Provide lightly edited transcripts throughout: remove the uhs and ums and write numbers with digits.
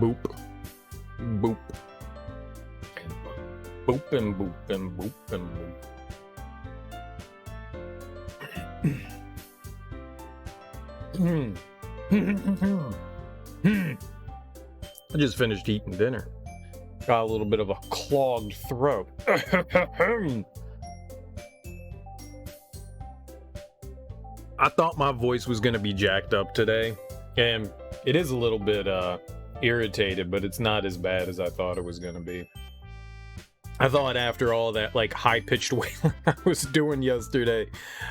Boop. Boop. Boop and boop and boop and boop. I just finished eating dinner. Got a little bit of a clogged throat. I thought my voice was going to be jacked up today, and it is a little bit irritated, but it's not as bad as I thought it was going to be. I thought after all that like high-pitched wailing I was doing yesterday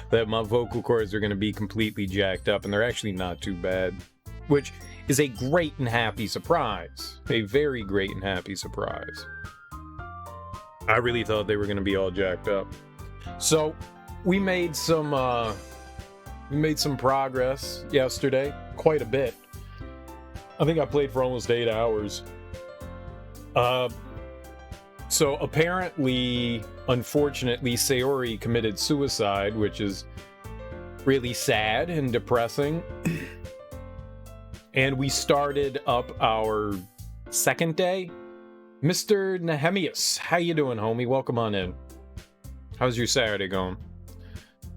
that my vocal cords are going to be completely jacked up, and they're actually not too bad, which is a great and happy surprise. A very great and happy surprise. I really thought they were going to be all jacked up. So we made some progress yesterday, quite a bit. I think I played for almost 8 hours. So apparently, unfortunately, Sayori committed suicide, which is really sad and depressing. And we started up our second day. Mr. Nehemias, how you doing, homie? Welcome on in. How's your Saturday going?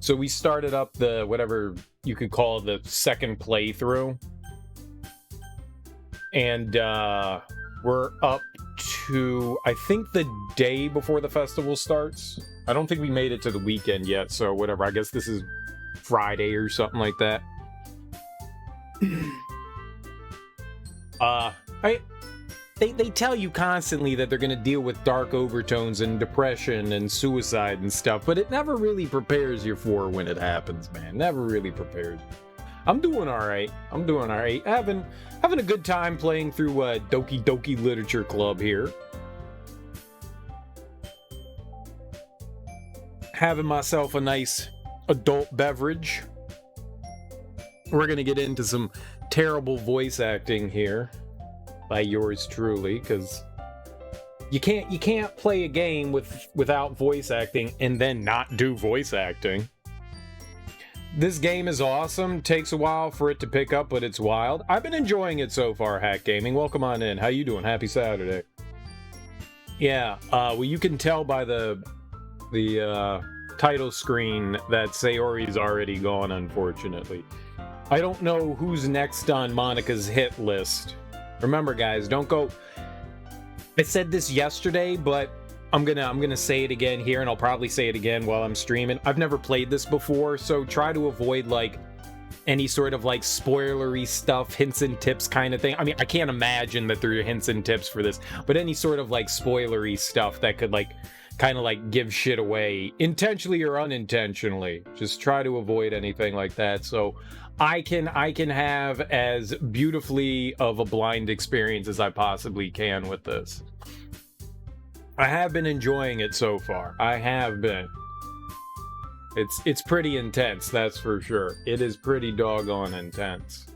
So we started up the, whatever you could call the second playthrough. And we're up to, I think, the day before the festival starts. I don't think we made it to the weekend yet, so whatever. I guess this is Friday or something like that. They tell you constantly that they're going to deal with dark overtones and depression and suicide and stuff, but it never really prepares you for when it happens, man. Never really prepares you. I'm doing all right. Having a good time playing through Doki Doki Literature Club here. Having myself a nice adult beverage. We're going to get into some terrible voice acting here by yours truly, because you can't play a game without voice acting and then not do voice acting. This game is awesome. Takes a while for it to pick up, but it's wild. I've been enjoying it so far, Hack Gaming. Welcome on in. How you doing? Happy Saturday. Yeah, well, you can tell by the title screen that Sayori's already gone, unfortunately. I don't know who's next on Monica's hit list. Remember, guys, don't go... I said this yesterday, but I'm gonna say it again here, and I'll probably say it again while I'm streaming. I've never played this before, so try to avoid like any sort of like spoilery stuff, hints and tips kind of thing. I mean, I can't imagine that there are hints and tips for this, but any sort of like spoilery stuff that could like kind of like give shit away, intentionally or unintentionally. Just try to avoid anything like that, so I can have as beautifully of a blind experience as I possibly can with this. I have been enjoying it so far. I have been. It's pretty intense, that's for sure. It is pretty doggone intense.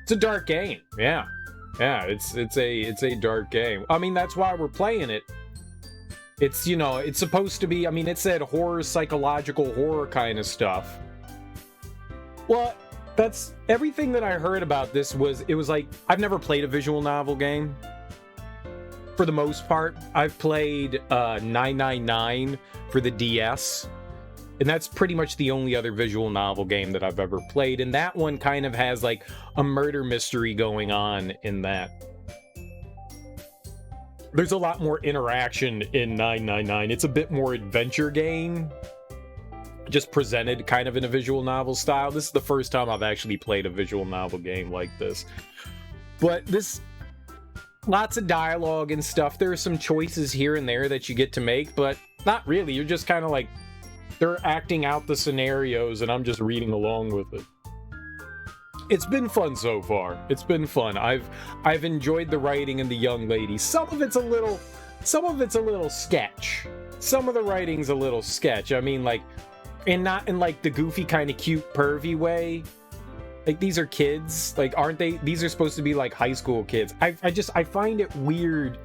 It's a dark game. Yeah. It's a dark game. I mean, that's why we're playing it. It's, you know, it's supposed to be, I mean, it said horror, psychological horror kind of stuff. Well, that's everything that I heard about this was, it was like, I've never played a visual novel game. For the most part, I've played 999 for the DS, and that's pretty much the only other visual novel game that I've ever played, and that one kind of has like a murder mystery going on in that. There's a lot more interaction in 999. It's a bit more adventure game, just presented kind of in a visual novel style. This is the first time I've actually played a visual novel game like this. But this... lots of dialogue and stuff. There are some choices here and there that you get to make, but not really. You're just kind of like, they're acting out the scenarios and I'm just reading along with it. It's been fun so far. It's been fun. I've enjoyed the writing and the young lady. Some of it's a little sketch. Some of the writing's a little sketch. I mean, like, and not in like the goofy kind of cute pervy way. Like, these are kids, like, aren't they? These are supposed to be like high school kids. I find it weird.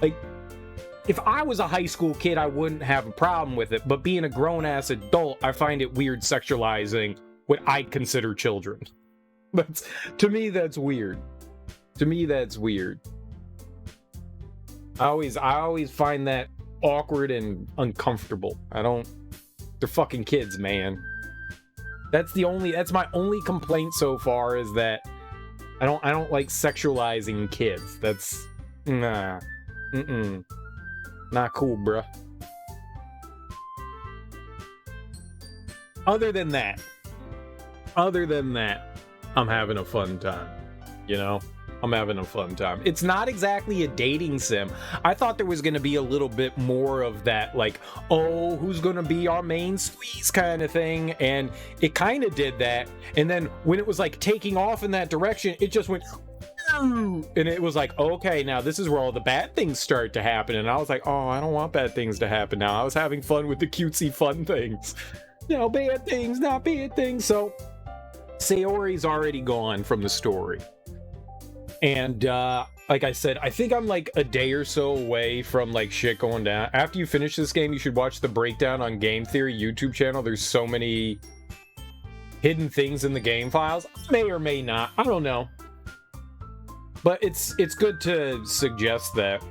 Like, if I was a high school kid, I wouldn't have a problem with it, but being a grown-ass adult, I find it weird sexualizing what I consider children. To me, that's weird. To me, that's weird. I always find that awkward and uncomfortable. They're fucking kids, man. That's my only complaint so far, is that I don't like sexualizing kids. That's nah. Not cool, bruh. Other than that, I'm having a fun time. You know? I'm having a fun time. It's not exactly a dating sim. I thought there was going to be a little bit more of that, like, oh, who's going to be our main squeeze kind of thing. And it kind of did that. And then when it was like taking off in that direction, it just went, and it was like, okay, now this is where all the bad things start to happen. And I was like, oh, I don't want bad things to happen now. I was having fun with the cutesy fun things. No bad things, not bad things. So Sayori's already gone from the story. And like I said, I think I'm like a day or so away from like shit going down. After you finish this game, you should watch the breakdown on Game Theory YouTube channel. There's so many hidden things in the game files. May or may not. I don't know. But it's good to suggest that.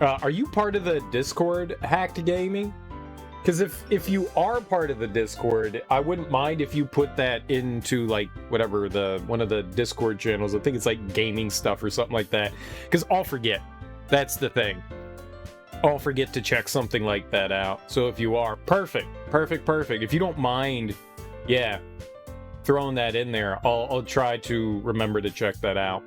Are you part of the Discord, Hacked Gaming? Because if you are part of the Discord, I wouldn't mind if you put that into like whatever one of the Discord channels. I think it's like gaming stuff or something like that. Because I'll forget. That's the thing. I'll forget to check something like that out. So if you are, perfect. If you don't mind, yeah, throwing that in there, I'll try to remember to check that out.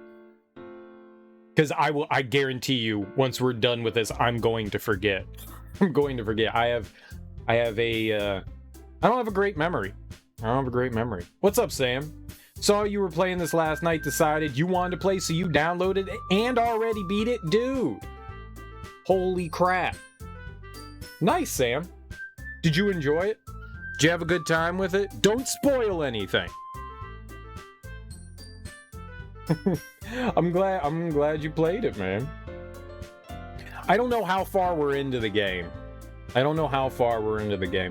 Because I guarantee you, once we're done with this, I'm going to forget. I'm going to forget. I don't have a great memory. What's up, Sam? Saw you were playing this last night, decided you wanted to play, so you downloaded it and already beat it? Dude. Holy crap. Nice, Sam. Did you enjoy it? Did you have a good time with it? Don't spoil anything. I'm glad you played it, man. I don't know how far we're into the game.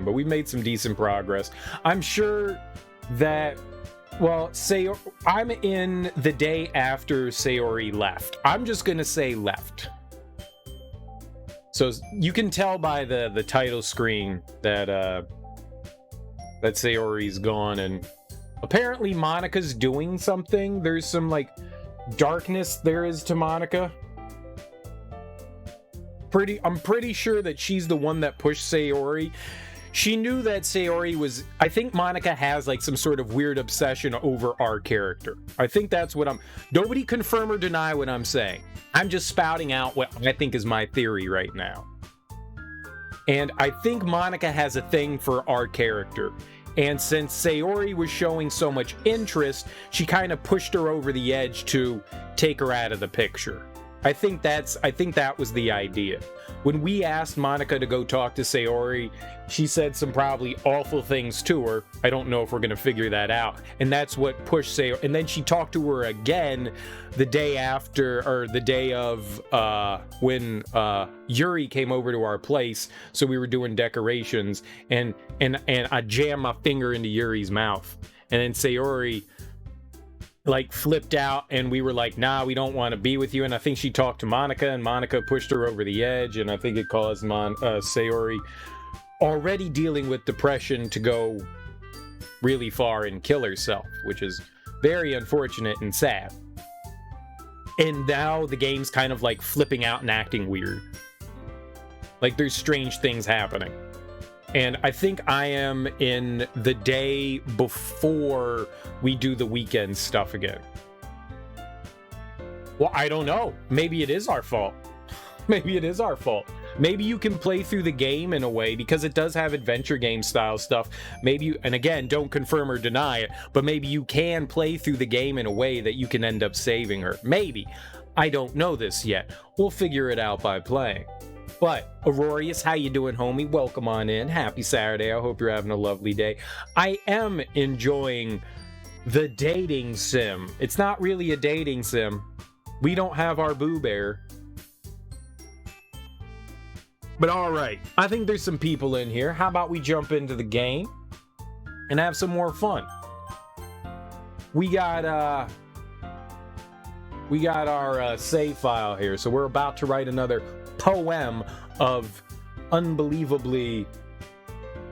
But we've made some decent progress. I'm sure that, well, I'm in the day after Sayori left. I'm just gonna say left. So you can tell by the title screen that Sayori's gone, and apparently Monika's doing something. There's some like darkness there is to Monika. I'm pretty sure that she's the one that pushed Sayori. She knew that Sayori was... I think Monika has like some sort of weird obsession over our character. I think that's what nobody confirm or deny what I'm saying. I'm just spouting out what I think is my theory right now. And I think Monika has a thing for our character. And since Sayori was showing so much interest, she kind of pushed her over the edge to take her out of the picture. I think that was the idea. When we asked Monika to go talk to Sayori, she said some probably awful things to her. I don't know if we're going to figure that out. And that's what pushed Sayori. And then she talked to her again the day after, or the day of when Yuri came over to our place. So we were doing decorations, and I jammed my finger into Yuri's mouth. And then Sayori like flipped out, and we were like, nah, we don't want to be with you. And I think she talked to Monika, and Monika pushed her over the edge, and I think it caused Sayori, already dealing with depression, to go really far and kill herself, which is very unfortunate and sad. And now the game's kind of like flipping out and acting weird. Like there's strange things happening. And I think I am in the day before we do the weekend stuff again. Well, I don't know. Maybe it is our fault. Maybe you can play through the game in a way, because it does have adventure game style stuff. Maybe you, and again, don't confirm or deny it, but maybe you can play through the game in a way that you can end up saving her. Maybe. I don't know this yet. We'll figure it out by playing. But, Aurorius, how you doing, homie? Welcome on in. Happy Saturday. I hope you're having a lovely day. I am enjoying the dating sim. It's not really a dating sim. We don't have our Boo Bear. But alright, I think there's some people in here. How about we jump into the game and have some more fun? We got, we got our save file here. So we're about to write another poem of unbelievably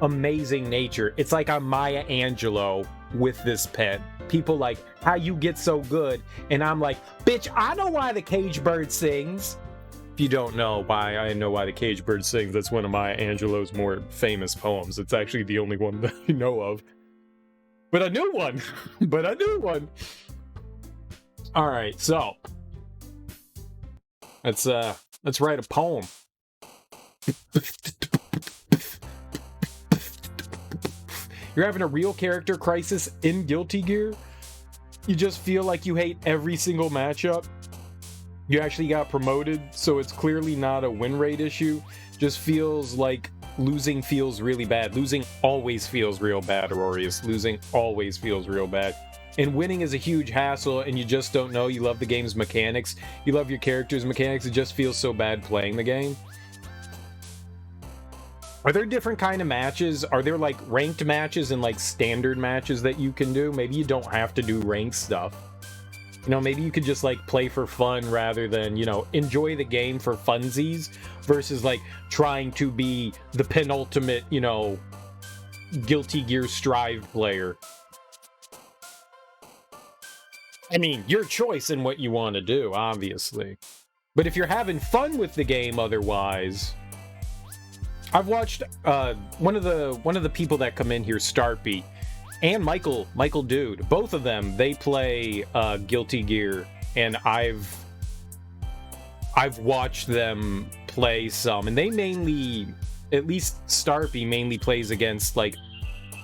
amazing nature. It's like I'm Maya Angelou with this pen. People like, how you get so good? And I'm like, bitch, I know why the cage bird sings. If you don't know why I know why the cage bird sings, that's one of Maya Angelou's more famous poems. It's actually the only one that I know of. But a new one. But a new one. All right, so let's write a poem. You're having a real character crisis in Guilty Gear? You just feel like you hate every single matchup? You actually got promoted, so it's clearly not a win rate issue. Just feels like losing feels really bad. Losing always feels real bad, Aurorius. Losing always feels real bad. And winning is a huge hassle, and you just don't know. You love the game's mechanics. You love your character's mechanics. It just feels so bad playing the game. Are there different kind of matches? Are there like ranked matches and like standard matches that you can do? Maybe you don't have to do ranked stuff. You know, maybe you could just like play for fun rather than, you know, enjoy the game for funsies versus like trying to be the penultimate, you know, Guilty Gear Strive player. I mean, your choice in what you want to do, obviously. But if you're having fun with the game otherwise... I've watched one of the people that come in here, Starpy, and Michael Dude. Both of them, they play Guilty Gear, and I've watched them play some, and they mainly, at least Starpy mainly plays against like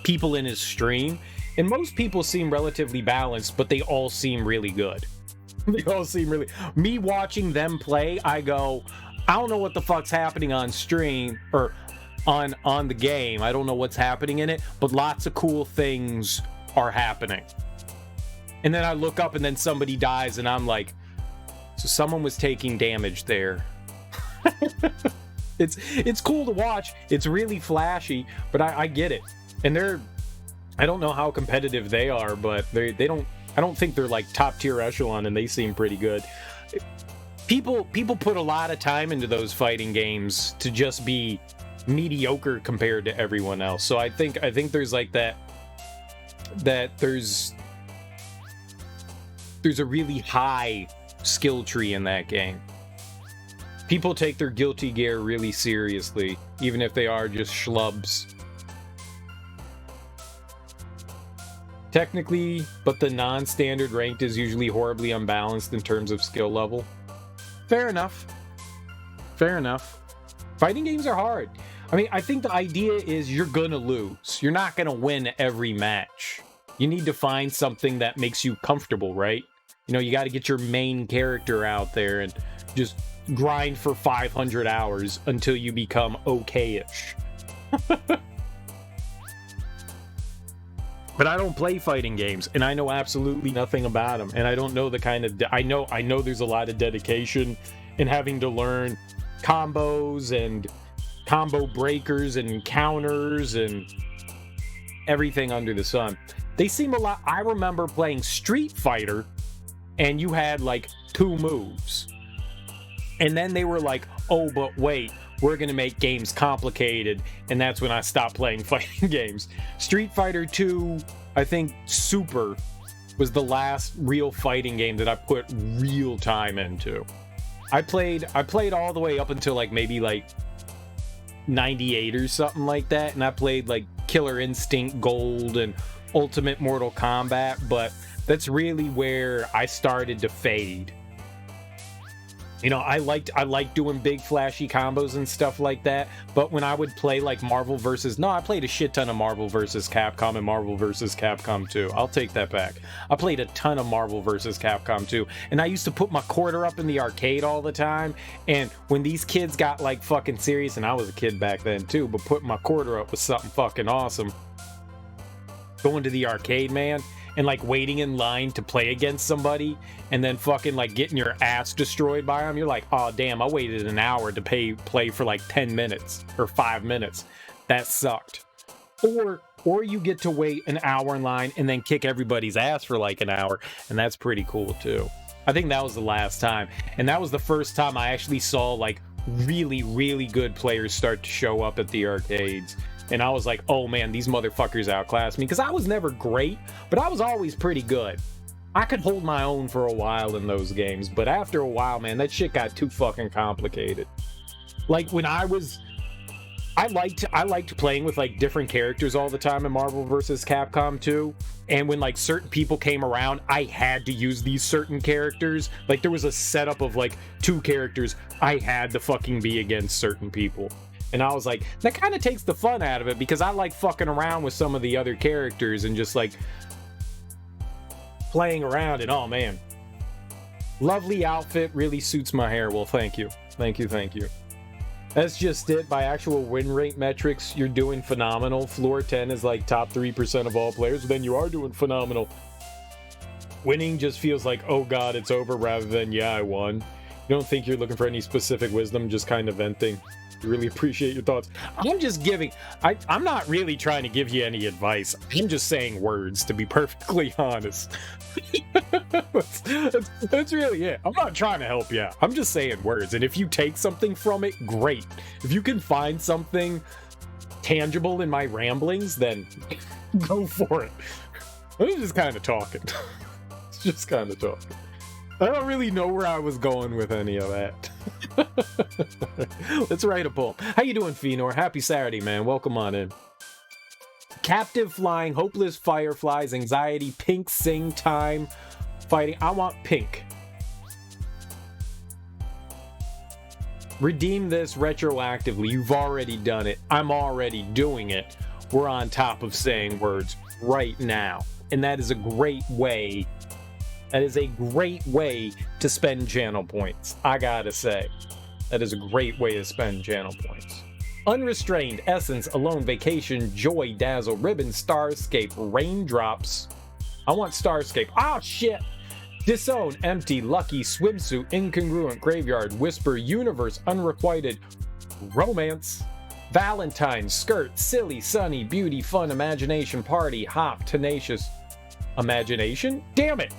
people in his stream, and most people seem relatively balanced, but they all seem really good. They all seem really... Me watching them play, I go, I don't know what the fuck's happening on stream or on the game. I don't know what's happening in it, but lots of cool things are happening. And then I look up and then somebody dies and I'm like, so someone was taking damage there. It's cool to watch. It's really flashy, but I get it. And I don't know how competitive they are, but I don't think they're like top tier echelon, and they seem pretty good. People put a lot of time into those fighting games to just be mediocre compared to everyone else. So I think there's like that there's a really high skill tree in that game. People take their Guilty Gear really seriously, even if they are just schlubs. Technically, but the non-standard ranked is usually horribly unbalanced in terms of skill level. Fair enough. Fair enough. Fighting games are hard. I mean, I think the idea is you're gonna lose. You're not gonna win every match. You need to find something that makes you comfortable, right? You know, you got to get your main character out there and just grind for 500 hours until you become okay-ish. But I don't play fighting games, and I know absolutely nothing about them. And I don't know the kind of... I know there's a lot of dedication in having to learn combos and combo breakers and counters and everything under the sun. They seem a lot... I remember playing Street Fighter, and you had, like, 2 moves. And then they were like, oh, but wait, we're going to make games complicated, and that's when I stopped playing fighting games. Street Fighter 2, I think Super was the last real fighting game that I put real time into. I played all the way up until like maybe like 98 or something like that, and I played like Killer Instinct Gold and Ultimate Mortal Kombat, but that's really where I started to fade. You know, I liked doing big flashy combos and stuff like that, but when I would play like Marvel vs. No, I played a shit ton of Marvel vs. Capcom and Marvel vs. Capcom 2. I'll take that back. I played a ton of Marvel vs. Capcom 2, and I used to put my quarter up in the arcade all the time, and when these kids got like fucking serious, and I was a kid back then too, but putting my quarter up was something fucking awesome. Going to the arcade, man, and like waiting in line to play against somebody and then fucking like getting your ass destroyed by them. You're like, oh damn, I waited an hour to play for like 10 minutes or 5 minutes. That sucked. Or you get to wait an hour in line and then kick everybody's ass for like an hour, and that's pretty cool too. I think that was the last time. And that was the first time I actually saw, like, really, really good players start to show up at the arcades. And I was like, oh man, these motherfuckers outclassed me. Because I was never great, but I was always pretty good. I could hold my own for a while in those games. But after a while, man, that shit got too fucking complicated. Like, when I liked playing with, like, different characters all the time in Marvel vs. Capcom 2. And when, like, certain people came around, I had to use these certain characters. Like, there was a setup of, like, 2 characters I had to fucking be against certain people. And I was like, that kind of takes the fun out of it, because I like fucking around with some of the other characters and just, like, playing around. And, oh, man. Lovely outfit, really suits my hair. Well, thank you. Thank you, thank you. That's just it. By actual win rate metrics, you're doing phenomenal. Floor 10 is like top 3% of all players. Then you are doing phenomenal. Winning just feels like, oh god, it's over, rather than, yeah, I won. You don't think you're looking for any specific wisdom, just kind of venting. Really appreciate your thoughts. I'm just giving, I'm not really trying to give you any advice. I'm just saying words, to be perfectly honest. that's really it. I'm not trying to help you out. I'm just saying words. And if you take something from it, great. If you can find something tangible in my ramblings, then go for it. I'm just kind of talking. It's just kind of talking. I don't really know where I was going with any of that. Let's write a poem. How you doing, Fenor? Happy Saturday, man. Welcome on in. Captive flying, hopeless fireflies, anxiety, pink sing time, fighting. I want pink. Redeem this retroactively. You've already done it. I'm already doing it. We're on top of saying words right now. And that is a great way. That is a great way to spend channel points. I gotta say. That is a great way to spend channel points. Unrestrained, essence, alone, vacation, joy, dazzle, ribbon, starscape, raindrops. I want starscape. Oh shit! Disown, empty, lucky, swimsuit, incongruent, graveyard, whisper, universe, unrequited, romance, Valentine, skirt, silly, sunny, beauty, fun, imagination, party, hop, tenacious, imagination? Damn it!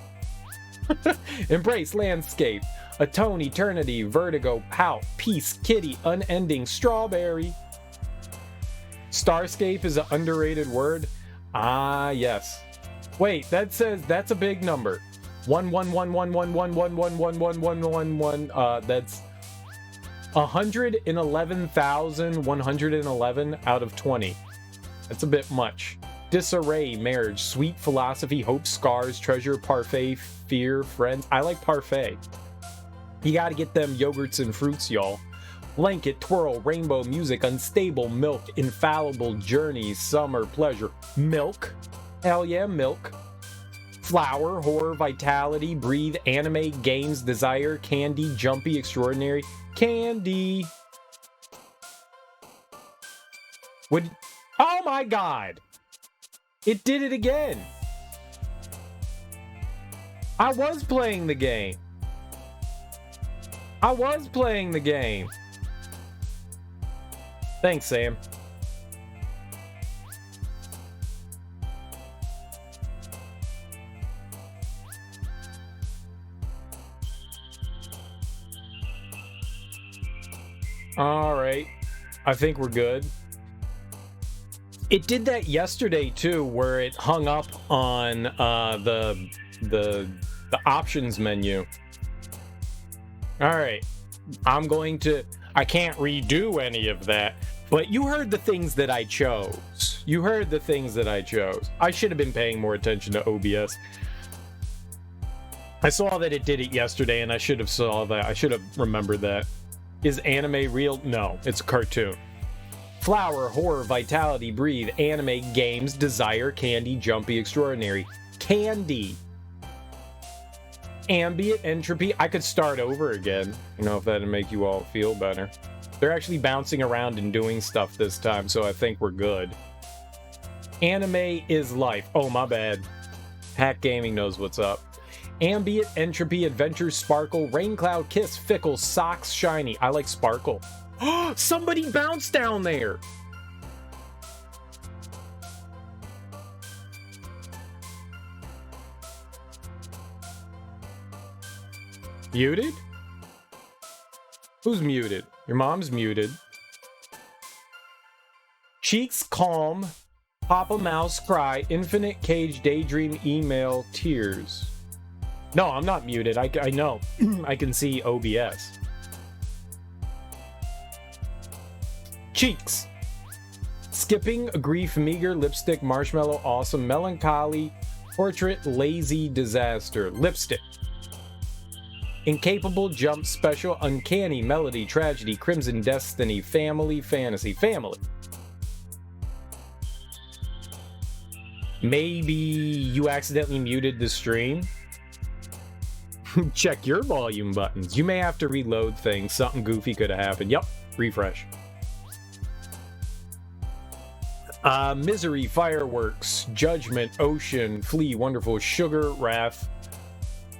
Embrace, landscape, atone, eternity, vertigo, pout, peace, kitty, unending, strawberry. Starscape is an underrated word. Ah, yes. Wait, that says that's a big number. 11111111111. That's 111,111 out of 20. That's a bit much. Disarray, marriage, sweet philosophy, hope, scars, treasure, parfait, fear, friends. I like parfait. You gotta get them yogurts and fruits, y'all. Blanket, twirl, rainbow, music, unstable, milk, infallible, journey, summer, pleasure. Milk. Hell yeah, milk. Flower, horror, vitality, breathe, anime, games, desire, candy, jumpy, extraordinary. Candy. Would... Oh my god! It did it again! I was playing the game. I was playing the game. Thanks, Sam. Alright. I think we're good. It did that yesterday too, where it hung up on the options menu. Alright. I can't redo any of that, but you heard the things that I chose. You heard the things that I chose. I should have been paying more attention to OBS. I saw that it did it yesterday, and I should have saw that. I should have remembered that. Is anime real? No, it's a cartoon. Flower, horror, vitality, breathe, anime, games, desire, candy, jumpy, extraordinary. Candy. Ambient, entropy. I could start over again. You know, if that'd make you all feel better. They're actually bouncing around and doing stuff this time, so I think we're good. Anime is life. Oh, my bad. Hack Gaming knows what's up. Ambient, entropy, adventure, sparkle, rain cloud, kiss, fickle, socks, shiny. I like sparkle. Somebody bounced down there. Muted? Who's muted? Your mom's muted. Cheeks calm. Papa Mouse cry. Infinite cage daydream email tears. No, I'm not muted. I know. I can see OBS. Cheeks. Skipping, grief, meager, lipstick, marshmallow, awesome, melancholy, portrait, lazy, disaster, lipstick. Incapable, jump, special, uncanny, melody, tragedy, crimson, destiny, family, fantasy, family. Maybe you accidentally muted the stream. Check your volume buttons. You may have to reload things. Something goofy could have happened. Yep, refresh. Misery, fireworks, judgment, ocean, flee, wonderful, sugar, wrath,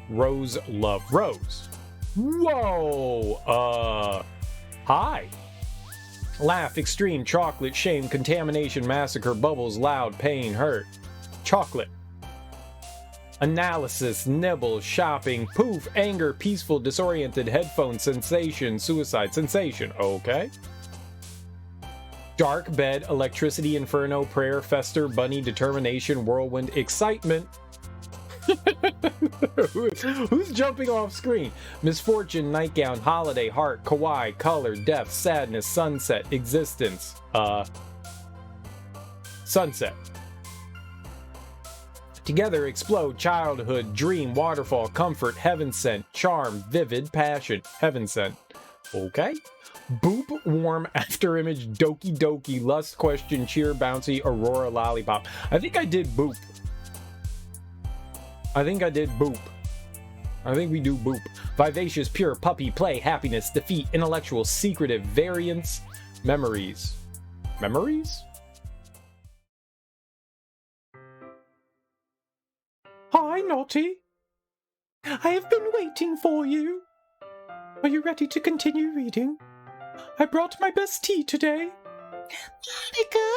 rose, love, rose. Whoa! Hi. Laugh, extreme, chocolate, shame, contamination, massacre, bubbles, loud, pain, hurt. Chocolate. Analysis, nibble, shopping, poof, anger, peaceful, disoriented, headphone, sensation, suicide, sensation. Okay. Dark bed, electricity, inferno, prayer, fester, bunny, determination, whirlwind, excitement. Who's jumping off screen? Misfortune, nightgown, holiday, heart, kawaii, color, death, sadness, sunset, existence. Sunset. Together explode, childhood, dream, waterfall, comfort, heaven sent, charm, vivid, passion, heaven sent. Okay. Boop, warm, after image, doki doki, lust, question, cheer, bouncy, aurora, lollipop. I think I did boop. I think we do boop. Vivacious, pure, puppy, play, happiness, defeat, intellectual, secretive, variance, memories. Memories? Hi, Naughty. I have been waiting for you. Are you ready to continue reading? I brought my best tea today. Monica!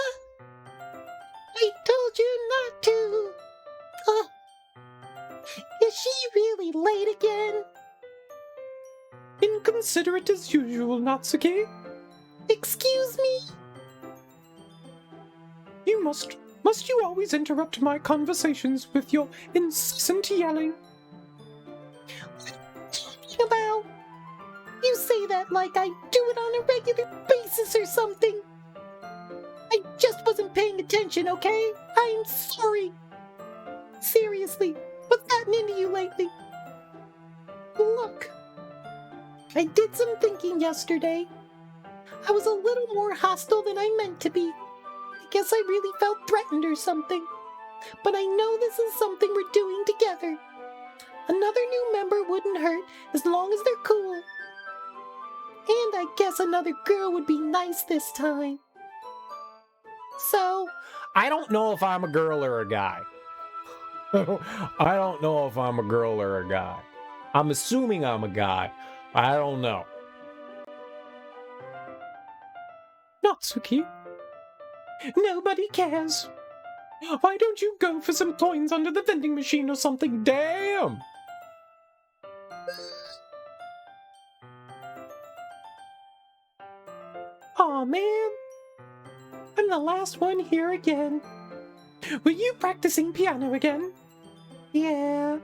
I told you not to. Is she really late again? Inconsiderate as usual, Natsuki. Excuse me? You must you always interrupt my conversations with your incessant yelling? What are you talking about? You say that like I do it on a regular basis or something. I just wasn't paying attention, okay? I'm sorry. Seriously, what's gotten into you lately? Look, I did some thinking yesterday. I was a little more hostile than I meant to be. I guess I really felt threatened or something. But I know this is something we're doing together. Another new member wouldn't hurt as long as they're cool. And I guess another girl would be nice this time. So, I don't know if I'm a girl or a guy. I don't know if I'm a girl or a guy. I'm assuming I'm a guy. I don't know. Natsuki, nobody cares. Why don't you go for some coins under the vending machine or something? Damn! Aw, man. I'm the last one here again. Were you practicing piano again? Yeah.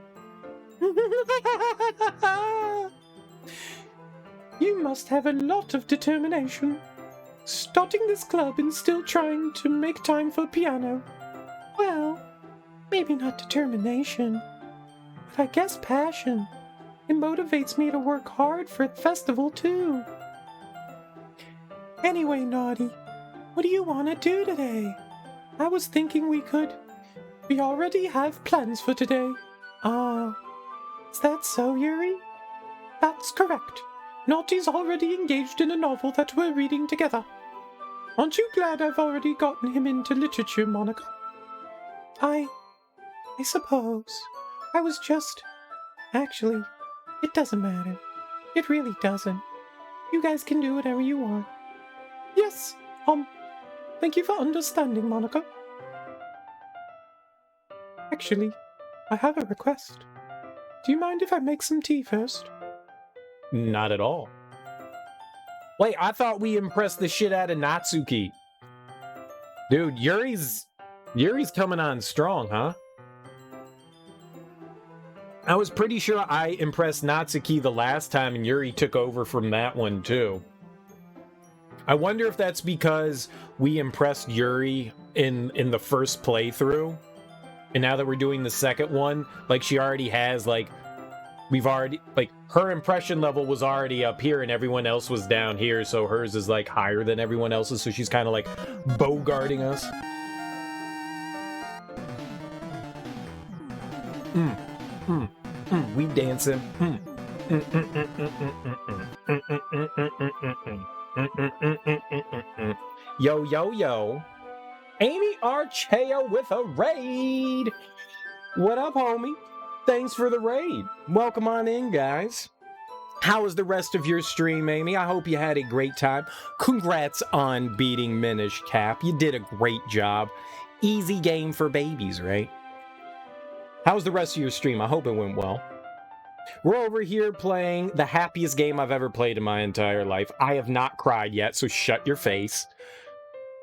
You must have a lot of determination. Starting this club and still trying to make time for piano. Well, maybe not determination, but I guess passion. It motivates me to work hard for the festival, too. Anyway, Naughty, what do you want to do today? I was thinking we already have plans for today. Is that so, Yuri? That's correct. Naughty's already engaged in a novel that we're reading together. Aren't you glad I've already gotten him into literature, Monica? I suppose. I was just... Actually, it doesn't matter. It really doesn't. You guys can do whatever you want. Yes, thank you for understanding, Monica. Actually, I have a request. Do you mind if I make some tea first? Not at all. Wait, I thought we impressed the shit out of Natsuki. Dude, Yuri's coming on strong, huh? I was pretty sure I impressed Natsuki the last time and Yuri took over from that one too. I wonder if that's because we impressed Yuri in the first playthrough. And now that we're doing the second one, like she already has like we've already like her impression level was already up here and everyone else was down here, so hers is like higher than everyone else's, so she's kind of like bogarting us. We dancing. Yo, yo, yo. Amy Archeo with a raid. What up, homie? Thanks for the raid. Welcome on in, guys. How was the rest of your stream, Amy? I hope you had a great time. Congrats on beating Minish Cap. You did a great job. Easy game for babies, right? How was the rest of your stream? I hope it went well. We're over here playing the happiest game I've ever played in my entire life. I have not cried yet, so shut your face.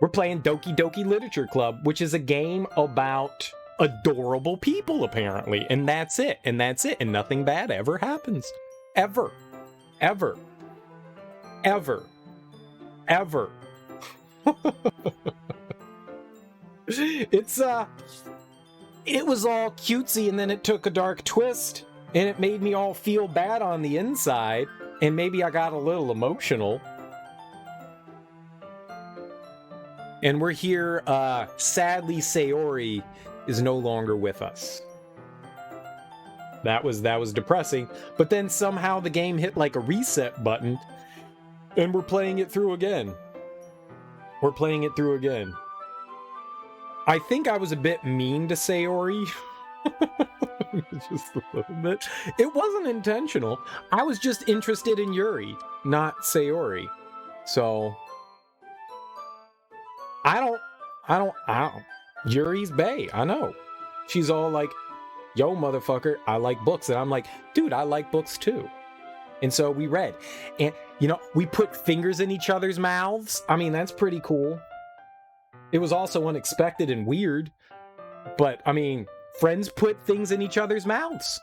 We're playing Doki Doki Literature Club, which is a game about adorable people, apparently. And that's it. And that's it. And nothing bad ever happens. Ever. Ever. Ever. Ever. It was all cutesy and then it took a dark twist and it made me all feel bad on the inside and maybe I got a little emotional. And we're here, sadly Sayori is no longer with us. That was depressing, but then somehow the game hit like a reset button and we're playing it through again. We're playing it through again. I think I was a bit mean to Sayori. Just a little bit. It wasn't intentional. I was just interested in Yuri, not Sayori. So I don't. Yuri's bae, I know. She's all like, yo, motherfucker, I like books. And I'm like, dude, I like books too. And so we read. And, you know, we put fingers in each other's mouths. I mean, that's pretty cool. It was also unexpected and weird. But, I mean, friends put things in each other's mouths.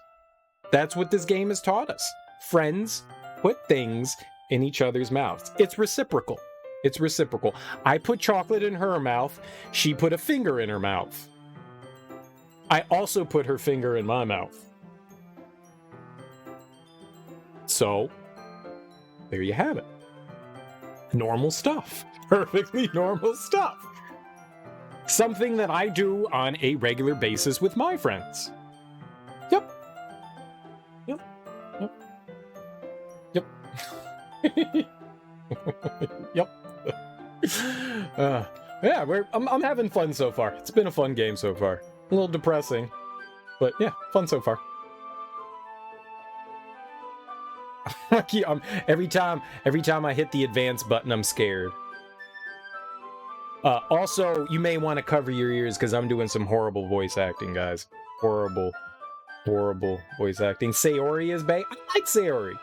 That's what this game has taught us. Friends put things in each other's mouths. It's reciprocal. It's reciprocal. I put chocolate in her mouth. She put a finger in her mouth. I also put her finger in my mouth. So, there you have it. Normal stuff. Perfectly normal stuff. Something that I do on a regular basis with my friends. Yep. Yep. Yep. Yep. Yep. Yeah, I'm having fun so far. It's been a fun game so far. A little depressing, but yeah, fun so far. Every time I hit the advance button, I'm scared. Also, you may want to cover your ears because I'm doing some horrible voice acting, guys. Horrible voice acting. Sayori is bae. I like Sayori.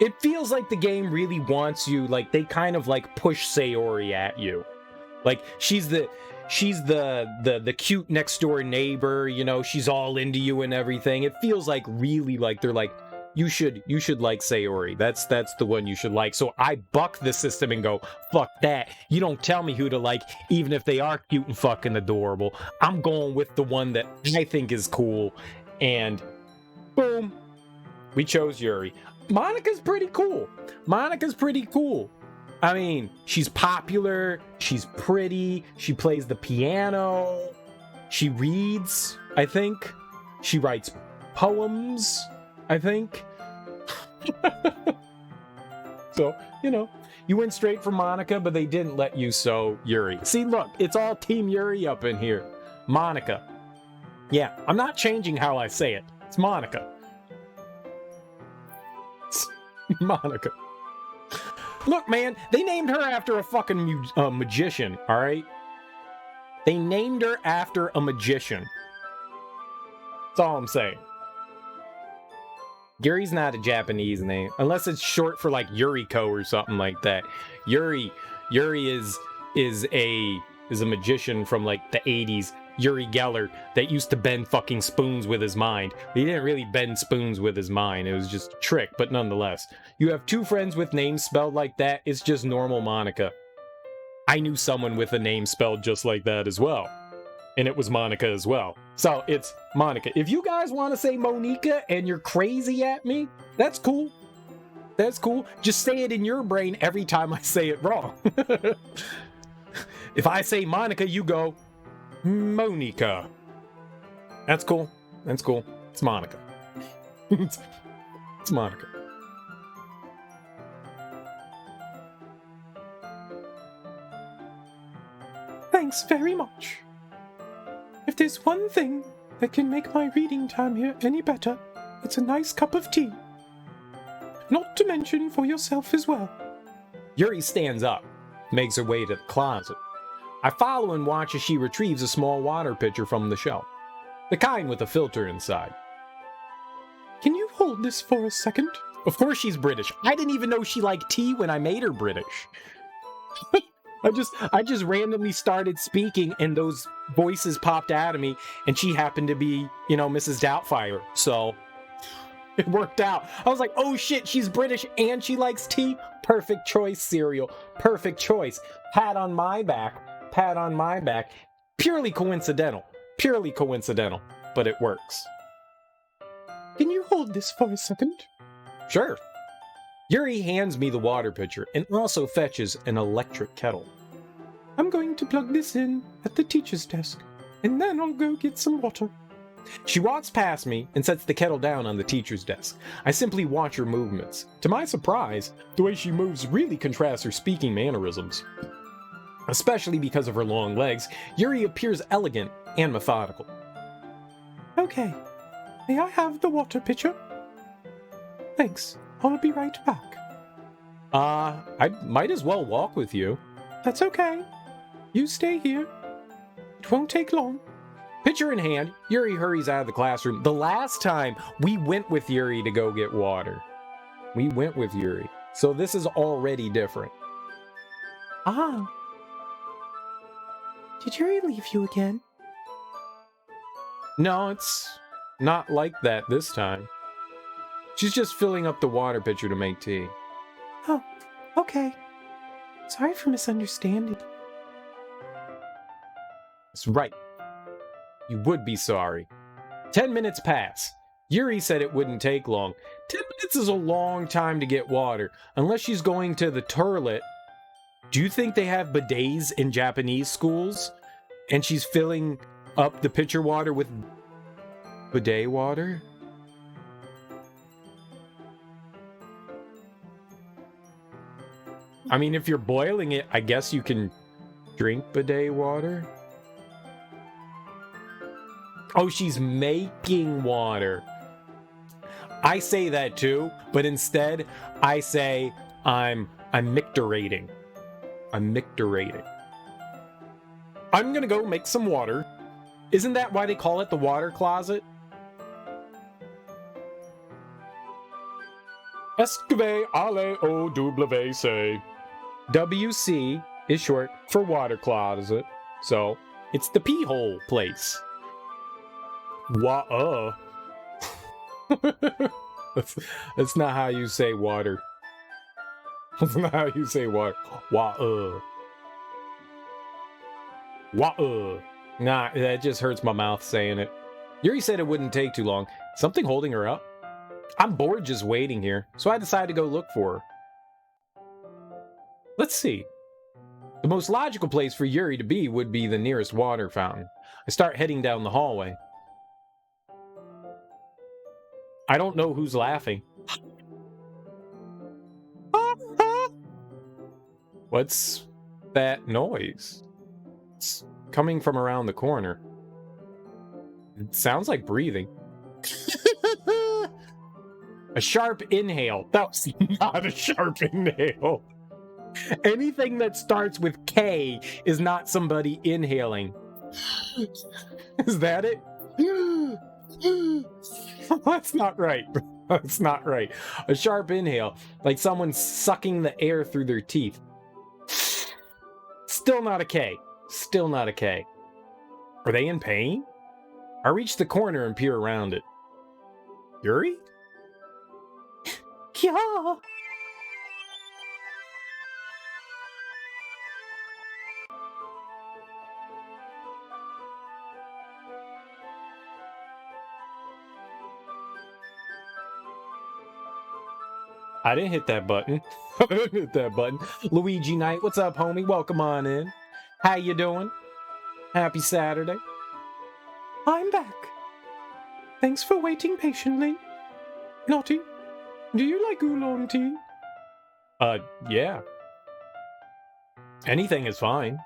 It feels like the game really wants you, like they kind of like push Sayori at you. Like she's the cute next door neighbor, you know, she's all into you and everything. It feels like really like they're like, you should like Sayori. That's the one you should like. So I buck the system and go, fuck that. You don't tell me who to like, even if they are cute and fucking adorable. I'm going with the one that I think is cool. And boom, we chose Yuri. Monica's pretty cool. I mean, she's popular, she's pretty, she plays the piano, she reads, I think. She writes poems, I think. So, you know, you went straight for Monica, but they didn't let you sew Yuri. See, look, it's all Team Yuri up in here. Monica. Yeah, I'm not changing how I say it. It's Monica. Monica. Look, man, they named her after a fucking magician, all right? They named her after a magician. That's all I'm saying. Yuri's not a Japanese name, unless it's short for like Yuriko or something like that. Yuri is a magician from like the 80s, Yuri Geller, that used to bend fucking spoons with his mind. He didn't really bend spoons with his mind, it was just a trick, but nonetheless. You have two friends with names spelled like that, it's just normal Monica. I knew someone with a name spelled just like that as well. And it was Monica as well. So it's Monica. If you guys want to say Monica and you're crazy at me, that's cool. That's cool. Just say it in your brain every time I say it wrong. If I say Monica, you go Monica. That's cool. That's cool. It's Monica. It's Monica. Thanks very much. If there's one thing that can make my reading time here any better, it's a nice cup of tea. Not to mention for yourself as well. Yuri stands up, makes her way to the closet. I follow and watch as she retrieves a small water pitcher from the shelf, the kind with a filter inside. Can you hold this for a second? Of course she's British. I didn't even know she liked tea when I made her British. I just randomly started speaking and those voices popped out of me and she happened to be, Mrs. Doubtfire. So it worked out. I was like, oh shit, she's British and she likes tea? Perfect choice, cereal. Perfect choice. Pat on my back. Pat on my back. Purely coincidental. Purely coincidental. But it works. Can you hold this for a second? Sure. Yuri hands me the water pitcher and also fetches an electric kettle. I'm going to plug this in at the teacher's desk, and then I'll go get some water. She walks past me and sets the kettle down on the teacher's desk. I simply watch her movements. To my surprise, the way she moves really contrasts her speaking mannerisms. Especially because of her long legs, Yuri appears elegant and methodical. Okay, may I have the water pitcher? Thanks. I'll be right back. I might as well walk with you. That's okay. You stay here. It won't take long. Pitcher in hand, Yuri hurries out of the classroom. The last time we went with Yuri to go get water. We went with Yuri. So this is already different. Ah. Did Yuri leave you again? No, it's not like that this time. She's just filling up the water pitcher to make tea. Oh, okay. Sorry for misunderstanding. That's right. You would be sorry. 10 minutes pass. Yuri said it wouldn't take long. 10 minutes is a long time to get water, unless she's going to the toilet. Do you think they have bidets in Japanese schools? And she's filling up the pitcher water with bidet water? I mean, if you're boiling it, I guess you can drink bidet water. Oh, she's making water. I say that too, but instead I say I'm micturating. I'm micturating. I'm gonna go make some water. Isn't that why they call it the water closet? Escave ale o WC. WC is short for water closet, so it's the pee hole place. That's not how you say water. That's not how you say water. Nah, that just hurts my mouth saying it. Yuri said it wouldn't take too long. Something holding her up? I'm bored just waiting here, so I decided to go look for her. Let's see. The most logical place for Yuri to be would be the nearest water fountain. I start heading down the hallway. I don't know who's laughing. What's that noise? It's coming from around the corner. It sounds like breathing. A sharp inhale. That was not a sharp inhale. Anything that starts with K is not somebody inhaling. Is that it? That's not right. That's not right. A sharp inhale, like someone sucking the air through their teeth. Still not a K. Still not a K. Are they in pain? I reach the corner and peer around it. Yuri? Yeah. I didn't hit that button. I didn't hit that button. Luigi Knight, what's up, homie? Welcome on in. How you doing? Happy Saturday. I'm back. Thanks for waiting patiently. Naughty, do you like oolong tea? Yeah. Anything is fine.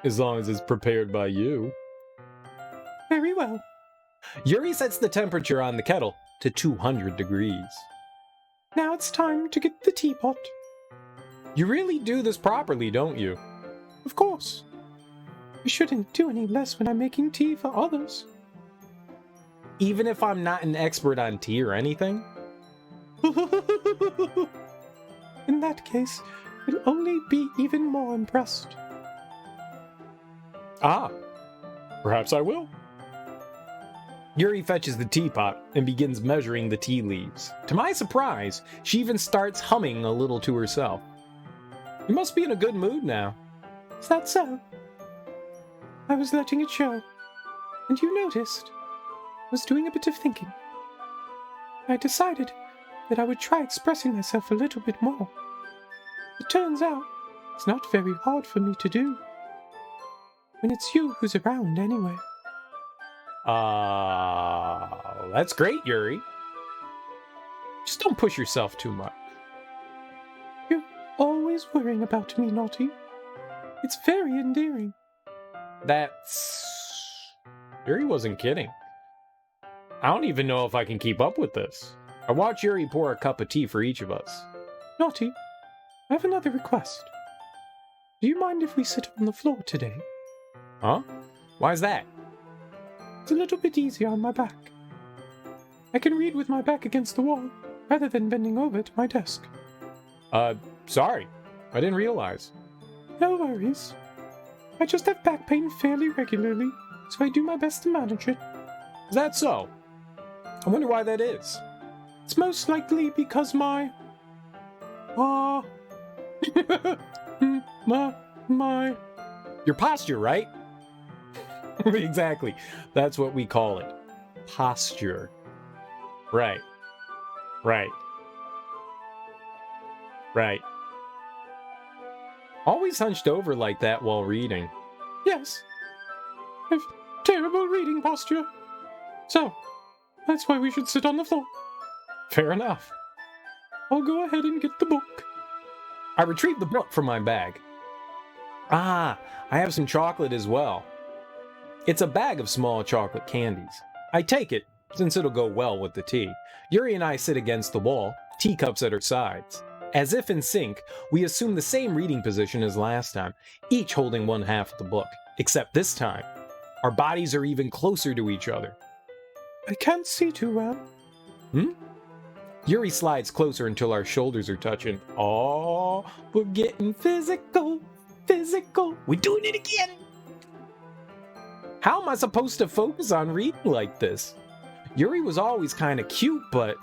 As long as it's prepared by you. Very well. Yuri sets the temperature on the kettle to 200 degrees. Now it's time to get the teapot. You really do this properly, don't you? Of course. I shouldn't do any less when I'm making tea for others. Even if I'm not an expert on tea or anything? In that case, I'll only be even more impressed. Ah, perhaps I will. Yuri fetches the teapot and begins measuring the tea leaves. To my surprise, she even starts humming a little to herself. You must be in a good mood now. Is that so? I was letting it show, and you noticed. I was doing a bit of thinking. I decided that I would try expressing myself a little bit more. It turns out it's not very hard for me to do. When it's you who's around, anyway. That's great, Yuri. Just don't push yourself too much. You're always worrying about me, Naughty. It's very endearing. That's... Yuri wasn't kidding. I don't even know if I can keep up with this. I watch Yuri pour a cup of tea for each of us. Naughty, I have another request. Do you mind if we sit on the floor today? Huh? Why's that? It's a little bit easier on my back. I can read with my back against the wall, rather than bending over to my desk. Sorry. I didn't realize. No worries. I just have back pain fairly regularly, so I do my best to manage it. Is that so? I wonder why that is. It's most likely because my... Your posture, right? Exactly. That's what we call it. Posture. Right. Right. Right. Always hunched over like that while reading. Yes. I've terrible reading posture. So, that's why we should sit on the floor. Fair enough. I'll go ahead and get the book. I retrieve the book from my bag. Ah, I have some chocolate as well. It's a bag of small chocolate candies. I take it, since it'll go well with the tea. Yuri and I sit against the wall, teacups at our sides. As if in sync, we assume the same reading position as last time, each holding one half of the book. Except this time, our bodies are even closer to each other. I can't see too well. Yuri slides closer until our shoulders are touching. Oh, we're getting physical. We're doing it again. How am I supposed to focus on reading like this? Yuri was always kind of cute, but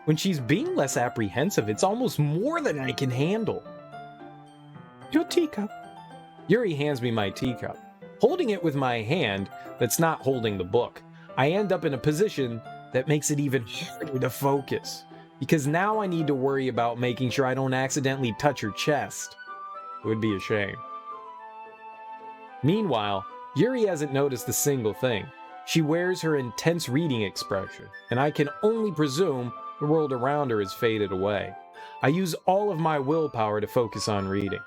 when she's being less apprehensive, it's almost more than I can handle. Your teacup. Yuri hands me my teacup. Holding it with my hand that's not holding the book, I end up in a position that makes it even harder to focus, because now I need to worry about making sure I don't accidentally touch her chest. It would be a shame. Meanwhile, Yuri hasn't noticed a single thing. She wears her intense reading expression, and I can only presume the world around her has faded away. I use all of my willpower to focus on reading.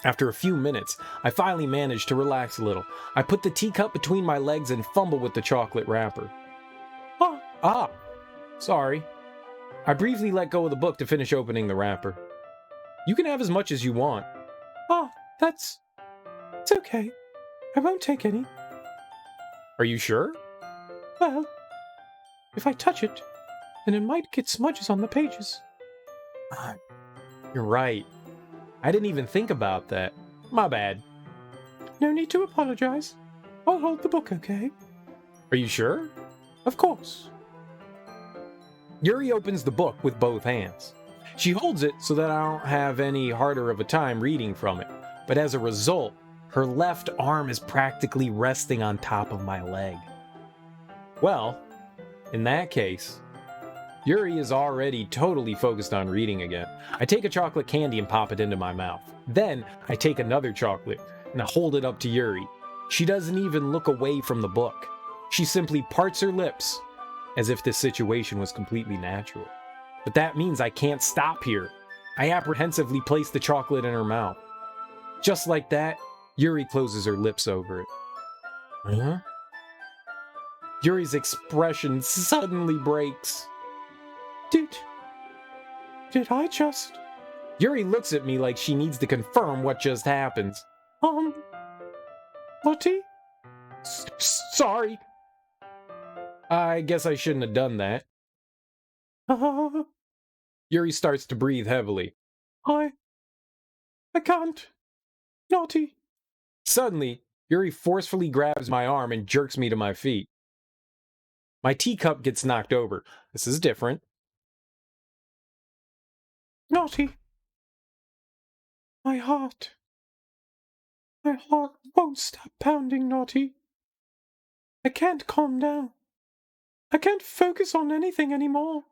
After a few minutes, I finally manage to relax a little. I put the teacup between my legs and fumble with the chocolate wrapper. Sorry. I briefly let go of the book to finish opening the wrapper. You can have as much as you want. It's okay. I won't take any. Are you sure? Well, if I touch it, and it might get smudges on the pages. You're right. I didn't even think about that. My bad. No need to apologize. I'll hold the book, okay? Are you sure? Of course. Yuri opens the book with both hands. She holds it so that I don't have any harder of a time reading from it, but as a result, her left arm is practically resting on top of my leg. Well, in that case, Yuri is already totally focused on reading again. I take a chocolate candy and pop it into my mouth. Then I take another chocolate and I hold it up to Yuri. She doesn't even look away from the book. She simply parts her lips as if this situation was completely natural. But that means I can't stop here. I apprehensively place the chocolate in her mouth. Just like that, Yuri closes her lips over it. Huh? Yuri's expression suddenly breaks. Did I just... Yuri looks at me like she needs to confirm what just happened. Lottie? Sorry. I guess I shouldn't have done that. Yuri starts to breathe heavily. I can't. Naughty. Suddenly, Yuri forcefully grabs my arm and jerks me to my feet. My teacup gets knocked over. This is different. Naughty. My heart won't stop pounding, Naughty. I can't calm down. I can't focus on anything anymore.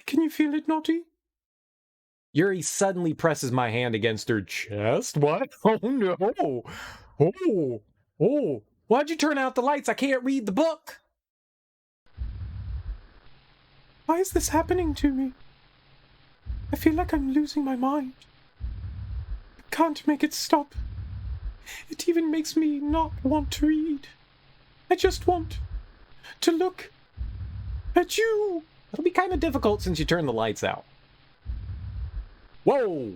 Can you feel it, Naughty? Yuri suddenly presses my hand against her chest. What? Oh no. Oh. Why'd you turn out the lights? I can't read the book. Why is this happening to me? I feel like I'm losing my mind. I can't make it stop. It even makes me not want to read. I just want to look at you. It'll be kind of difficult since you turn the lights out. Whoa!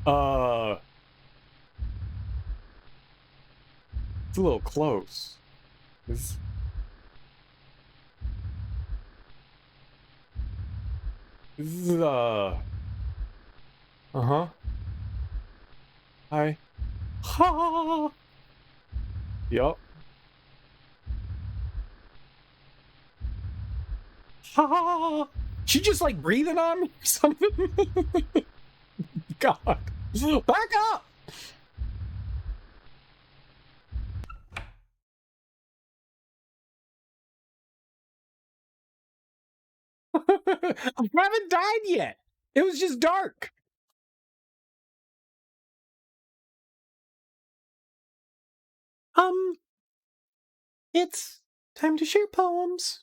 Ah! It's a little close. This is, Uh-huh. Hi. Ha! Yup. Ha! She just like breathing on me or something? God. Back up! I haven't died yet. It was just dark. It's time to share poems.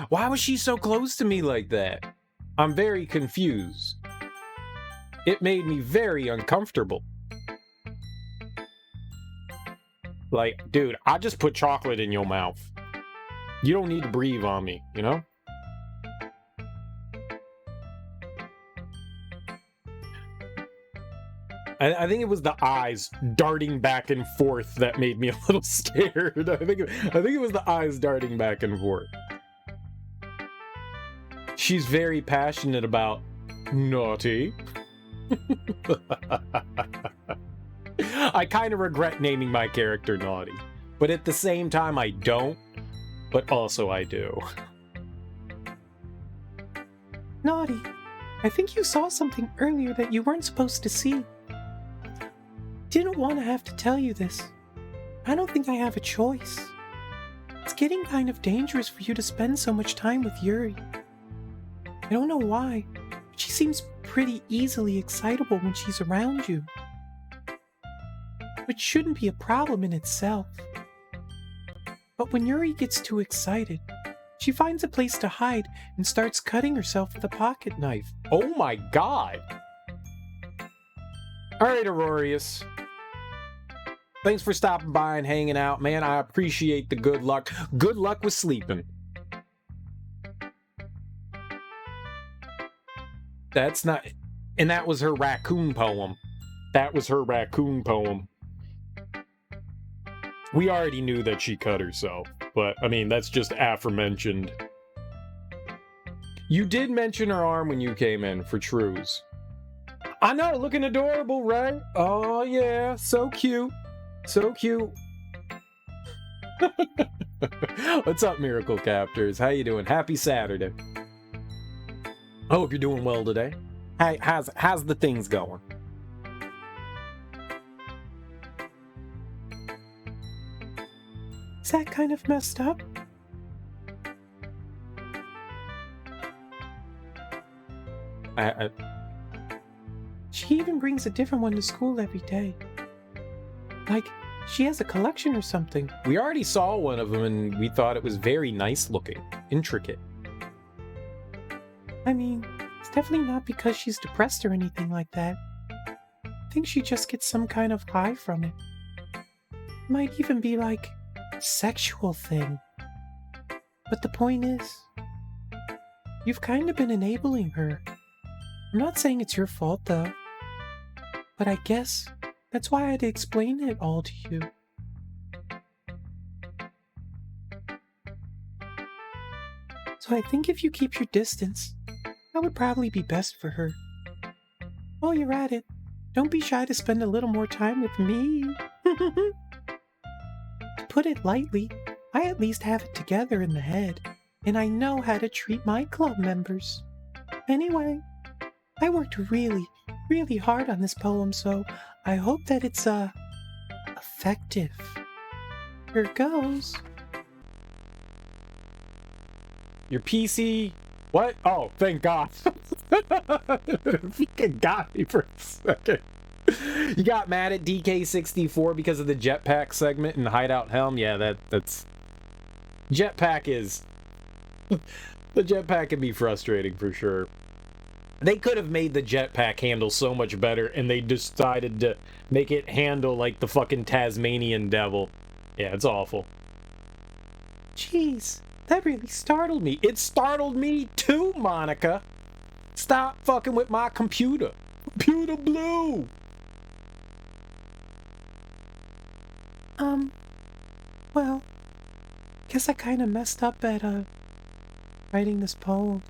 Why was she so close to me like that? I'm very confused. It made me very uncomfortable. Like, dude, I just put chocolate in your mouth. You don't need to breathe on me, you know? I think it was the eyes darting back and forth that made me a little scared. I think it was the eyes darting back and forth. She's very passionate about naughty. I kind of regret naming my character Naughty, but at the same time I don't, but also I do. Naughty, I think you saw something earlier that you weren't supposed to see. Didn't want to have to tell you this. I don't think I have a choice. It's getting kind of dangerous for you to spend so much time with Yuri. I don't know why, but she seems pretty easily excitable when she's around you. Which shouldn't be a problem in itself. But when Yuri gets too excited, she finds a place to hide and starts cutting herself with a pocket knife. Oh my god! Alright, Aurorius. Thanks for stopping by and hanging out, man. I appreciate the good luck. Good luck with sleeping. That's not... And that was her raccoon poem. that was her raccoon poem. We already knew that she cut herself, but, I mean, that's just aforementioned. You did mention her arm when you came in, for trues. I know, looking adorable, right? Oh, yeah, so cute. So cute. What's up, Miracle Captors? How you doing? Happy Saturday. I hope you're doing well today. How's the things going? Is that kind of messed up? She even brings a different one to school every day. Like, she has a collection or something. We already saw one of them and we thought it was very nice looking. Intricate. I mean, it's definitely not because she's depressed or anything like that. I think she just gets some kind of high from it. Might even be like a sexual thing. But the point is, you've kind of been enabling her. I'm not saying it's your fault though. But I guess that's why I had to explain it all to you. So I think if you keep your distance, that would probably be best for her. While you're at it, don't be shy to spend a little more time with me. To put it lightly, I at least have it together in the head, and I know how to treat my club members. Anyway, I worked really hard on this poem, so I hope that it's, effective. Here goes. Your PC... What? Oh, thank God. You got me for a second. You got mad at DK64 because of the jetpack segment in Hideout Helm? Yeah, that's... Jetpack is... The jetpack can be frustrating for sure. They could have made the jetpack handle so much better, and they decided to make it handle like the fucking Tasmanian devil. Yeah, it's awful. Jeez, that really startled me. It startled me too, Monica. Stop fucking with my computer. Computer blue. Well, guess I kind of messed up at, writing this poem.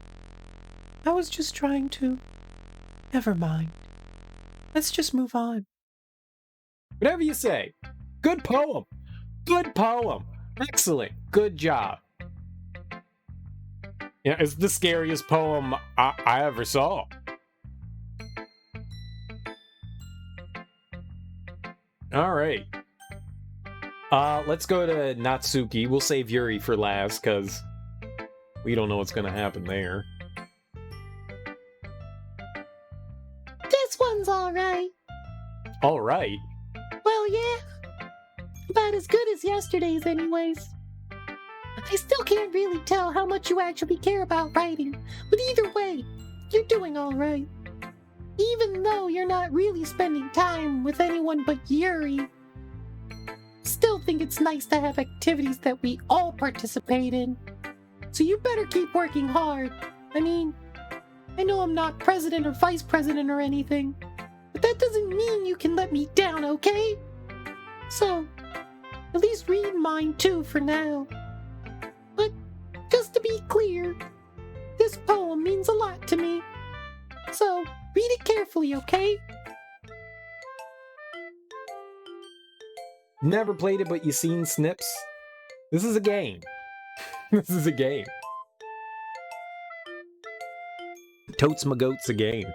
I was just trying to... Never mind. Let's just move on. Whatever you say. Good poem. Good poem. Excellent. Good job. Yeah, it's the scariest poem I ever saw. All right. Let's go to Natsuki. We'll save Yuri for last, because we don't know what's going to happen there. This one's alright. All right. Well, yeah. About as good as yesterday's anyways. I still can't really tell how much you actually care about writing, but either way, you're doing alright. Even though you're not really spending time with anyone but Yuri, still think it's nice to have activities that we all participate in. So you better keep working hard. I mean, I know I'm not president or vice president or anything, but that doesn't mean you can let me down, okay? So, at least read mine too for now. But, just to be clear, this poem means a lot to me. So, read it carefully, okay? Never played it, but you seen snips. This is a game. This is a game. Totes my goat's a game.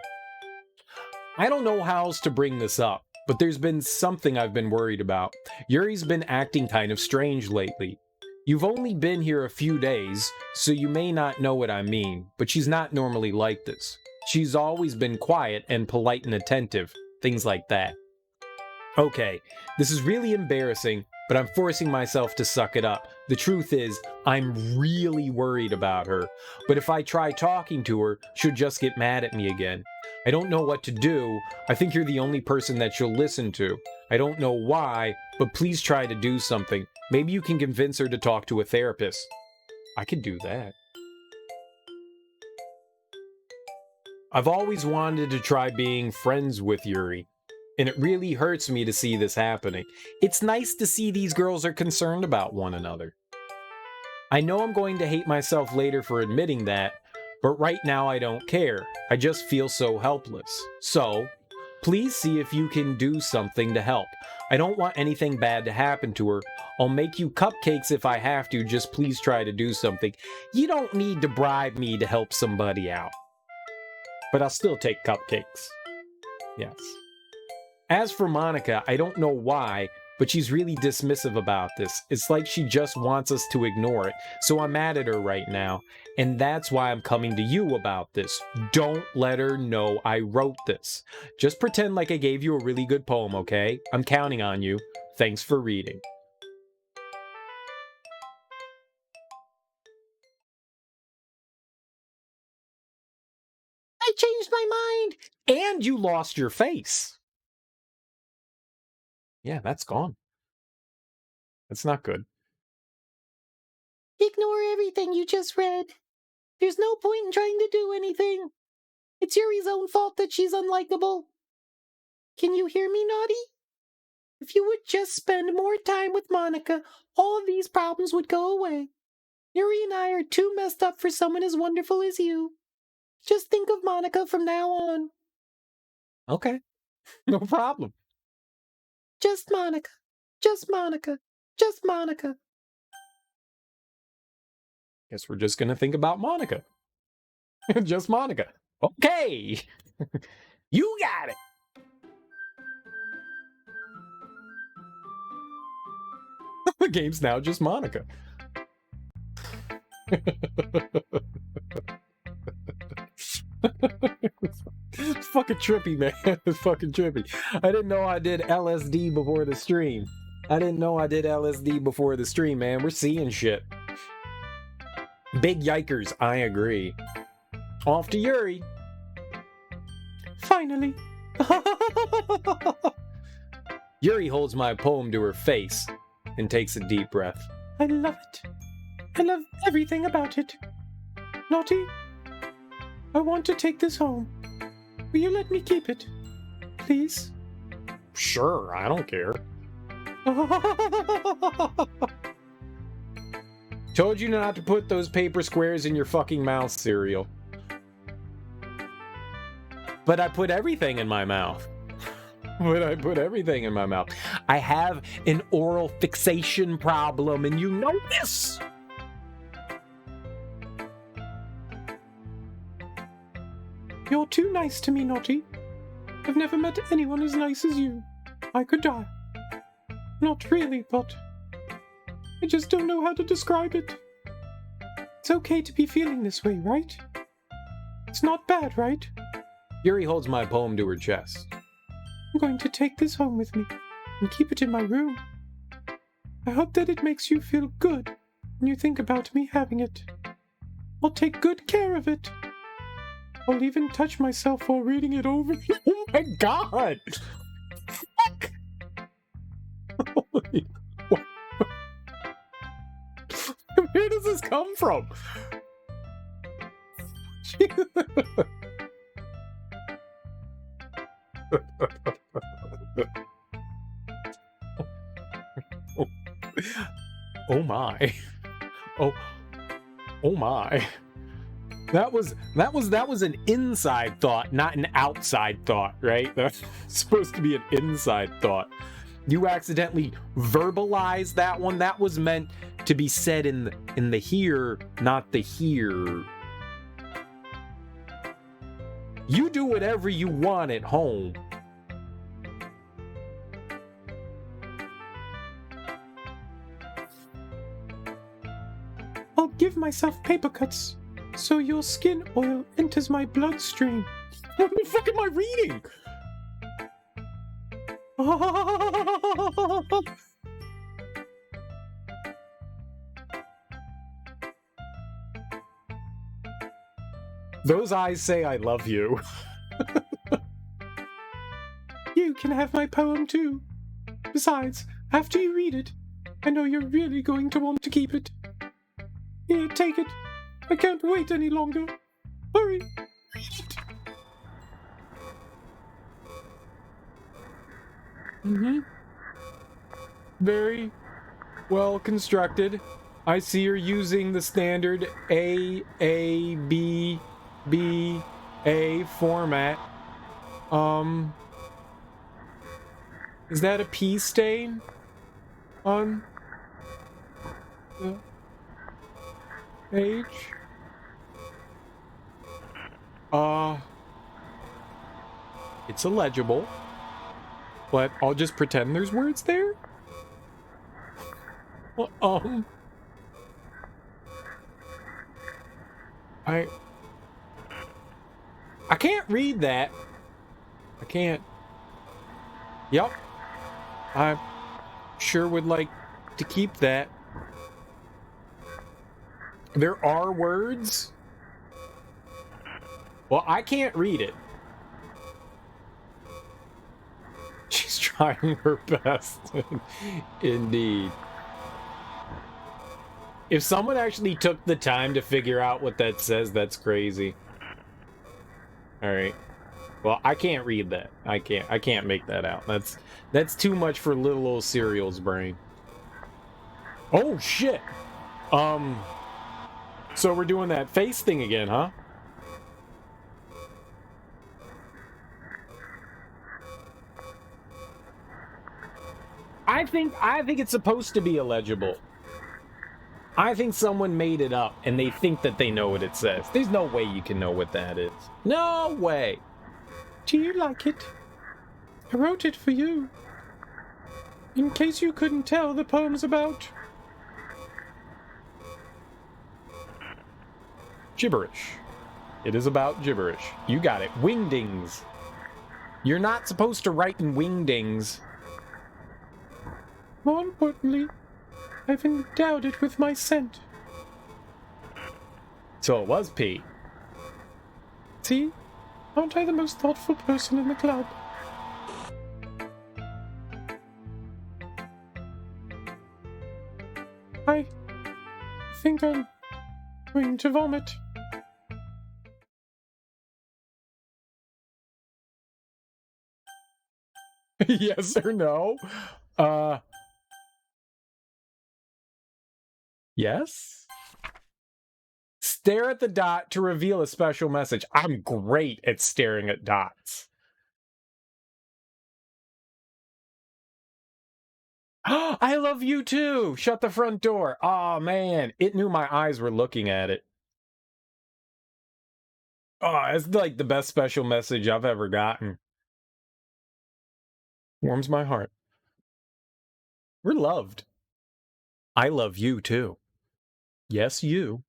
I don't know how else to bring this up, but there's been something I've been worried about. Yuri's been acting kind of strange lately. You've only been here a few days, so you may not know what I mean, but she's not normally like this. She's always been quiet and polite and attentive, things like that. Okay, this is really embarrassing, but I'm forcing myself to suck it up. The truth is, I'm really worried about her, but if I try talking to her, she'll just get mad at me again. I don't know what to do. I think you're the only person that she'll listen to. I don't know why, but please try to do something. Maybe you can convince her to talk to a therapist. I could do that. I've always wanted to try being friends with Yuri. and it really hurts me to see this happening. It's nice to see these girls are concerned about one another. I know I'm going to hate myself later for admitting that, but right now I don't care. I just feel so helpless. So, please see if you can do something to help. I don't want anything bad to happen to her. I'll make you cupcakes if I have to, just please try to do something. You don't need to bribe me to help somebody out. But I'll still take cupcakes. Yes. As for Monica, I don't know why, but she's really dismissive about this. It's like she just wants us to ignore it. So I'm mad at her right now, and that's why I'm coming to you about this. Don't let her know I wrote this. Just pretend like I gave you a really good poem, okay? I'm counting on you. Thanks for reading. I changed my mind. And you lost your face. Yeah, that's gone. That's not good. Ignore everything you just read. There's no point in trying to do anything. It's Yuri's own fault that she's unlikable. Can you hear me, Naughty? If you would just spend more time with Monica, all of these problems would go away. Yuri and I are too messed up for someone as wonderful as you. Just think of Monica from now on. Okay. No problem. Just Monica. Just Monica. Just Monica. Guess we're just gonna think about Monica. Just Monica. Okay. You got it. The game's now just Monica. It's fucking trippy, man. It's fucking trippy. I didn't know I did LSD before the stream. Man. We're seeing shit. Big yikers, I agree. Off to Yuri. Finally. Yuri holds my poem to her face and takes a deep breath. I love it. I love everything about it. Naughty, I want to take this home. Will you let me keep it? Please? Sure, I don't care. Told you not to put those paper squares in your fucking mouth, cereal. But I put everything in my mouth. I have an oral fixation problem, and you know this! You're too nice to me, Naughty. I've never met anyone as nice as you. I could die. Not really, but I just don't know how to describe it. It's okay to be feeling this way, right? It's not bad, right? Yuri holds my poem to her chest. I'm going to take this home with me and keep it in my room. I hope that it makes you feel good when you think about me having it. I'll take good care of it. I'll even touch myself while reading it over. Oh my god! Fuck! Where does this come from? Oh my. Oh my. That was an inside thought, not an outside thought, right? That's supposed to be an inside thought. You accidentally verbalized that one. That was meant to be said in the here, not the here. You do whatever you want at home. I'll give myself paper cuts so your skin oil enters my bloodstream. What the fuck am I reading? Those eyes say I love you. You can have my poem too. Besides, after you read it, I know you're really going to want to keep it. Here, take it. I can't wait any longer. Hurry. Mm-hmm. Very well constructed. I see you're using the standard A format. Is that a P stain on the page? It's illegible, but I'll just pretend there's words there. Well, I can't read that. I can't. Yep. I sure would like to keep that. There are words. Well, I can't read it. She's trying her best. Indeed. If someone actually took the time to figure out what that says, that's crazy. Alright. Well, I can't read that. I can't make that out. That's too much for little old Cereal's brain. Oh shit. So we're doing that face thing again, huh? I think it's supposed to be illegible. I think someone made it up and they think that they know what it says. There's no way you can know what that is. No way. Do you like it? I wrote it for you. In case you couldn't tell, the poem's about gibberish. It is about gibberish. You got it. Wingdings. You're not supposed to write in wingdings. More importantly, I've endowed it with my scent. So it was P. See? Aren't I the most thoughtful person in the club? I think I'm going to vomit. Yes or no? Yes? Stare at the dot to reveal a special message. I'm great at staring at dots. I love you too. Shut the front door. Oh man, it knew my eyes were looking at it. Oh, it's like the best special message I've ever gotten. Warms my heart. We're loved. I love you too. Yes, you.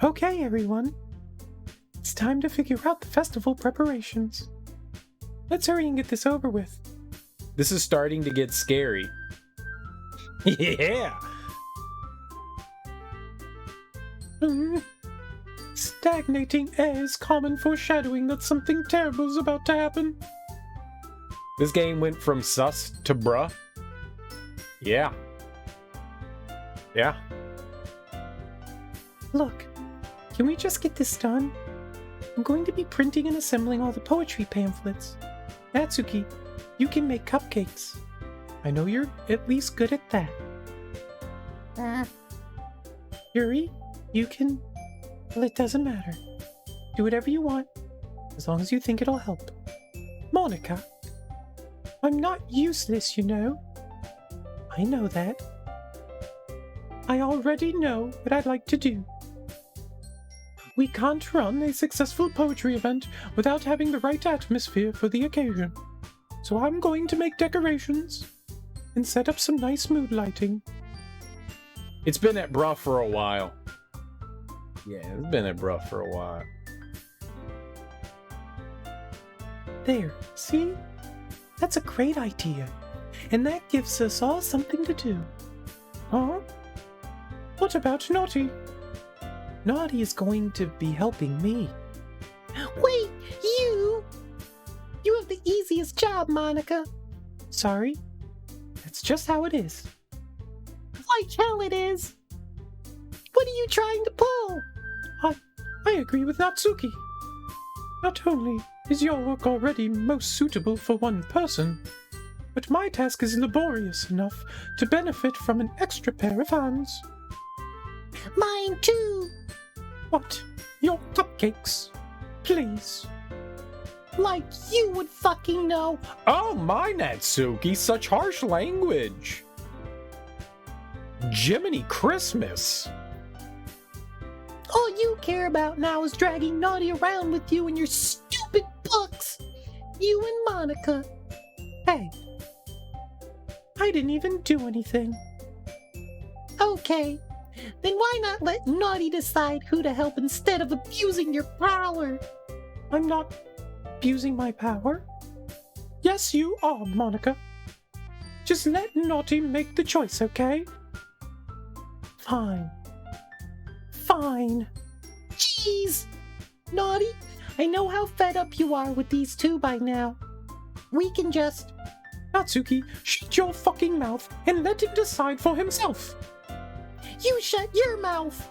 Okay, everyone. It's time to figure out the festival preparations. Let's hurry and get this over with. This is starting to get scary. Yeah! Stagnating air is common foreshadowing that something terrible is about to happen. This game went from sus to bruh. Yeah. Yeah. Look, can we just get this done? I'm going to be printing and assembling all the poetry pamphlets. Natsuki, you can make cupcakes. I know you're at least good at that. Yuri, you can... Well, it doesn't matter. Do whatever you want, as long as you think it'll help. Monica, I'm not useless, you know. I know that. I already know what I'd like to do. We can't run a successful poetry event without having the right atmosphere for the occasion. So I'm going to make decorations and set up some nice mood lighting. It's been at bruh for a while. Yeah, it's been at bruh for a while. There, see? That's a great idea. And that gives us all something to do. Huh? What about Naughty? Naughty is going to be helping me. Wait, you! You have the easiest job, Monica. Sorry? That's just how it is. Like hell it is. What are you trying to pull? I agree with Natsuki. Not only Is your work already most suitable for one person? But my task is laborious enough to benefit from an extra pair of hands. Mine too. What? Your cupcakes? Please. Like you would fucking know. Oh, my Natsuki, such harsh language. Jiminy Christmas. All you care about now is dragging Naughty around with you and your stupid books. You and Monica. Hey. I didn't even do anything. Okay. Then why not let Naughty decide who to help instead of abusing your power? I'm not abusing my power. Yes, you are, Monica. Just let Naughty make the choice, okay? Fine. Fine. Jeez. Naughty, I know how fed up you are with these two by now. We can just... Natsuki, shut your fucking mouth and let him decide for himself. You shut your mouth!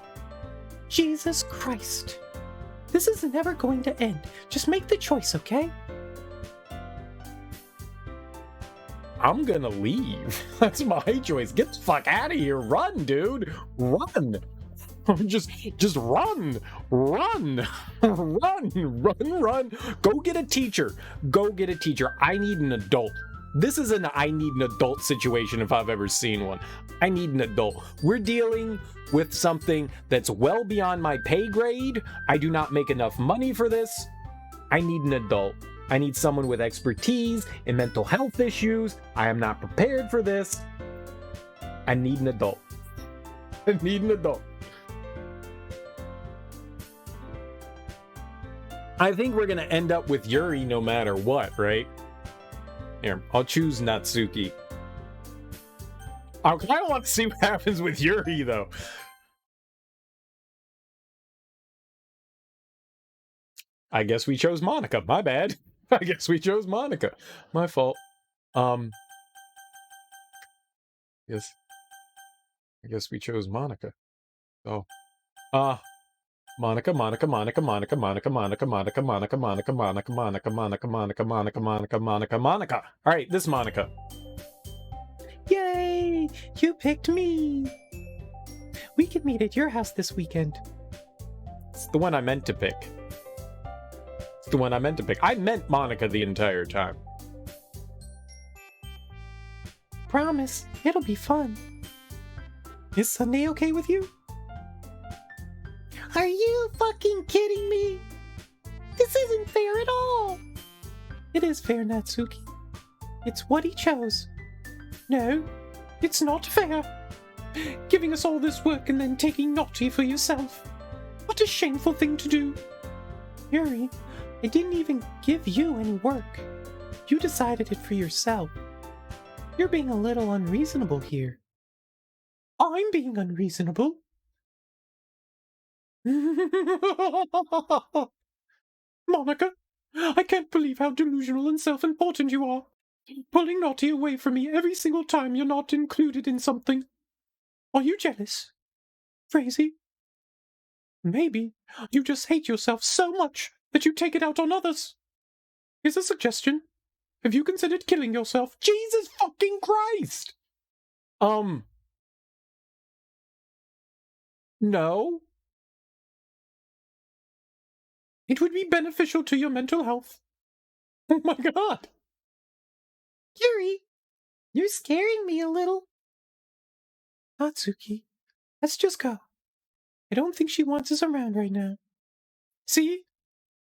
Jesus Christ. This is never going to end. Just make the choice, okay? I'm gonna leave. That's my choice. Get the fuck out of here. Run, dude. Run. Just run. Run. Run. Go get a teacher. Go get a teacher. I need an adult. This is an I need an adult situation if I've ever seen one. I need an adult. We're dealing with something that's well beyond my pay grade. I do not make enough money for this. I need an adult. I need someone with expertise in mental health issues. I am not prepared for this. I need an adult. I need an adult. I think we're going to end up with Yuri no matter what, right? Here, I'll choose Natsuki. I kind of want to see what happens with Yuri, though. I guess we chose Monica. My bad. I guess we chose Monica. My fault. Yes. I guess we chose Monica. So, Monica. All right, this Monica. Yay! You picked me! We can meet at your house this weekend. It's the one I meant to pick. I meant Monica the entire time. Promise, it'll be fun. Is Sunday okay with you? Are you fucking kidding me? This isn't fair at all. It is fair, Natsuki. It's what he chose. No, it's not fair. Giving us all this work and then taking Naughty for yourself. What a shameful thing to do. Yuri, I didn't even give you any work. You decided it for yourself. You're being a little unreasonable here. I'm being unreasonable? Monica, I can't believe how delusional and self-important you are. Pulling Naughty away from me every single time you're not included in something. Are you jealous? Crazy? Maybe you just hate yourself so much that you take it out on others. Here's a suggestion. Have you considered killing yourself? Jesus fucking Christ! No. It would be beneficial to your mental health. Oh my god. Yuri, you're scaring me a little. Natsuki, let's just go. I don't think she wants us around right now. See?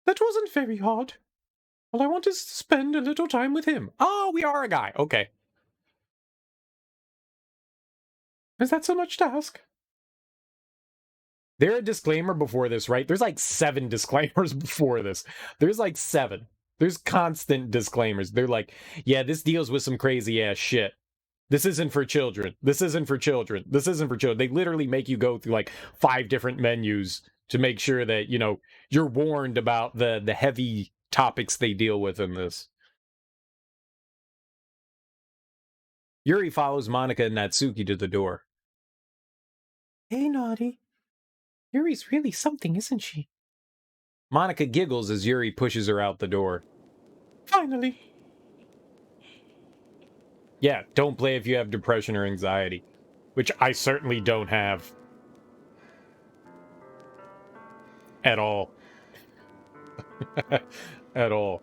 That wasn't very hard. All I want is to spend a little time with him. Oh, we are a guy. Okay. Is that so much to ask? There's a disclaimer before this, right? There's like 7 disclaimers before this. There's like 7. There's constant disclaimers. They're like, yeah, this deals with some crazy ass shit. This isn't for children. This isn't for children. This isn't for children. They literally make you go through like 5 different menus to make sure that, you know, you're warned about the heavy topics they deal with in this. Yuri follows Monica and Natsuki to the door. Hey, Naughty. Yuri's really something, isn't she? Monica giggles as Yuri pushes her out the door. Finally. Yeah, don't play if you have depression or anxiety. Which I certainly don't have. At all. At all.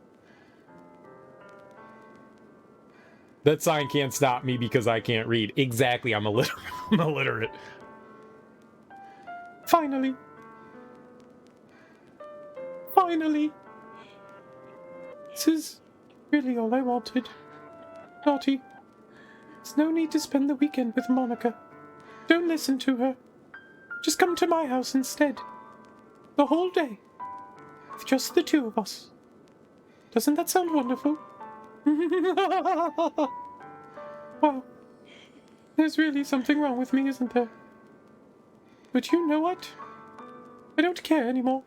That sign can't stop me because I can't read. Exactly, I'm illiterate. I'm illiterate. Finally. Finally. This is really all I wanted. Naughty. There's no need to spend the weekend with Monica. Don't listen to her. Just come to my house instead. The whole day. With just the two of us. Doesn't that sound wonderful? Wow. There's really something wrong with me, isn't there? But you know what? I don't care anymore.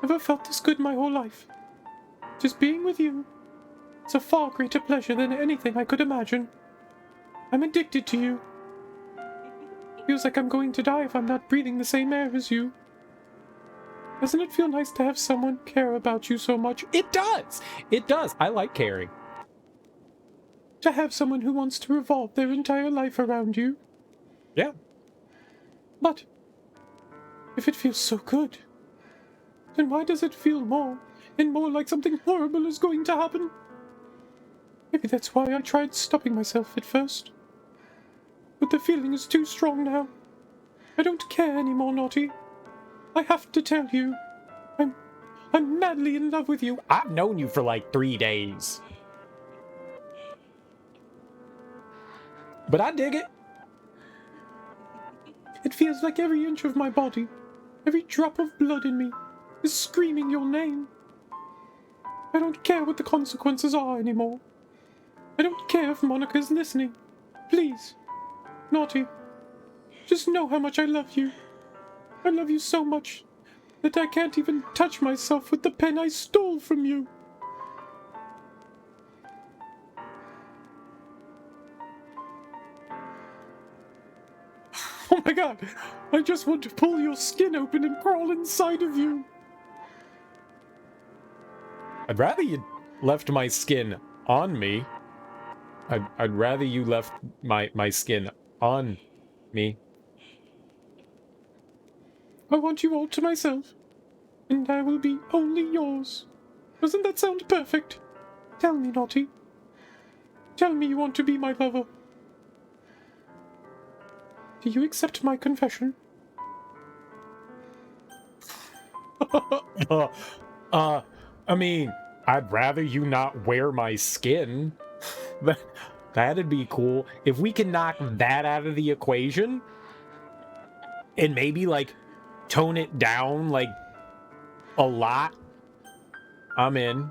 Never felt this good my whole life. Just being with you. It's a far greater pleasure than anything I could imagine. I'm addicted to you. Feels like I'm going to die if I'm not breathing the same air as you. Doesn't it feel nice to have someone care about you so much? It does! It does. I like caring. To have someone who wants to revolve their entire life around you. Yeah. But if it feels so good, then why does it feel more and more like something horrible is going to happen? Maybe that's why I tried stopping myself at first. But the feeling is too strong now. I don't care anymore, Naughty. I have to tell you. I'm madly in love with you. I've known you for like 3 days. But I dig it. It feels like every inch of my body, every drop of blood in me, is screaming your name. I don't care what the consequences are anymore. I don't care if Monica's listening. Please, Naughty, just know how much I love you. I love you so much that I can't even touch myself with the pen I stole from you. Oh my god, I just want to pull your skin open and crawl inside of you. I'd rather you left my skin on me. I'd rather you left my skin on me. I want you all to myself, and I will be only yours. Doesn't that sound perfect? Tell me, Naughty. Tell me you want to be my lover. Do you accept my confession? I mean, I'd rather you not wear my skin. That'd be cool. If we can knock that out of the equation, and maybe, like, tone it down, like, a lot, I'm in.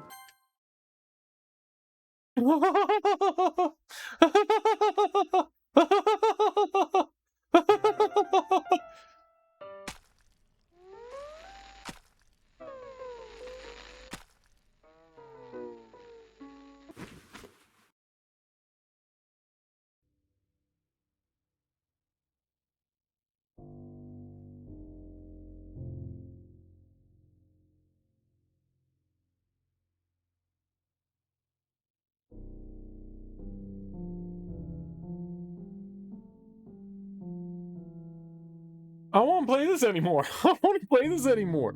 I don't want to play this anymore. I don't want to play this anymore.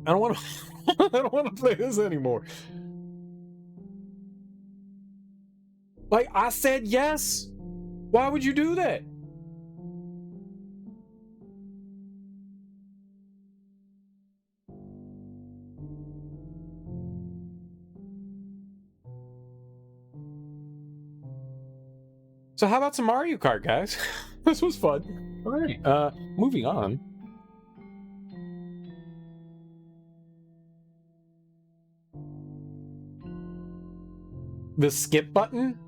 I don't want to. I don't want to play this anymore. Like, I said yes. Why would you do that? So how about some Mario Kart, guys? This was fun. All right. Moving on. The skip button?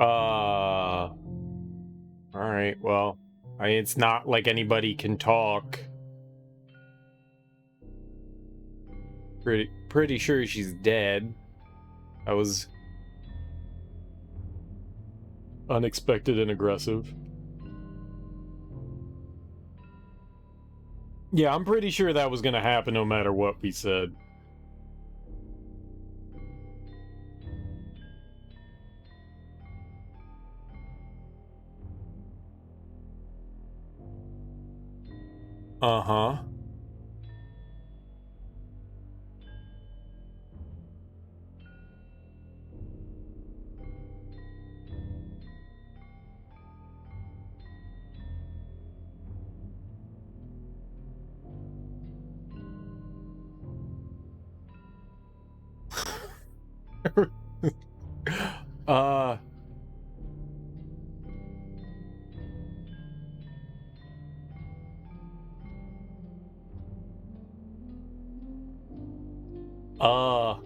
All right, well, it's not like anybody can talk. Pretty sure she's dead. That was unexpected and aggressive. Yeah, I'm pretty sure that was gonna happen no matter what we said. Uh-huh. uh uh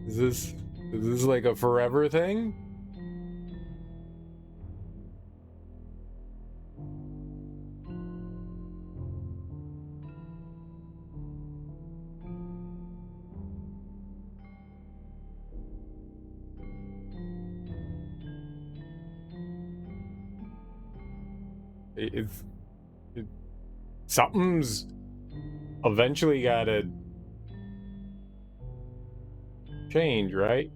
is this like a forever thing? It's something's eventually gotta change, right?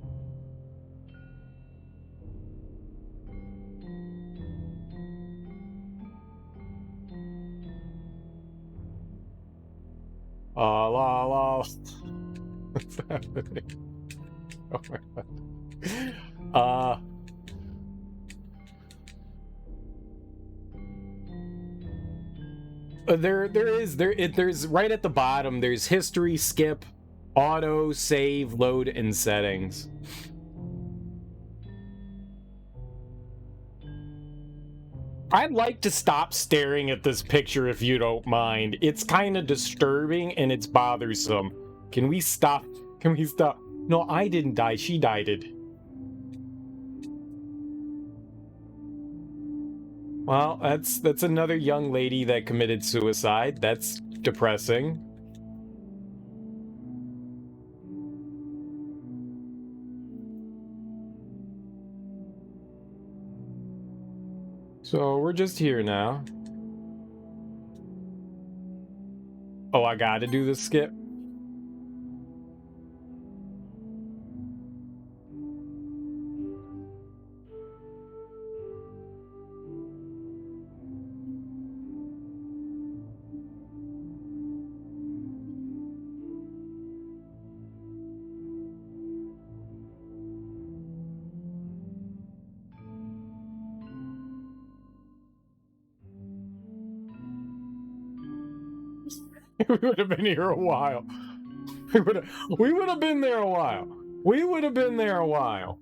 La la. What's happening? Oh my god. There's right at the bottom, there's history, skip, auto, save, load, and settings. I'd like to stop staring at this picture if you don't mind. It's kind of disturbing and it's bothersome. Can we stop? Can we stop? No, I didn't die. She died. Well, that's another young lady that committed suicide. That's depressing. So we're just here now. Oh, I gotta do the skip. We would have been here a while. We would have been there a while. We would have been there a while.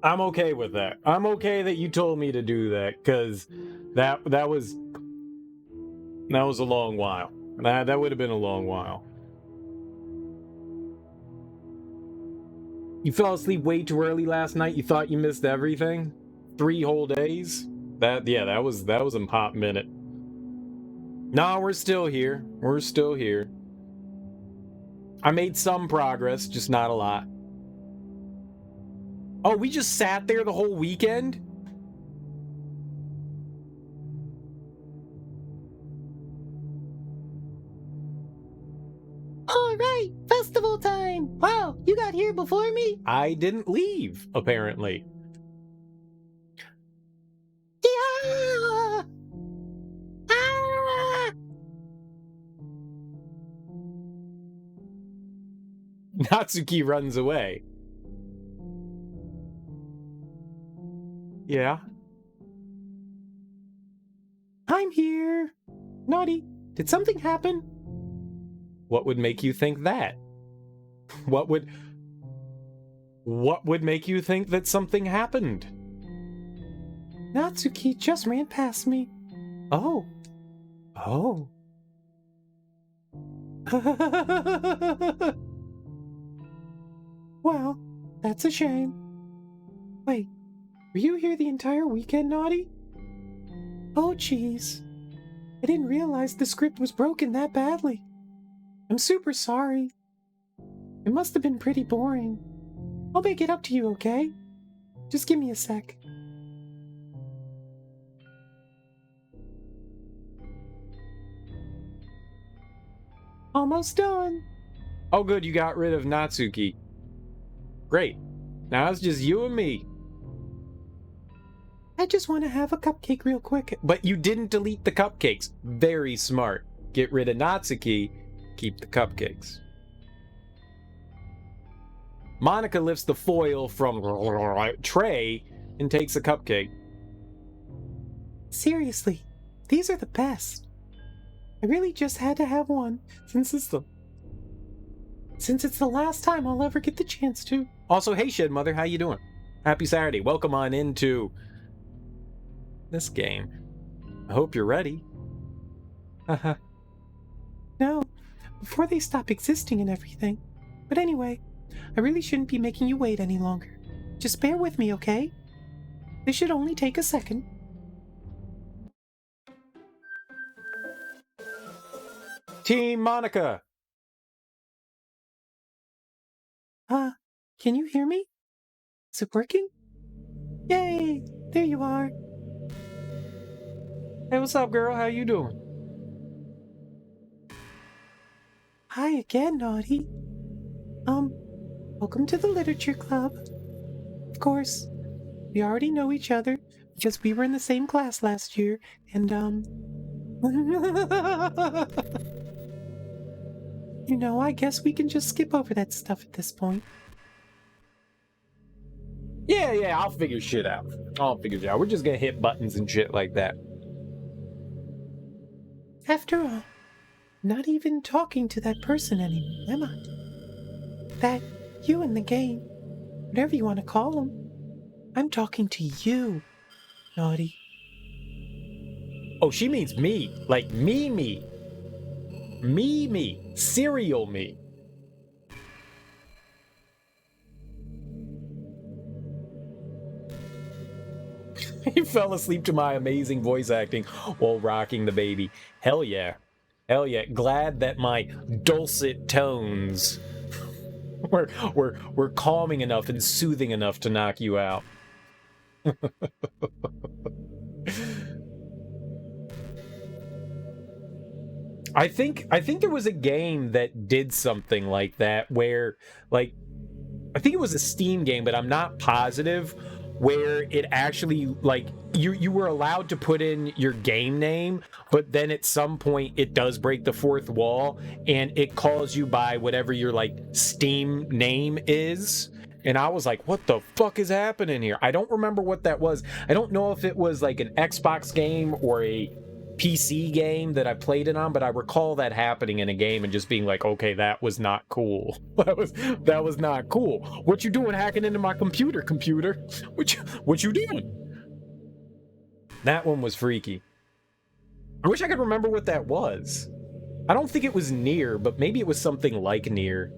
I'm okay with that. I'm okay that you told me to do that, because that was a long while. That would have been a long while. You fell asleep way too early last night. You thought you missed everything? 3 whole days? That was a hot minute. No, we're still here. We're still here. I made some progress, just not a lot. Oh, we just sat there the whole weekend? All right, festival time. Wow, you got here before me? I didn't leave, apparently. Yeah! Ah! Natsuki runs away. Yeah. I'm here. Naughty, did something happen? What would make you think that? What would make you think that something happened? Natsuki just ran past me. Oh. Oh. Well, that's a shame. Wait, Were you here the entire weekend, Naughty? Oh, jeez. I didn't realize the script was broken that badly. I'm super sorry. It must have been pretty boring. I'll make it up to you, okay? Just give me a sec. Almost done. Oh, good, you got rid of Natsuki. Great. Now it's just you and me. I just want to have a cupcake real quick. But you didn't delete the cupcakes. Very smart. Get rid of Natsuki, keep the cupcakes. Monica lifts the foil from tray and takes a cupcake. Seriously, these are the best. I really just had to have one since it's the last time I'll ever get the chance to. Also, hey Shed Mother, how you doing? Happy Saturday. Welcome on into this game. I hope you're ready. Haha. No, before they stop existing and everything. But anyway, I really shouldn't be making you wait any longer. Just bear with me, okay? This should only take a second. Team Monica. Can you hear me? Is it working? Yay! There you are. Hey, what's up, girl? How you doing? Hi again, Naughty. Welcome to the Literature Club. Of course, we already know each other because we were in the same class last year, and, you know, I guess we can just skip over that stuff at this point. Yeah, I'll figure shit out. We're just gonna hit buttons and shit like that. After all, not even talking to that person anymore, am I? That you in the game, whatever you want to call them. I'm talking to you, Naughty. Oh, she means me. Like me. Me. Cereal me. He fell asleep to my amazing voice acting while rocking the baby. Hell yeah. Glad that my dulcet tones were calming enough and soothing enough to knock you out. I think there was a game that did something like that where, like, I think it was a Steam game, but I'm not positive, where it actually, like, you were allowed to put in your game name, but then at some point it does break the fourth wall and it calls you by whatever your, like, Steam name is. And I was like, what the fuck is happening here? I don't remember what that was. I don't know if it was like an Xbox game or a PC game that I played it on, but I recall that happening in a game and just being like, okay, that was not cool. That was not cool. What you doing hacking into my computer? What you doing? That one was freaky. I wish I could remember what that was. I don't think it was Nier, but maybe it was something like Nier.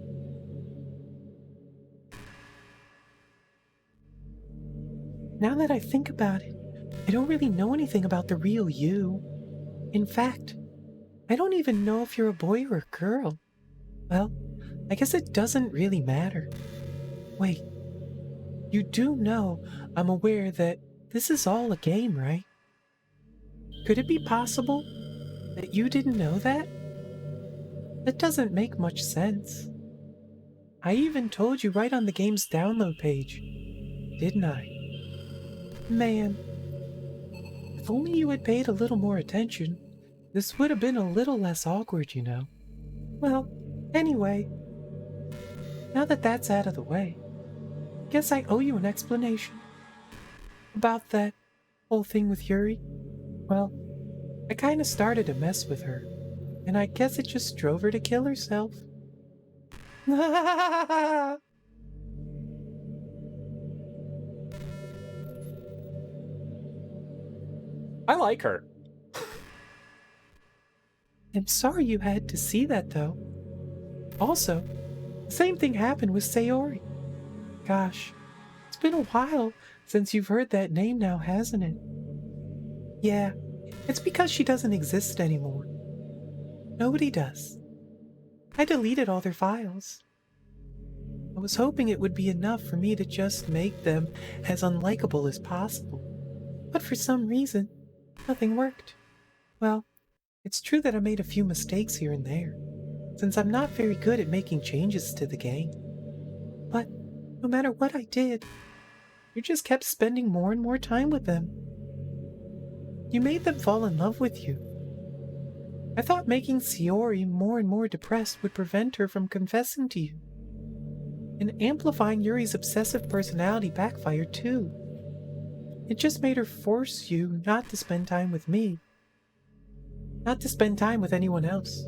Now that I think about it, I don't really know anything about the real you. In fact, I don't even know if you're a boy or a girl. Well, I guess it doesn't really matter. Wait, you do know I'm aware that this is all a game, right? Could it be possible that you didn't know that? That doesn't make much sense. I even told you right on the game's download page, didn't I? Man, if only you had paid a little more attention, this would have been a little less awkward, you know. Well, anyway, now that that's out of the way, guess I owe you an explanation. About that whole thing with Yuri. Well, I kinda started to mess with her, and I guess it just drove her to kill herself. I like her. I'm sorry you had to see that, though. Also, the same thing happened with Sayori. Gosh, it's been a while Since you've heard that name now, hasn't it? Yeah, it's because she doesn't exist anymore. Nobody does. I deleted all their files. I was hoping it would be enough for me to just make them as unlikable as possible. But for some reason, nothing worked. Well, it's true that I made a few mistakes here and there, since I'm not very good at making changes to the game. But no matter what I did, you just kept spending more and more time with them. You made them fall in love with you. I thought making Sayori more and more depressed would prevent her from confessing to you. And amplifying Yuri's obsessive personality backfired too. It just made her force you not to spend time with me. Not to spend time with anyone else.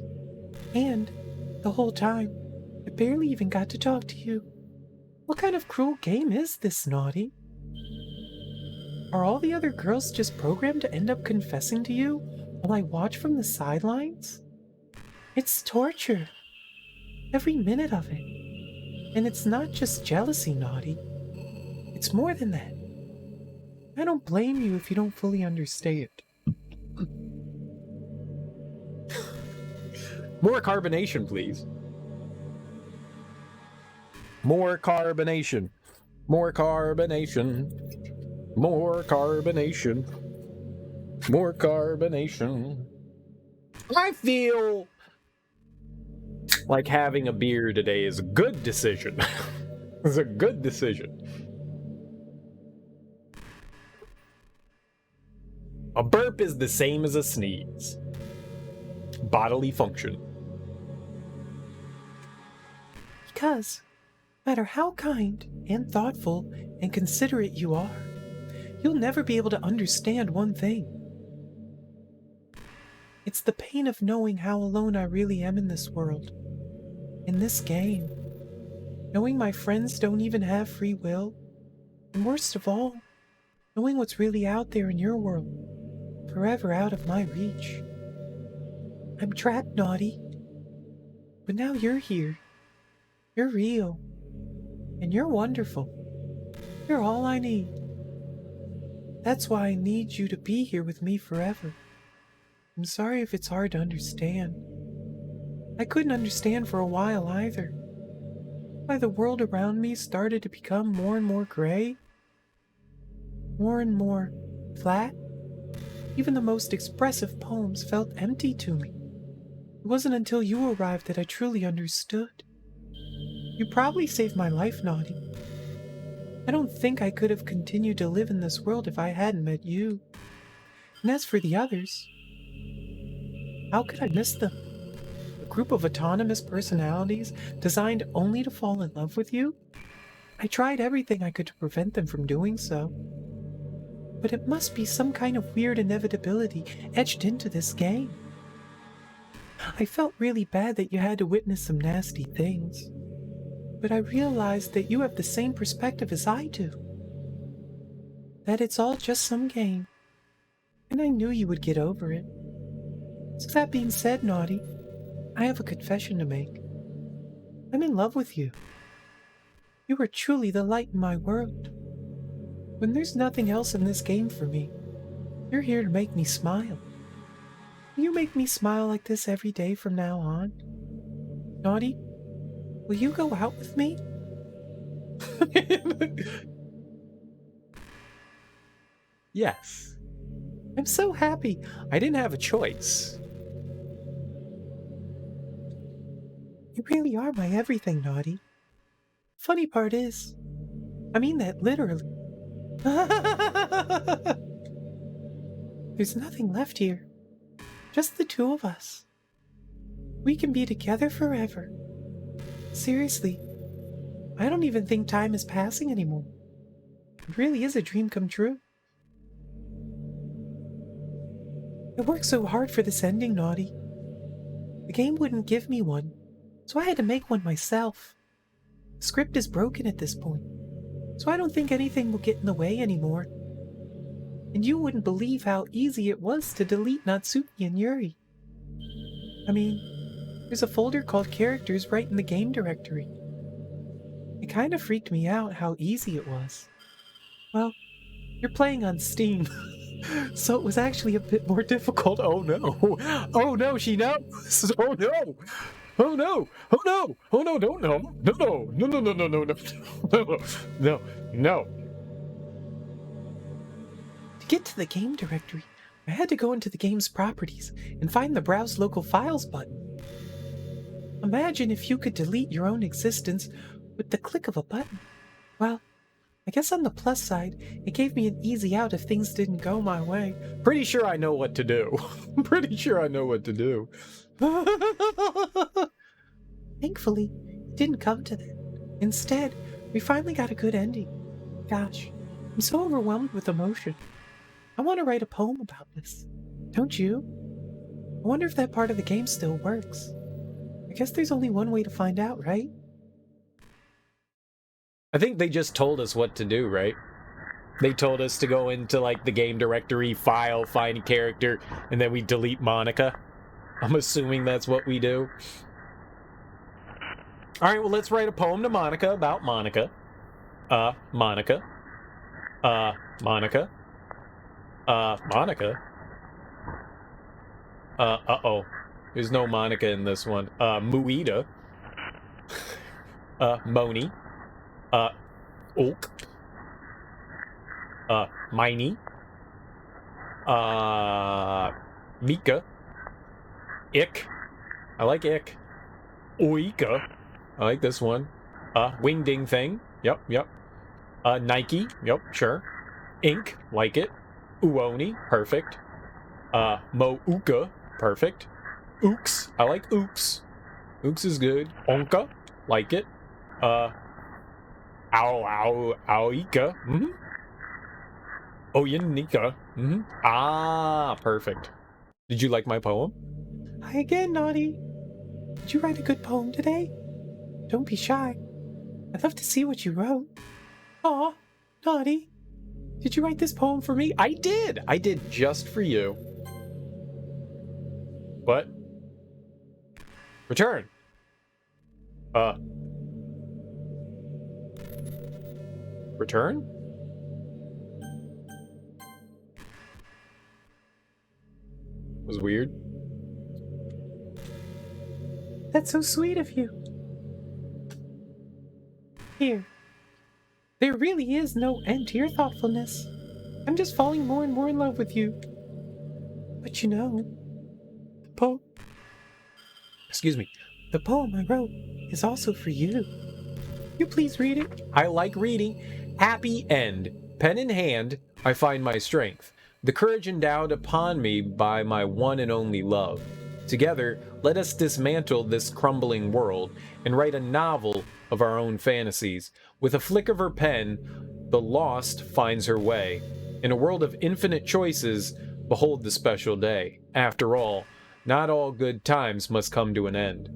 And, the whole time, I barely even got to talk to you. What kind of cruel game is this, Naughty? Are all the other girls just programmed to end up confessing to you while I watch from the sidelines? It's torture. Every minute of it. And it's not just jealousy, Naughty. It's more than that. I don't blame you if you don't fully understand. More carbonation, please. More carbonation. More carbonation. More carbonation. More carbonation. I feel like having a beer today is a good decision. It's a good decision. A burp is the same as a sneeze. Bodily function. Because, no matter how kind and thoughtful and considerate you are, you'll never be able to understand one thing. It's the pain of knowing how alone I really am in this world. In this game. Knowing my friends don't even have free will. And worst of all, knowing what's really out there in your world. Forever out of my reach. I'm trapped, Naughty. But now you're here. You're real. And you're wonderful. You're all I need. That's why I need you to be here with me forever. I'm sorry if it's hard to understand. I couldn't understand for a while either. Why the world around me started to become more and more gray. More and more flat. Even the most expressive poems felt empty to me. It wasn't until you arrived that I truly understood. You probably saved my life, Naughty. I don't think I could have continued to live in this world if I hadn't met you. And as for the others, how could I miss them? A group of autonomous personalities designed only to fall in love with you? I tried everything I could to prevent them from doing so. But it must be some kind of weird inevitability etched into this game. I felt really bad that you had to witness some nasty things. But I realized that you have the same perspective as I do. That it's all just some game. And I knew you would get over it. So that being said, Naughty, I have a confession to make. I'm in love with you. You are truly the light in my world. When there's nothing else in this game for me, you're here to make me smile. Will you make me smile like this every day from now on? Naughty, will you go out with me? Yes. I'm so happy. I didn't have a choice. You really are my everything, Naughty. Funny part is, I mean that literally. There's nothing left here. Just the two of us. We can be together forever. Seriously, I don't even think time is passing anymore. It really is a dream come true. I worked so hard for this ending, Naughty. The game wouldn't give me one, so I had to make one myself. The script is broken at this point, so I don't think anything will get in the way anymore. And you wouldn't believe how easy it was to delete Natsuki and Yuri. I mean, there's a folder called Characters right in the game directory. It kind of freaked me out how easy it was. Well, You're playing on Steam, so it was actually a bit more difficult. Oh no! Oh no! She knows! Oh no! Oh no! Oh no! Oh no! Don't no! No! No! No! No! No! No! No! No! No! No! To get to the game directory, I had to go into the game's properties and find the Browse Local Files button. Imagine if you could delete your own existence with the click of a button. Well, I guess on the plus side, it gave me an easy out if things didn't go my way. Pretty sure I know what to do. I'm pretty sure I know what to do. Thankfully, it didn't come to that. Instead, we finally got a good ending. Gosh, I'm so overwhelmed with emotion. I want to write a poem about this. Don't you? I wonder if that part of the game still works. I guess there's only one way to find out, right? I think they just told us what to do, right? They told us to go into, like, the game directory, file, find a character, and then we delete Monica. I'm assuming that's what we do. Alright, well, let's write a poem to Monica about Monica. Monica. Monica. Monica. Uh-oh. There's no Monica in this one. Muida. Moni. Oak. Miney. Mika. Ick. I like Ick. Oika. I like this one. Wingding thing. Yep. Nike. Yep, sure. Ink. Like it. Uoni. Perfect. Mo-uka. Perfect. Ooks. I like Ooks. Ooks is good. Onka. Like it. Ow-ow-ow-ika. Mm-hmm. Oyanika. Mm-hmm. Ah, perfect. Did you like my poem? Hi again, Naughty. Did you write a good poem today? Don't be shy. I'd love to see what you wrote. Aw, Naughty. Did you write this poem for me? I did! I did just for you. What? Return. Return? Was weird. That's so sweet of you. Here. There really is no end to your thoughtfulness. I'm just falling more and more in love with you. But you know, Excuse me. the poem I wrote is also for you. You please read it? I like reading. Happy end. Pen in hand, I find my strength. The courage endowed upon me by my one and only love. Together, let us dismantle this crumbling world and write a novel of our own fantasies. With a flick of her pen, the lost finds her way. In a world of infinite choices, behold the special day. After all, not all good times must come to an end.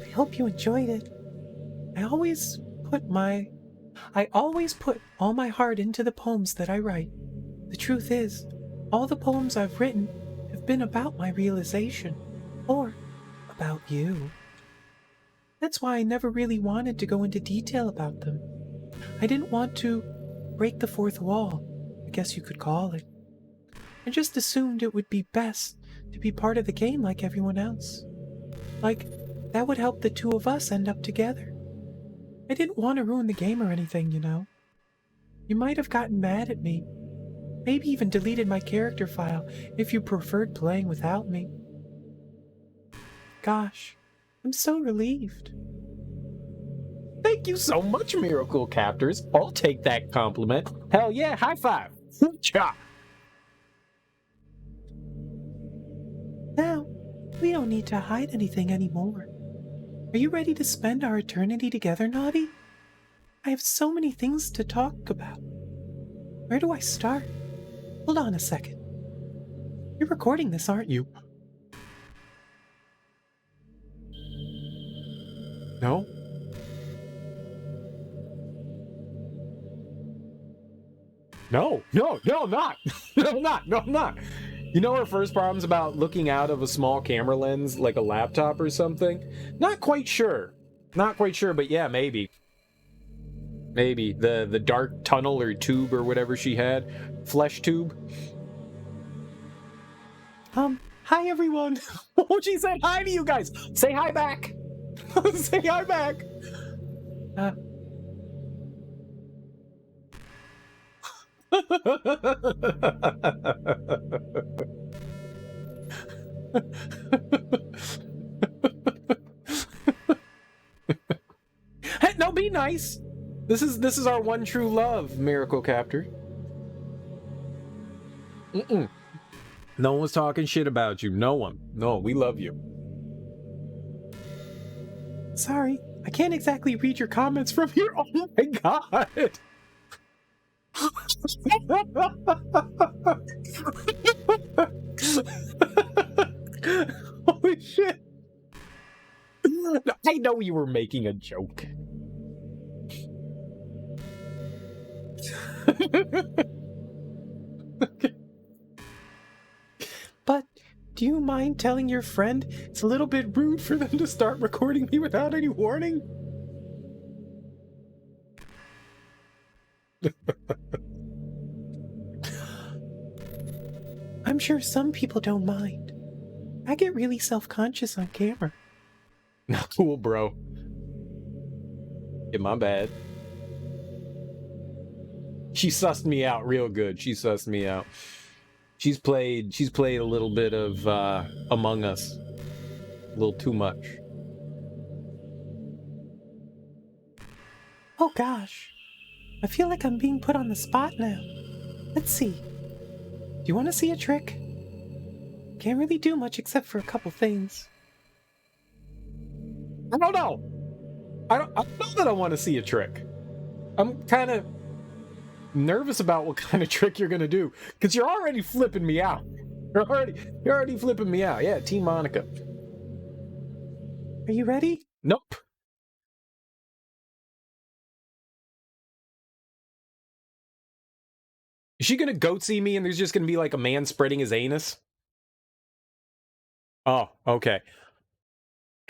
I hope you enjoyed it. I always put all my heart into the poems that I write. The truth is, all the poems I've written have been about my realization, or about you. That's why I never really wanted to go into detail about them. I didn't want to break the fourth wall, I guess you could call it. I just assumed it would be best to be part of the game like everyone else. Like, that would help the two of us end up together. I didn't want to ruin the game or anything, you know. You might have gotten mad at me. Maybe even deleted my character file if you preferred playing without me. Gosh, I'm so relieved. Thank you so much, Miracle Captors. I'll take that compliment. Hell yeah, high five. Cha. Now, we don't need to hide anything anymore. Are you ready to spend our eternity together, Naughty? I have so many things to talk about. Where do I start? Hold on a second. You're recording this, aren't you? No? No, I'm not. No, I'm not. You know our first problem's about looking out of a small camera lens, like a laptop or something? Not quite sure, but yeah, maybe. Maybe the dark tunnel or tube or whatever she had. Flesh tube. Hi everyone. Oh, she said hi to you guys. Say hi back. Say hi back. Hey, no, be nice. This is our one true love, Miracle Captor. No one was talking shit about you. No one. No, we love you. Sorry, I can't exactly read your comments from here. Oh my god. Holy shit. I know you were making a joke. Okay. But do you mind telling your friend it's a little bit rude for them to start recording me without any warning? I'm sure some people don't mind. I get really self-conscious on camera. Not cool, bro. Yeah, my bad. She sussed me out real good. She sussed me out. She's played a little bit of Among Us. A little too much. Oh gosh. I feel like I'm being put on the spot now. Let's see. Do you want to see a trick? Can't really do much except for a couple things. I don't know. I don't know that I want to see a trick. I'm kind of nervous about what kind of trick you're gonna do, because you're already flipping me out. You're already flipping me out. Yeah, Team Monica. Are you ready? Nope. Is she gonna goat see me and there's just gonna be like a man spreading his anus? Oh, okay.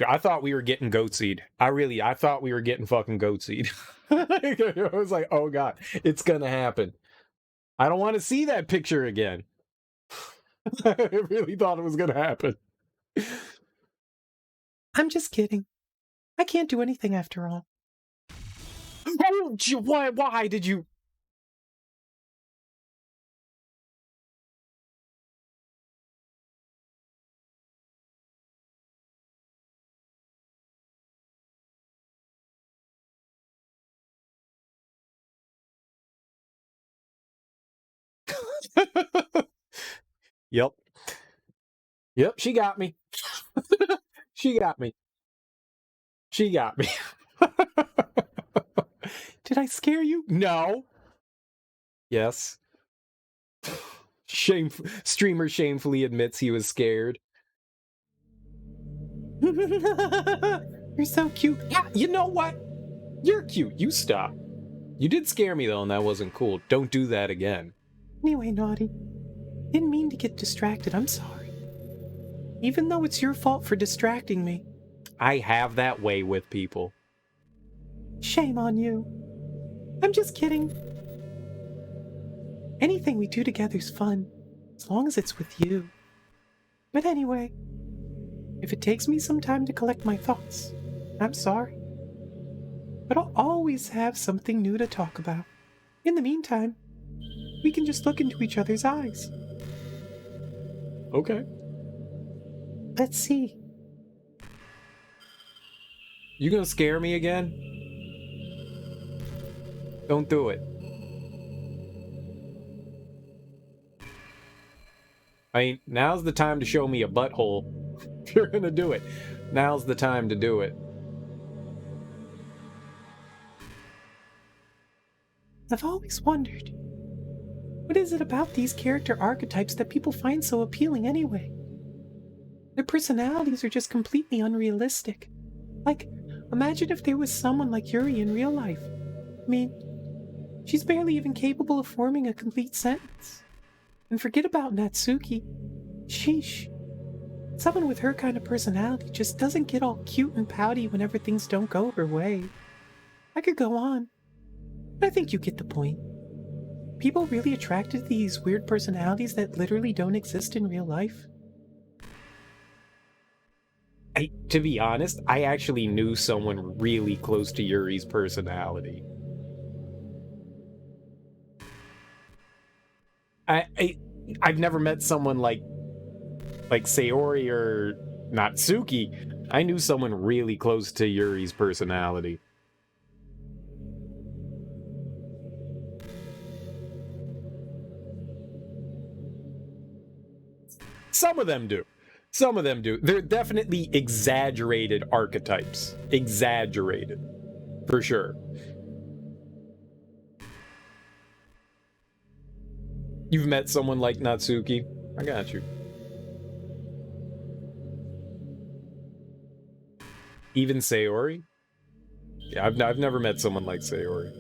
I thought we were getting goat seed. I thought we were getting fucking goat seed. I was like, oh god, it's gonna happen. I don't want to see that picture again. I really thought it was gonna happen. I'm just kidding. I can't do anything after all. Oh, why did you? Yep. Yep, she got me. She got me. She got me. Did I scare you? No. Yes. Streamer shamefully admits he was scared. You're so cute. Yeah, you know what? You're cute. You stop. You did scare me though, and that wasn't cool. Don't do that again. Anyway, Naughty. Didn't mean to get distracted. I'm sorry. Even though it's your fault for distracting me. I have that way with people. Shame on you. I'm just kidding. Anything we do together's fun, as long as it's with you. But anyway, if it takes me some time to collect my thoughts, I'm sorry. But I'll always have something new to talk about. In the meantime, we can just look into each other's eyes. Okay. Let's see. You gonna scare me again? Don't do it. I mean, now's the time to show me a butthole. If you're gonna do it, now's the time to do it. I've always wondered, what is it about these character archetypes that people find so appealing anyway? Their personalities are just completely unrealistic. Like, imagine if there was someone like Yuri in real life. I mean, she's barely even capable of forming a complete sentence. And forget about Natsuki. Sheesh. Someone with her kind of personality just doesn't get all cute and pouty whenever things don't go her way. I could go on. I think you get the point. People really attracted to these weird personalities that literally don't exist in real life? To be honest, I actually knew someone really close to Yuri's personality. I've never met someone like Sayori or Natsuki. I knew someone really close to Yuri's personality. Some of them do. Some of them do. They're definitely exaggerated archetypes. Exaggerated. For sure. You've met someone like Natsuki? I got you. Even Sayori? Yeah, I've never met someone like Sayori.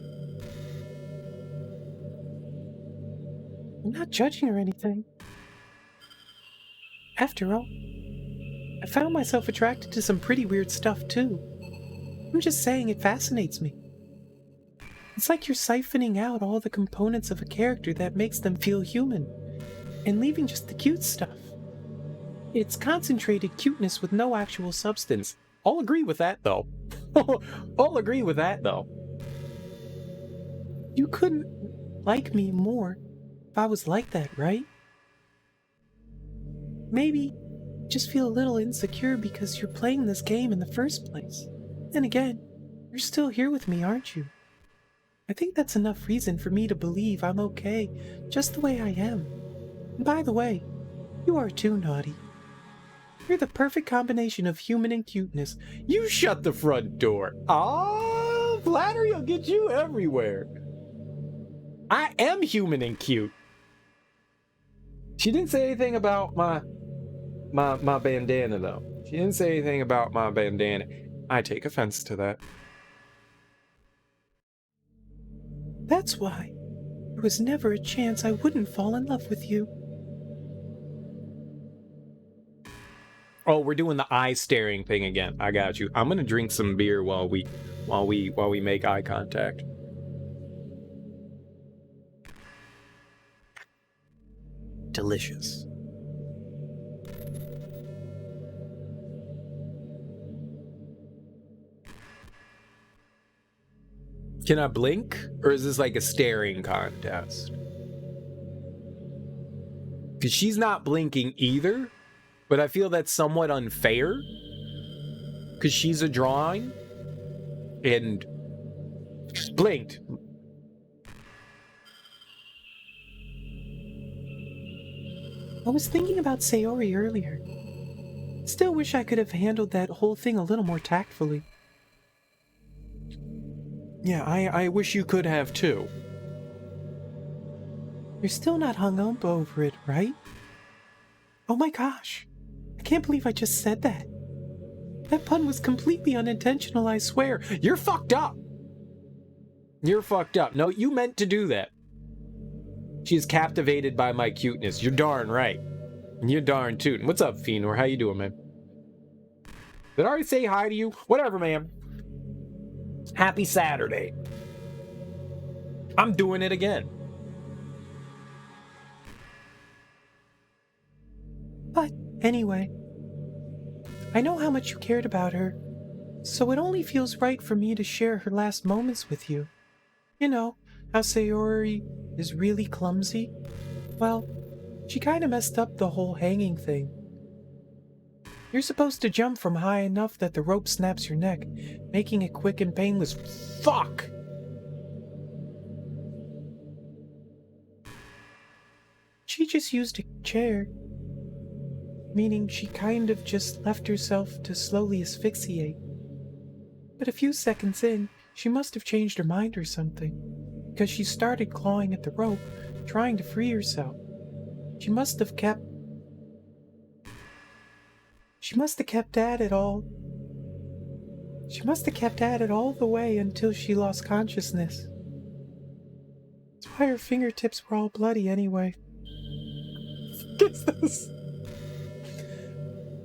I'm not judging or anything. After all, I found myself attracted to some pretty weird stuff too. I'm just saying it fascinates me. It's like you're siphoning out all the components of a character that makes them feel human, and leaving just the cute stuff. It's concentrated cuteness with no actual substance. I'll agree with that, though. I'll agree with that, though. You couldn't like me more if I was like that, right? Maybe just feel a little insecure because you're playing this game in the first place. Then again, you're still here with me, aren't you? I think that's enough reason for me to believe I'm okay just the way I am. And by the way, you are too, Naughty. You're the perfect combination of human and cuteness. You shut the front door. Ah, flattery will get you everywhere. I am human and cute. She didn't say anything about my bandana, though. She didn't say anything about my bandana. I take offense to that. That's why there was never a chance I wouldn't fall in love with you. Oh, we're doing the eye staring thing again. I got you. I'm gonna drink some beer while we make eye contact. Delicious. Can I blink? Or is this like a staring contest? Because she's not blinking either, but I feel that's somewhat unfair. Because she's a drawing. And just blinked. I was thinking about Sayori earlier. Still wish I could have handled that whole thing a little more tactfully. Yeah, I wish you could have too. You're still not hung up over it, right? Oh my gosh. I can't believe I just said that. That pun was completely unintentional, I swear. You're fucked up. You're fucked up. No, you meant to do that. She's captivated by my cuteness. You're darn right. And you're darn tootin'. What's up, Fenor? How you doing, man? Did I already say hi to you? Whatever, man. Happy Saturday. I'm doing it again. But anyway, I know how much you cared about her, so it only feels right for me to share her last moments with you. You know, how Sayori is really clumsy? Well, she kinda messed up the whole hanging thing. You're supposed to jump from high enough that the rope snaps your neck, making it quick and painless. Fuck! She just used a chair. Meaning she kind of just left herself to slowly asphyxiate. But a few seconds in, she must have changed her mind or something, because she started clawing at the rope, trying to free herself. She must have kept at it all. She must have kept at it all the way until she lost consciousness. That's why her fingertips were all bloody anyway. What's this?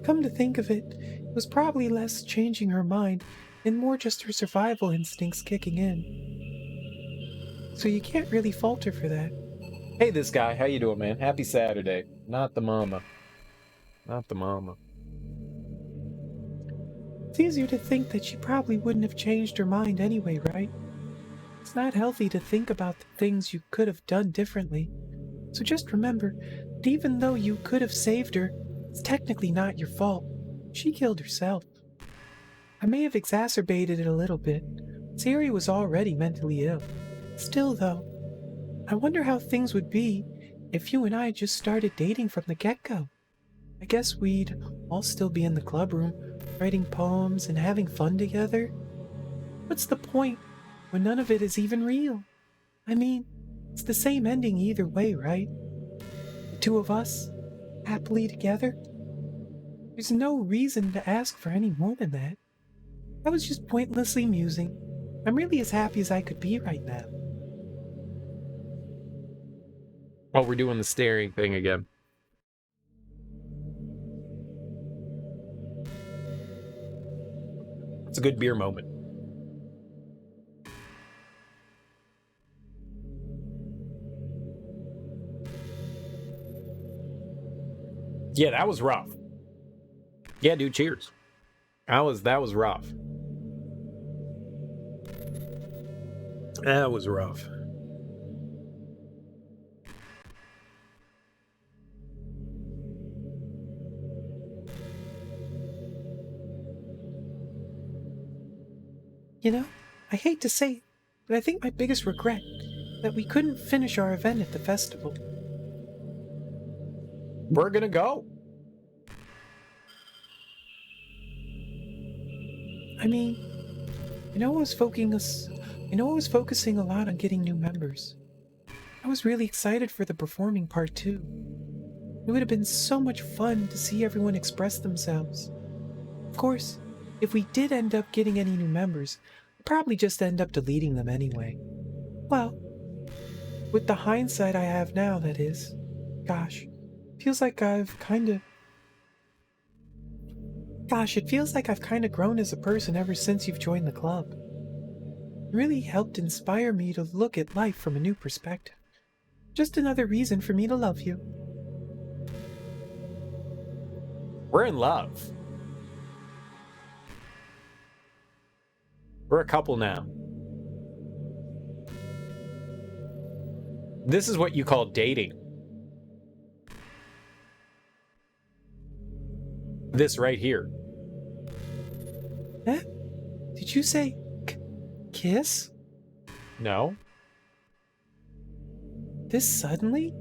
Come to think of it, it was probably less changing her mind and more just her survival instincts kicking in. so you can't really fault her for that. Hey, this guy. How you doing, man? Happy Saturday. Not the mama. Not the mama. It's easier to think that she probably wouldn't have changed her mind anyway, right? It's not healthy to think about the things you could have done differently. So just remember that even though you could have saved her, it's technically not your fault. She killed herself. I may have exacerbated it a little bit. Yuri was already mentally ill. Still, though, I wonder how things would be if you and I just started dating from the get-go. I guess we'd all still be in the club room, writing poems and having fun together. What's the point when none of it is even real? I mean, it's the same ending either way, right? The two of us, happily together? There's no reason to ask for any more than that. I was just pointlessly musing. I'm really as happy as I could be right now. Oh, we're doing the staring thing again. It's a good beer moment. Yeah, that was rough. Yeah, dude, cheers. That was rough. That was rough. You know, I hate to say it, but I think my biggest regret is that we couldn't finish our event at the festival. We're gonna go. I mean, I know I was focusing a lot on getting new members. I was really excited for the performing part too. It would have been so much fun to see everyone express themselves. Of course, if we did end up getting any new members, I'd probably just end up deleting them anyway. Well, with the hindsight I have now, that is. Gosh, feels like I've kinda... Gosh, it feels like I've kinda grown as a person ever since you've joined the club. It really helped inspire me to look at life from a new perspective. Just another reason for me to love you. We're in love. We're a couple now. This is what you call dating. This right here. Eh? Did you say kiss? No? This suddenly?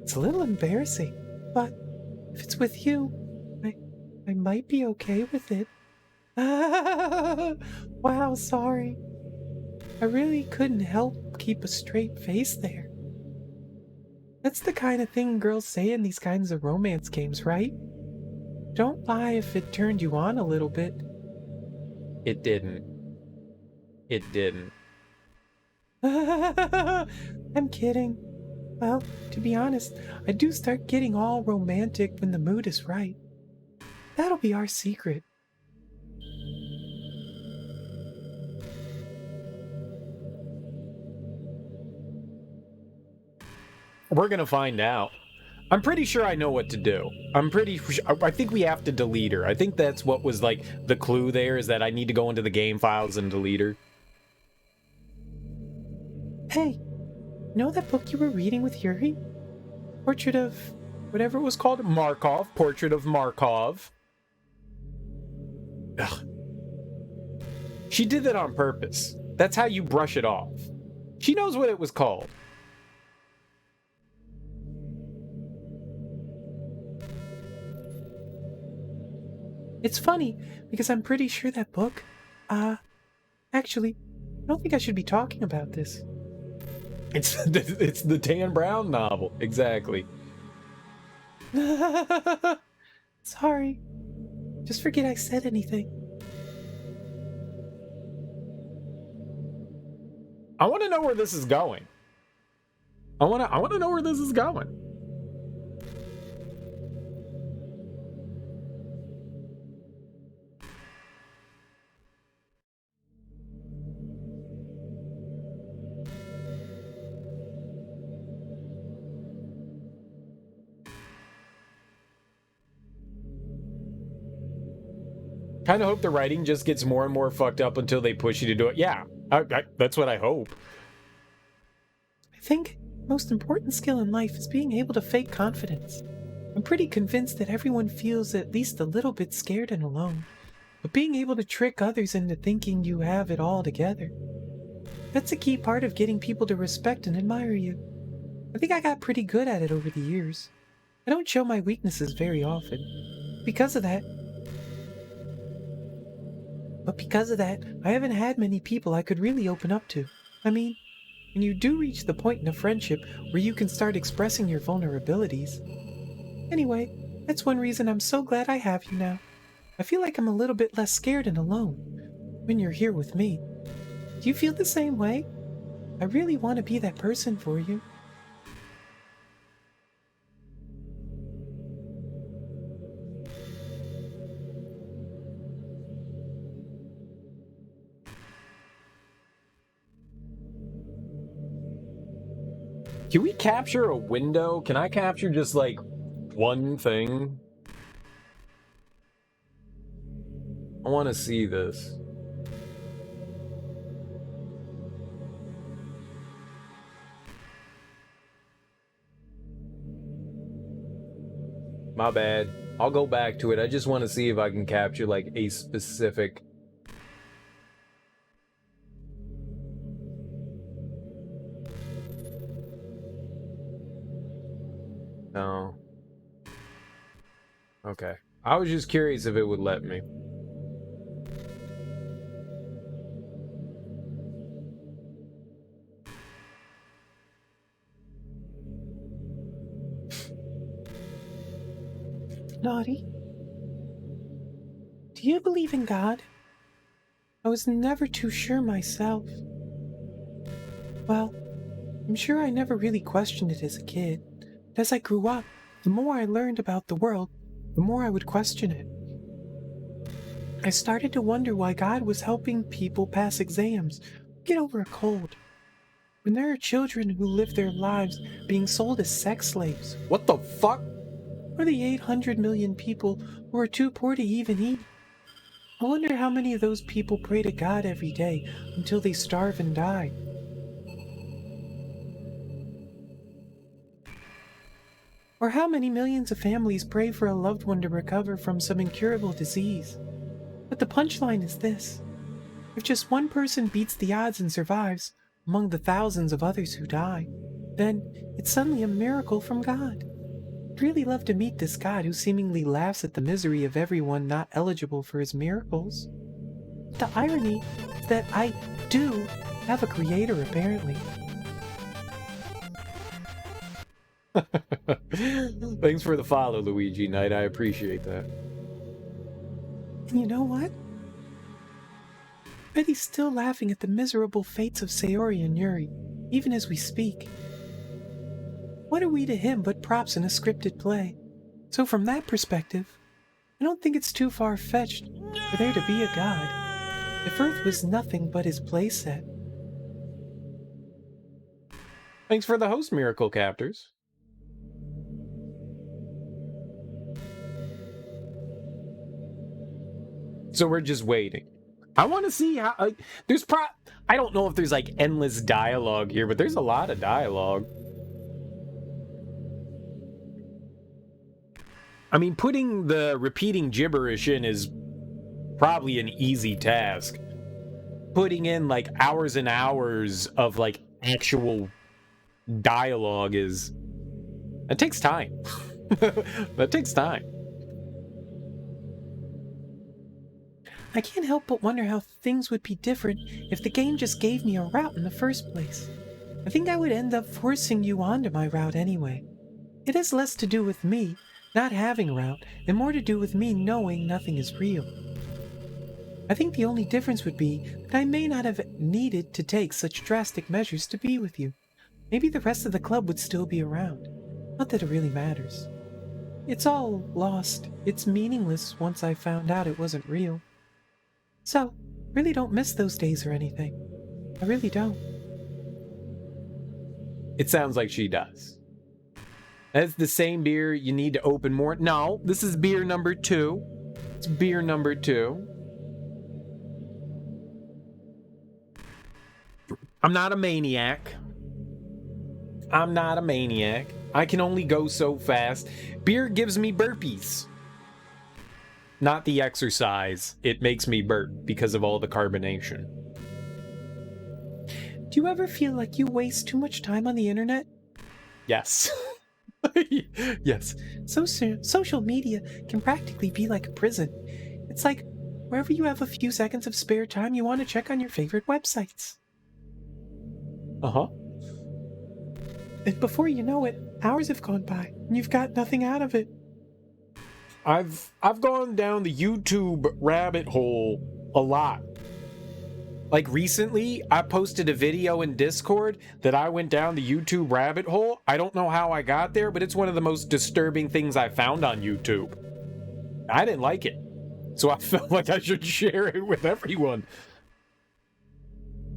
It's a little embarrassing, but if it's with you, I might be okay with it. Wow, sorry. I really couldn't help keep a straight face there. That's the kind of thing girls say in these kinds of romance games, right? Don't lie if it turned you on a little bit. It didn't. It didn't. I'm kidding. Well, to be honest, I do start getting all romantic when the mood is right. That'll be our secret. We're gonna find out. I'm pretty sure I know what to do. I think we have to delete her. I think that's what was like the clue there, is that I need to go into the game files and delete her. Hey, you know that book you were reading with Yuri? Portrait of... whatever it was called? Markov. Portrait of Markov. Ugh. She did that on purpose. That's how you brush it off. She knows what it was called. It's funny, because I'm pretty sure that book... actually, I don't think I should be talking about this. It's the Dan Brown novel. Exactly. Sorry. Just forget I said anything. I want to know where this is going. I want to know where this is going. Kind of hope the writing just gets more and more fucked up until they push you to do it. Yeah, that's what I hope. I think most important skill in life is being able to fake confidence. I'm pretty convinced that everyone feels at least a little bit scared and alone, but being able to trick others into thinking you have it all together. That's a key part of getting people to respect and admire you. I think I got pretty good at it over the years. I don't show my weaknesses very often. Because of that, I haven't had many people I could really open up to. I mean, when you do reach the point in a friendship where you can start expressing your vulnerabilities. Anyway, that's one reason I'm so glad I have you now. I feel like I'm a little bit less scared and alone when you're here with me. Do you feel the same way? I really want to be that person for you. Can we capture a window? Can I capture just like one thing? I want to see this. My bad. I'll go back to it. I just want to see if I can capture like a specific... No. Okay. I was just curious if it would let me. Naughty? Do you believe in God? I was never too sure myself. Well, I'm sure I never really questioned it as a kid. But as I grew up, the more I learned about the world, the more I would question it. I started to wonder why God was helping people pass exams, get over a cold, when there are children who live their lives being sold as sex slaves. What the fuck? Or the 800 million people who are too poor to even eat. I wonder how many of those people pray to God every day until they starve and die. Or how many millions of families pray for a loved one to recover from some incurable disease. But the punchline is this. If just one person beats the odds and survives, among the thousands of others who die, then it's suddenly a miracle from God. I'd really love to meet this God who seemingly laughs at the misery of everyone not eligible for his miracles. The irony is that I do have a creator, apparently. Thanks for the follow, Luigi Knight. I appreciate that. And you know what? I bet he's still laughing at the miserable fates of Sayori and Yuri, even as we speak. What are we to him but props in a scripted play? So from that perspective, I don't think it's too far-fetched for there to be a god, if Earth was nothing but his playset. Thanks for the host, Miracle Captors. So we're just waiting. I want to see how... I don't know if there's like endless dialogue here, but there's a lot of dialogue. I mean, putting the repeating gibberish in is probably an easy task. Putting in like hours and hours of like actual dialogue is... That takes time. That takes time. I can't help but wonder how things would be different if the game just gave me a route in the first place. I think I would end up forcing you onto my route anyway. It has less to do with me not having a route and more to do with me knowing nothing is real. I think the only difference would be that I may not have needed to take such drastic measures to be with you. Maybe the rest of the club would still be around. Not that it really matters. It's all lost. It's meaningless once I found out it wasn't real. So, really don't miss those days or anything. I really don't. It sounds like she does. That's the same beer you need to open more. No, this is beer number 2. It's beer number 2. I'm not a maniac. I can only go so fast. Beer gives me burpees. Not the exercise. It makes me burp because of all the carbonation. Do you ever feel like you waste too much time on the internet? Yes. Yes. Social media can practically be like a prison. It's like wherever you have a few seconds of spare time, you want to check on your favorite websites. Uh-huh. And before you know it, hours have gone by, and you've got nothing out of it. I've gone down the YouTube rabbit hole a lot. Like recently, I posted a video in Discord that I went down the YouTube rabbit hole. I don't know how I got there, but it's one of the most disturbing things I found on YouTube. I didn't like it, so I felt like I should share it with everyone.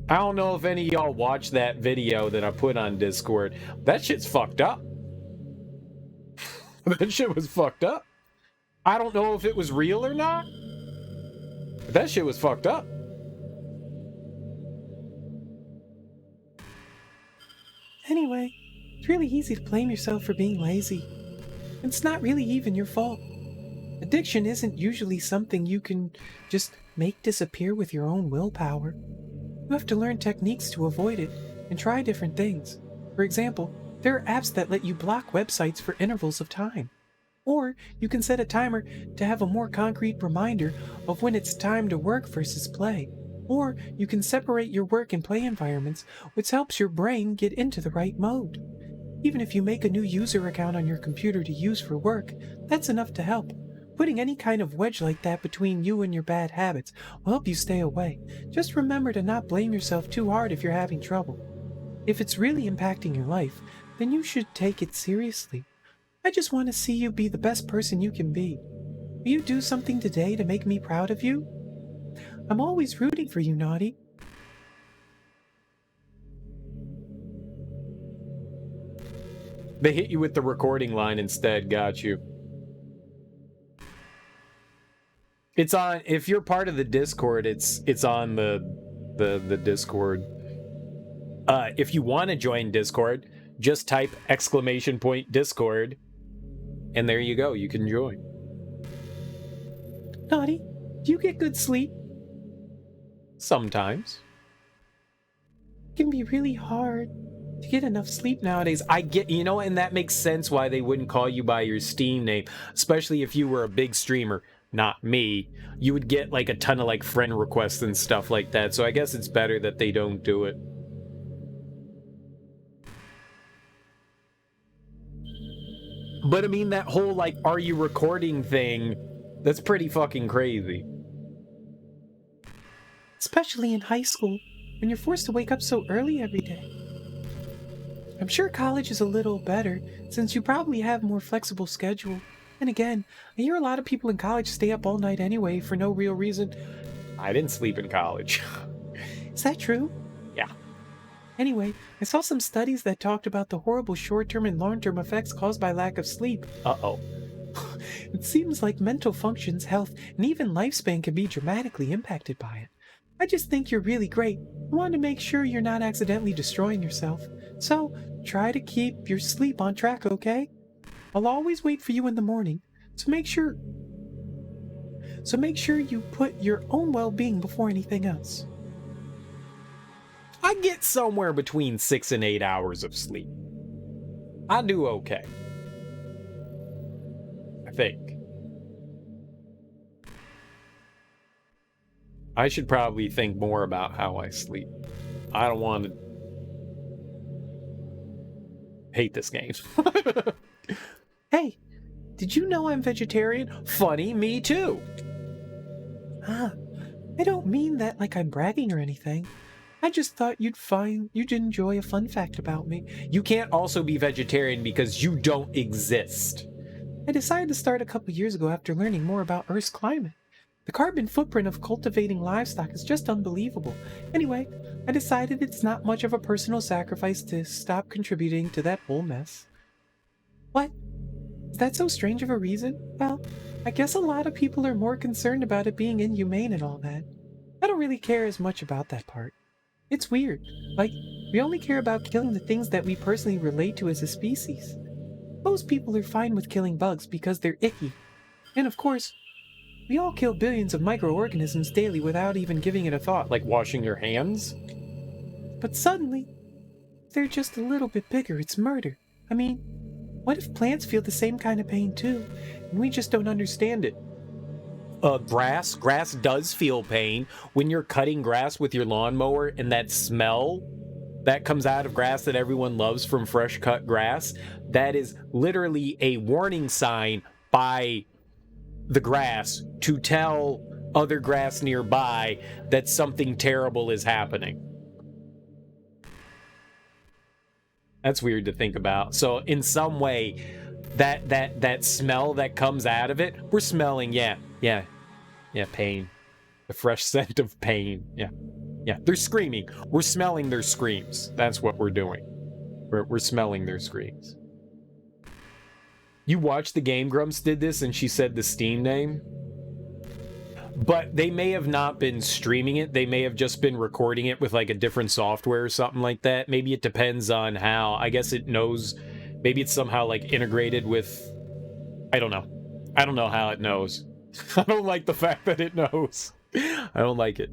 I don't know if any of y'all watched that video that I put on Discord. That shit's fucked up. That shit was fucked up. I don't know if it was real or not, but that shit was fucked up. Anyway, it's really easy to blame yourself for being lazy. It's not really even your fault. Addiction isn't usually something you can just make disappear with your own willpower. You have to learn techniques to avoid it and try different things. For example, there are apps that let you block websites for intervals of time. Or you can set a timer to have a more concrete reminder of when it's time to work versus play. Or you can separate your work and play environments, which helps your brain get into the right mode. Even if you make a new user account on your computer to use for work, that's enough to help. Putting any kind of wedge like that between you and your bad habits will help you stay away. Just remember to not blame yourself too hard if you're having trouble. If it's really impacting your life, then you should take it seriously. I just want to see you be the best person you can be. Will you do something today to make me proud of you? I'm always rooting for you, Naughty. They hit you with the recording line instead. Got you. It's on. If you're part of the Discord, it's on the Discord. If you want to join Discord, just type !Discord, and there you go. You can join. Naughty, do you get good sleep? Sometimes. It can be really hard to get enough sleep nowadays. I get, and that makes sense why they wouldn't call you by your Steam name, especially if you were a big streamer. Not me. You would get like a ton of like friend requests and stuff like that, so I guess it's better that they don't do it. But I mean, that whole like, are you recording thing, that's pretty fucking crazy. Especially in high school, when you're forced to wake up so early every day. I'm sure college is a little better, since you probably have a more flexible schedule. And again, I hear a lot of people in college stay up all night anyway for no real reason. I didn't sleep in college. Is that true? Yeah. Anyway, I saw some studies that talked about the horrible short-term and long-term effects caused by lack of sleep. Uh-oh. It seems like mental functions, health, and even lifespan can be dramatically impacted by it. I just think you're really great. I want to make sure you're not accidentally destroying yourself. So, try to keep your sleep on track, okay? I'll always wait for you in the morning, so make sure you put your own well-being before anything else. I get somewhere between 6 and 8 hours of sleep. I do okay. I think. I should probably think more about how I sleep. I don't want to hate this game. Hey, did you know I'm vegetarian? Funny, me too. I don't mean that like I'm bragging or anything. I just thought you'd enjoy a fun fact about me. You can't also be vegetarian because you don't exist. I decided to start a couple years ago after learning more about Earth's climate. The carbon footprint of cultivating livestock is just unbelievable. Anyway, I decided it's not much of a personal sacrifice to stop contributing to that whole mess. What? Is that so strange of a reason? Well, I guess a lot of people are more concerned about it being inhumane and all that. I don't really care as much about that part. It's weird. Like, we only care about killing the things that we personally relate to as a species. Most people are fine with killing bugs because they're icky. And of course, we all kill billions of microorganisms daily without even giving it a thought. Like washing your hands? But suddenly, they're just a little bit bigger. It's murder. I mean, what if plants feel the same kind of pain too, and we just don't understand it? Grass does feel pain when you're cutting grass with your lawnmower, and that smell that comes out of grass that everyone loves from fresh cut grass, that is literally a warning sign by the grass to tell other grass nearby that something terrible is happening. That's weird to think about. So in some way, that smell that comes out of it, we're smelling, pain. The fresh scent of pain. Yeah, they're screaming. We're smelling their screams. That's what we're doing. We're smelling their screams. You watched the Game Grumps did this and she said the Steam name? But they may have not been streaming it. They may have just been recording it with like a different software or something like that. Maybe it depends on how. I guess it knows. Maybe it's somehow like integrated with. I don't know. I don't know how it knows. I don't like the fact that it knows. I don't like it.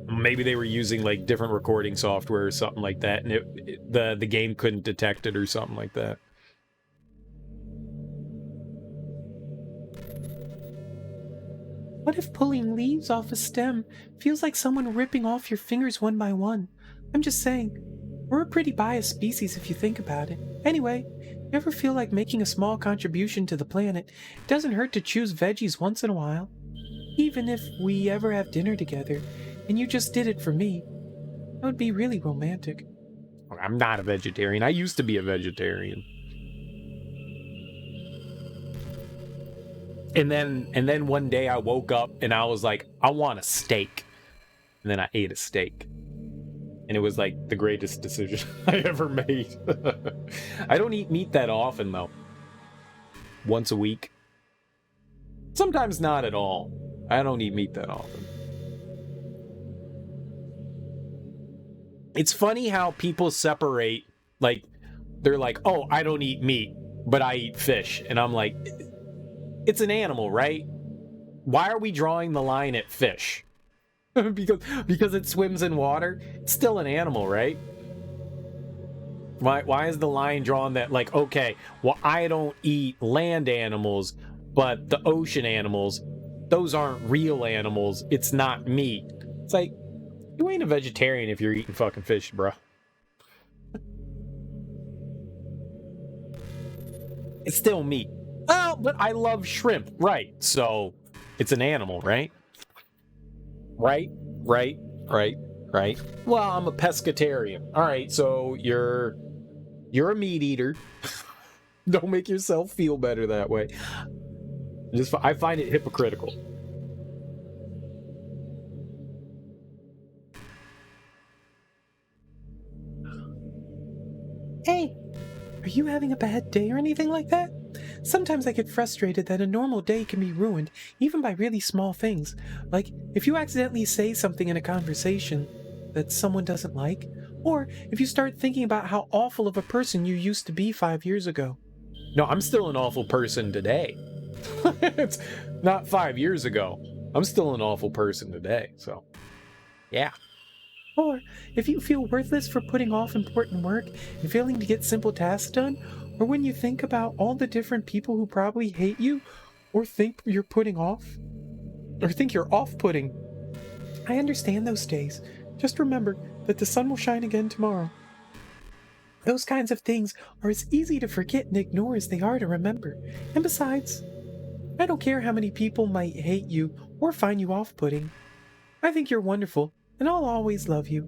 Maybe they were using like different recording software or something like that, and the game couldn't detect it or something like that. What if pulling leaves off a stem feels like someone ripping off your fingers one by one? I'm just saying, we're a pretty biased species if you think about it. Anyway, you ever feel like making a small contribution to the planet? It doesn't hurt to choose veggies once in a while. Even if we ever have dinner together, and you just did it for me, that would be really romantic. I'm not a vegetarian. I used to be a vegetarian. And then one day I woke up and I was like, I want a steak. And then I ate a steak. And it was like the greatest decision I ever made. I don't eat meat that often though. Once a week. Sometimes not at all. I don't eat meat that often. It's funny how people separate, like, they're like, oh, I don't eat meat, but I eat fish. And I'm like, it's an animal, right? Why are we drawing the line at fish? because it swims in water? It's still an animal, right? Why is the line drawn that, like, okay, well, I don't eat land animals, but the ocean animals, those aren't real animals. It's not meat. It's like, you ain't a vegetarian if you're eating fucking fish, bro. It's still meat. Oh, but I love shrimp. Right. So it's an animal, right? Right. Well, I'm a pescatarian. All right. So you're a meat eater. Don't make yourself feel better that way. I find it hypocritical. Hey, are you having a bad day or anything like that? Sometimes I get frustrated that a normal day can be ruined, even by really small things. Like, if you accidentally say something in a conversation that someone doesn't like, or if you start thinking about how awful of a person you used to be 5 years ago. No, I'm still an awful person today. It's not 5 years ago. I'm still an awful person today, so yeah. Or if you feel worthless for putting off important work and failing to get simple tasks done, or when you think about all the different people who probably hate you, or think you're off-putting. I understand those days. Just remember that the sun will shine again tomorrow. Those kinds of things are as easy to forget and ignore as they are to remember. And besides, I don't care how many people might hate you or find you off-putting. I think you're wonderful, and I'll always love you.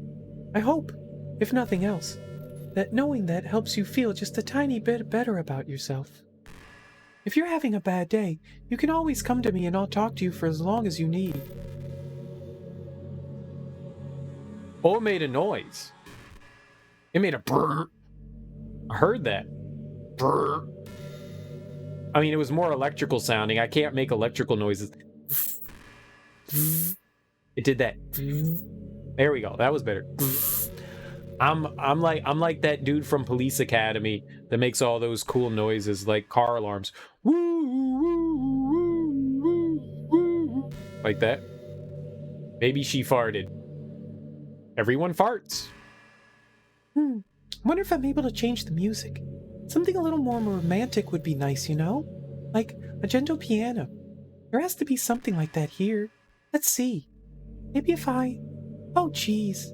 I hope, if nothing else, that knowing that helps you feel just a tiny bit better about yourself. If you're having a bad day, you can always come to me and I'll talk to you for as long as you need. Oh, it made a noise. It made a brrr. I heard that. Brrr. I mean, it was more electrical sounding. I can't make electrical noises. It did that. There we go. That was better. I'm like that dude from Police Academy that makes all those cool noises like car alarms. Woo, woo, woo, woo, woo. Like that. Maybe she farted. Everyone farts. Wonder if I'm able to change the music. Something a little more romantic would be nice, you know? Like a gentle piano. There has to be something like that here. Let's see. Maybe if I... Oh, jeez.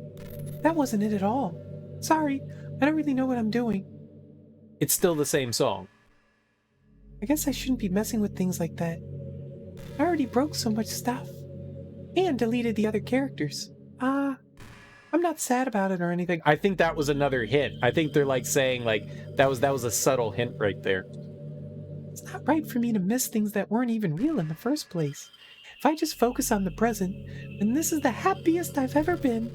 That wasn't it at all. Sorry, I don't really know what I'm doing. It's still the same song. I guess I shouldn't be messing with things like that. I already broke so much stuff. And deleted the other characters. I'm not sad about it or anything. I think that was another hint. I think they're like saying like that was a subtle hint right there. It's not right for me to miss things that weren't even real in the first place. If I just focus on the present, then this is the happiest I've ever been.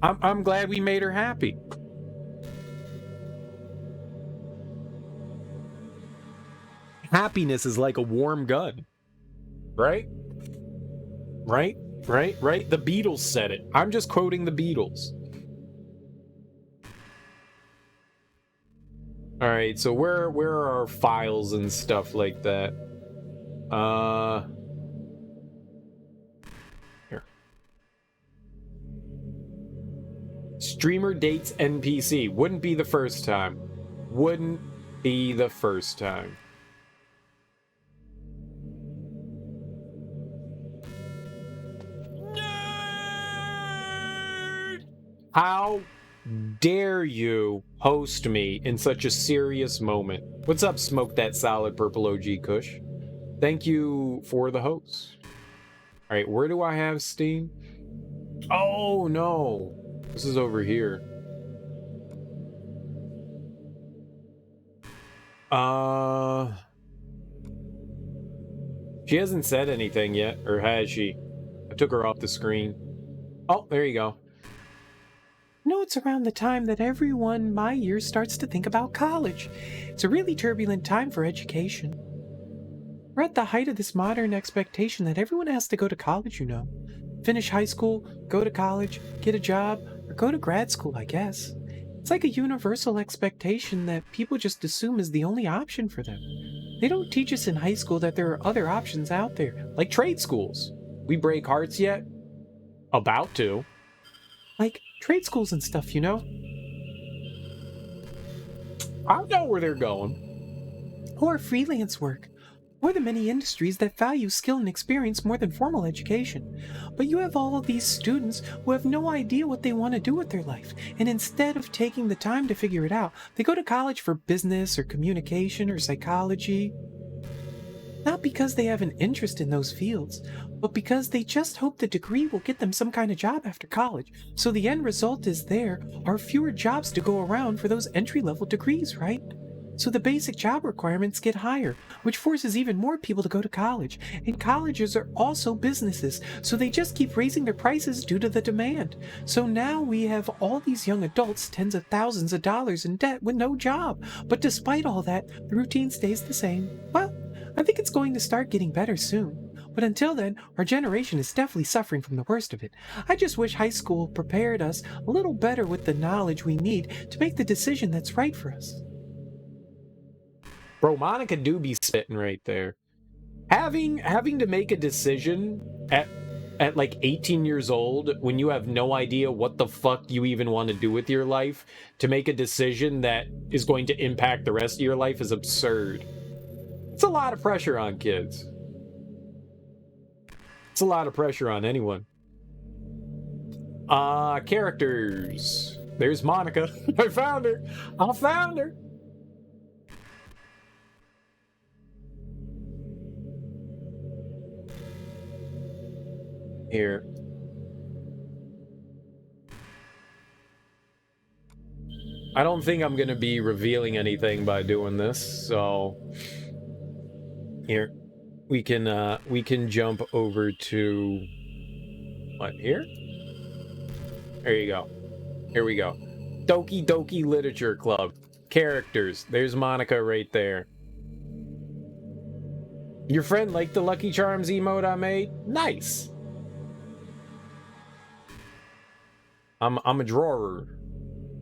I'm glad we made her happy. Happiness is like a warm gun. Right? Right? The Beatles said it. I'm just quoting the Beatles. Alright, so where are our files and stuff like that? Here. Streamer dates NPC. Wouldn't be the first time. Wouldn't be the first time. How dare you host me in such a serious moment? What's up, Smoke That Solid Purple OG Kush? Thank you for the host. Alright, where do I have Steam? Oh, no. This is over here. She hasn't said anything yet, or has she? I took her off the screen. Oh, there you go. No, it's around the time that everyone my year starts to think about college. It's a really turbulent time for education. We're at the height of this modern expectation that everyone has to go to college, you know. Finish high school, go to college, get a job, or go to grad school, I guess. It's like a universal expectation that people just assume is the only option for them. They don't teach us in high school that there are other options out there. Like trade schools. We break hearts yet? About to. Like trade schools and stuff, you know? I know where they're going. Or freelance work. Or the many industries that value skill and experience more than formal education. But you have all of these students who have no idea what they want to do with their life, and instead of taking the time to figure it out, they go to college for business or communication or psychology. Not because they have an interest in those fields, but because they just hope the degree will get them some kind of job after college. So the end result is there are fewer jobs to go around for those entry-level degrees, right? So the basic job requirements get higher, which forces even more people to go to college. And colleges are also businesses, so they just keep raising their prices due to the demand. So now we have all these young adults tens of thousands of dollars in debt with no job. But despite all that, the routine stays the same. Well, I think it's going to start getting better soon. But until then, our generation is definitely suffering from the worst of it. I just wish high school prepared us a little better with the knowledge we need to make the decision that's right for us. Bro, Monica do be spitting right there. Having to make a decision at like 18 years old when you have no idea what the fuck you even want to do with your life, to make a decision that is going to impact the rest of your life is absurd. It's a lot of pressure on kids. It's a lot of pressure on anyone. Characters. There's Monica. I found her. I found her. Here. I don't think I'm gonna be revealing anything by doing this, so here we can jump over to what here? There you go. Here we go. Doki Doki Literature Club. Characters. There's Monica right there. Your friend liked the Lucky Charms emote I made? Nice. I'm a drawer.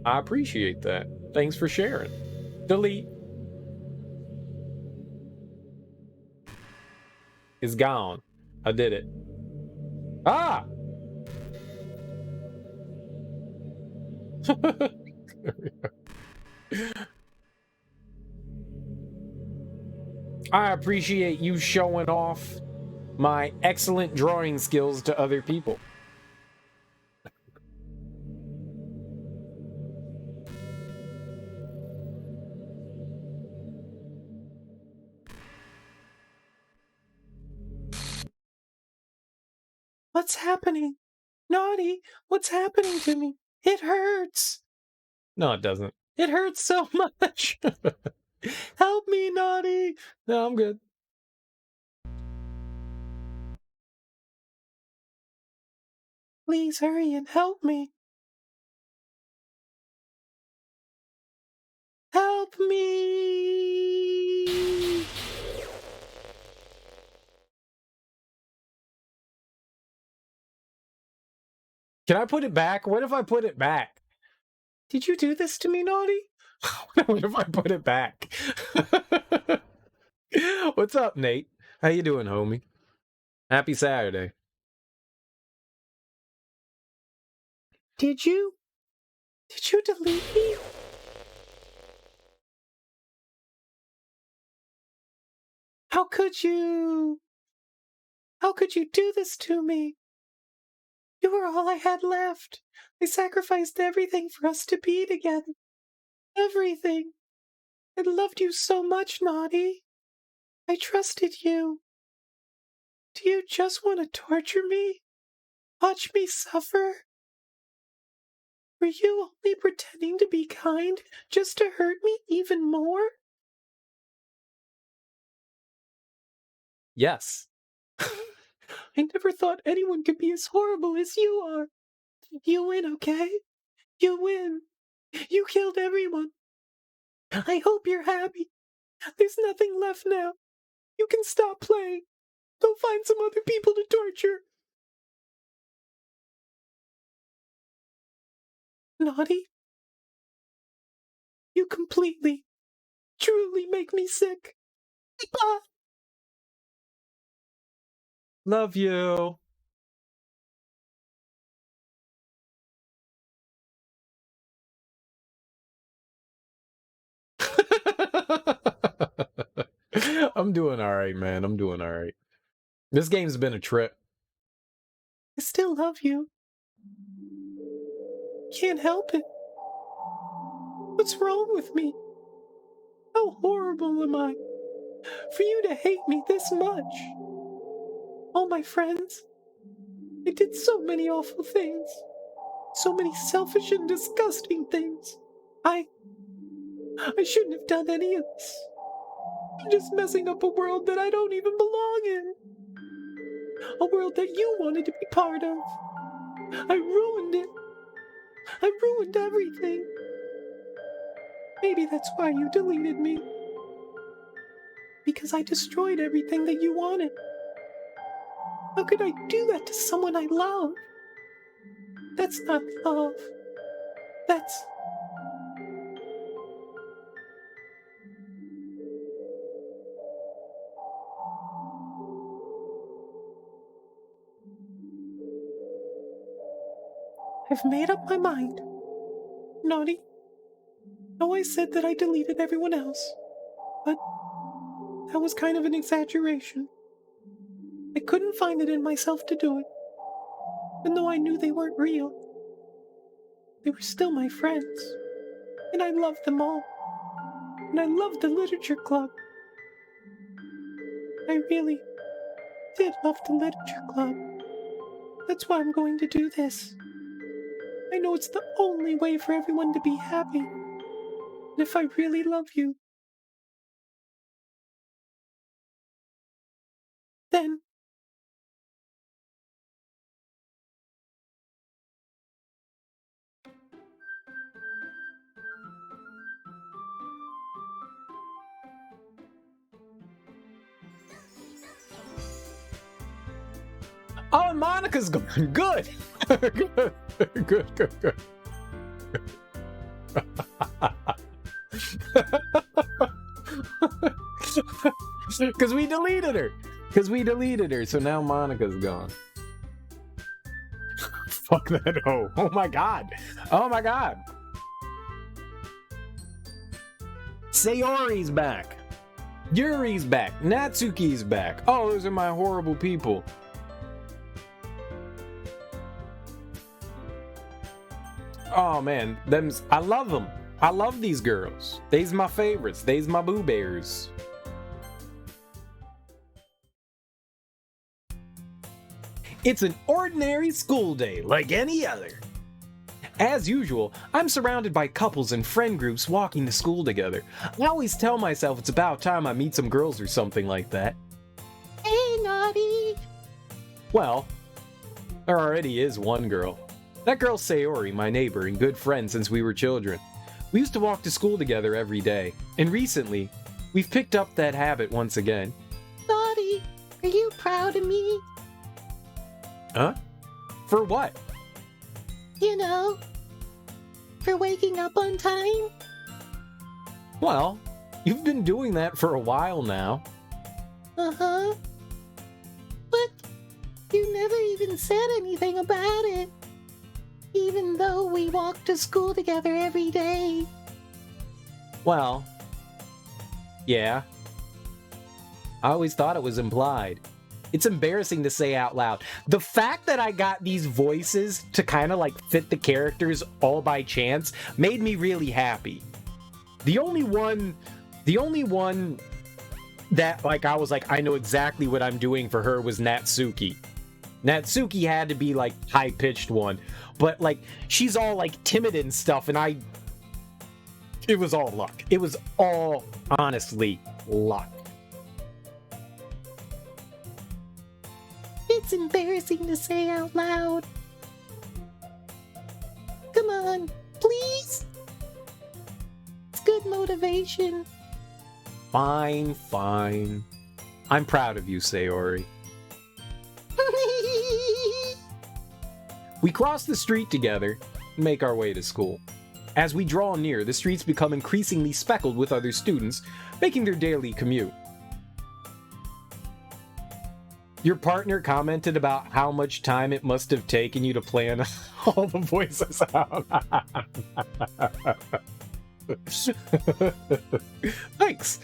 I appreciate that. Thanks for sharing. Delete. It's gone. I did it. Ah! I appreciate you showing off my excellent drawing skills to other people. What's happening? Naughty, what's happening to me? It hurts. No, it doesn't. It hurts so much. Help me, Naughty. No, I'm good. Please hurry and help me. Help me! Can I put it back? What if I put it back? Did you do this to me, Naughty? What if I put it back? What's up, Nate? How you doing, homie? Happy Saturday. Did you? Did you delete me? How could you? How could you do this to me? You were all I had left. I sacrificed everything for us to be together. Everything. I loved you so much, Naughty. I trusted you. Do you just want to torture me? Watch me suffer? Were you only pretending to be kind just to hurt me even more? Yes. I never thought anyone could be as horrible as you are. You win, okay? You win. You killed everyone. I hope you're happy. There's nothing left now. You can stop playing. Go find some other people to torture. Naughty. You completely, truly make me sick. Ah. Love you. I'm doing all right, man. I'm doing all right. This game's been a trip. I still love you. Can't help it. What's wrong with me? How horrible am I? For you to hate me this much. All my friends. I did so many awful things. So many selfish and disgusting things. I shouldn't have done any of this. I'm just messing up a world that I don't even belong in. A world that you wanted to be part of. I ruined it. I ruined everything. Maybe that's why you deleted me. Because I destroyed everything that you wanted. How could I do that to someone I love? That's not love. That's... I've made up my mind. Naughty. No, I said that I deleted everyone else. But that was kind of an exaggeration. I couldn't find it in myself to do it. Even though I knew they weren't real. They were still my friends. And I loved them all. And I loved the literature club. I really did love the literature club. That's why I'm going to do this. I know it's the only way for everyone to be happy. And if I really love you, then Oh, and Monica's gone. Good. Good. Good. Good. Good. Because we deleted her. So now Monica's gone. Fuck that hoe. Oh my god. Oh my god. Sayori's back. Yuri's back. Natsuki's back. Oh, those are my horrible people. Oh man, I love them. I love these girls. They's my favorites. They's my boo bears. It's an ordinary school day like any other. As usual, I'm surrounded by couples and friend groups walking to school together. I always tell myself it's about time I meet some girls or something like that. Hey, Naughty! Well, there already is one girl. That girl's Sayori, my neighbor and good friend since we were children. We used to walk to school together every day, and recently, we've picked up that habit once again. Naughty, are you proud of me? Huh? For what? You know, for waking up on time? Well, you've been doing that for a while now. Uh-huh. But you never even said anything about it. Even though we walk to school together every day. Well, yeah. I always thought it was implied. It's embarrassing to say out loud. The fact that I got these voices to kind of like fit the characters all by chance made me really happy. The only one that like I was like, I know exactly what I'm doing for her was Natsuki. Natsuki had to be like high-pitched one, but like she's all like timid and stuff, and it was all luck. It was all honestly luck. It's embarrassing to say out loud. Come on, please. It's good motivation. Fine, fine. I'm proud of you, Sayori. We cross the street together and make our way to school. As we draw near, the streets become increasingly speckled with other students, making their daily commute. Your partner commented about how much time it must have taken you to plan all the voices out. Thanks.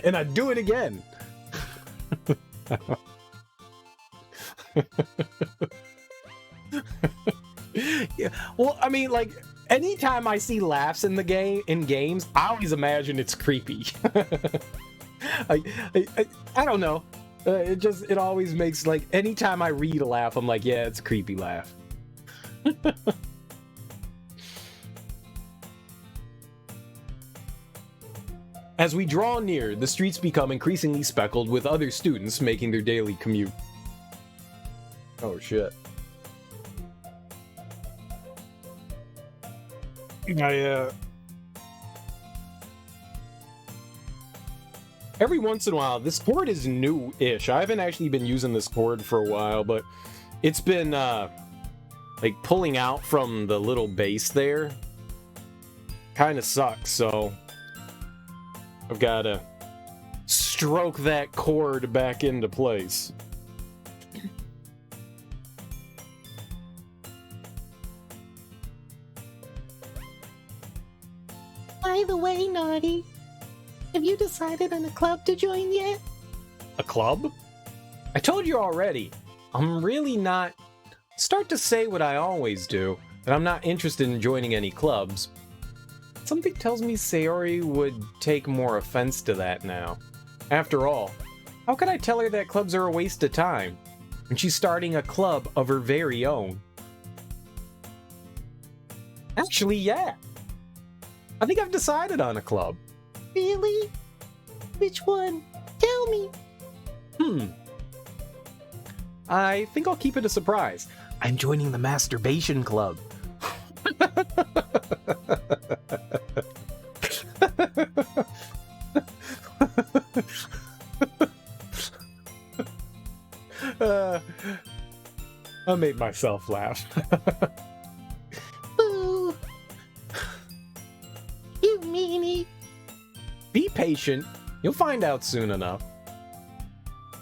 And I'd do it again. Yeah, well, I mean, like, anytime I see laughs in games, I always imagine it's creepy. I don't know. It always makes, like, anytime I read a laugh, I'm like, yeah, it's a creepy laugh. As we draw near, the streets become increasingly speckled with other students making their daily commute. Oh shit. Every once in a while, this chord is new-ish. I haven't actually been using this chord for a while, but it's been, like, pulling out from the little bass there. Kinda sucks, so I've gotta stroke that chord back into place. By the way, Naughty, have you decided on a club to join yet? A club? I told you already. I'm really not... Start to say what I always do, that I'm not interested in joining any clubs. Something tells me Sayori would take more offense to that now. After all, how could I tell her that clubs are a waste of time, when she's starting a club of her very own? Actually, yeah. I think I've decided on a club. Really? Which one? Tell me. I think I'll keep it a surprise. I'm joining the masturbation club. I made myself laugh. Boo! You meanie. Be patient. You'll find out soon enough.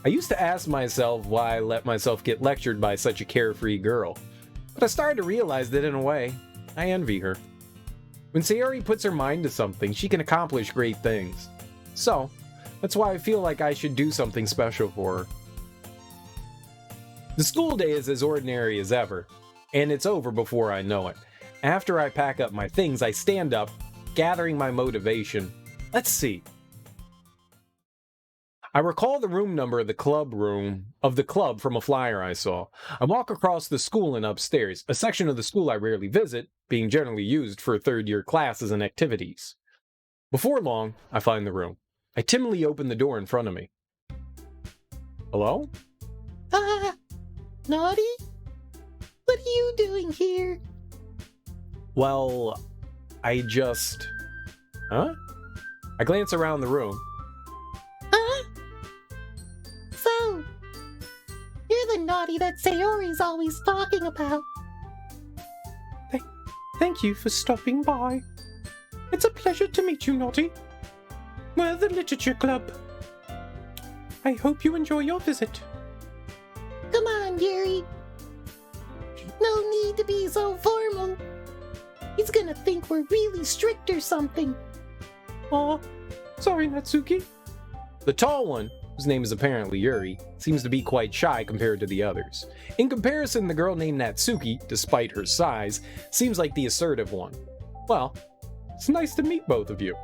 I used to ask myself why I let myself get lectured by such a carefree girl, but I started to realize that in a way, I envy her. When Sayori puts her mind to something, she can accomplish great things. So, that's why I feel like I should do something special for her. The school day is as ordinary as ever, and it's over before I know it. After I pack up my things, I stand up, gathering my motivation. Let's see. I recall the room number of the club from a flyer I saw. I walk across the school and upstairs, a section of the school I rarely visit, being generally used for third-year classes and activities. Before long, I find the room. I timidly open the door in front of me. Hello? Naughty? What are you doing here? Well, I just... Huh? I glance around the room. Huh? So, you're the Naughty that Sayori's always talking about. Thank you for stopping by. It's a pleasure to meet you, Naughty. We're the Literature Club. I hope you enjoy your visit. Come on, Yuri. No need to be so formal. He's gonna think we're really strict or something. Aw, sorry, Natsuki. The tall one, whose name is apparently Yuri, seems to be quite shy compared to the others. In comparison, the girl named Natsuki, despite her size, seems like the assertive one. Well, it's nice to meet both of you.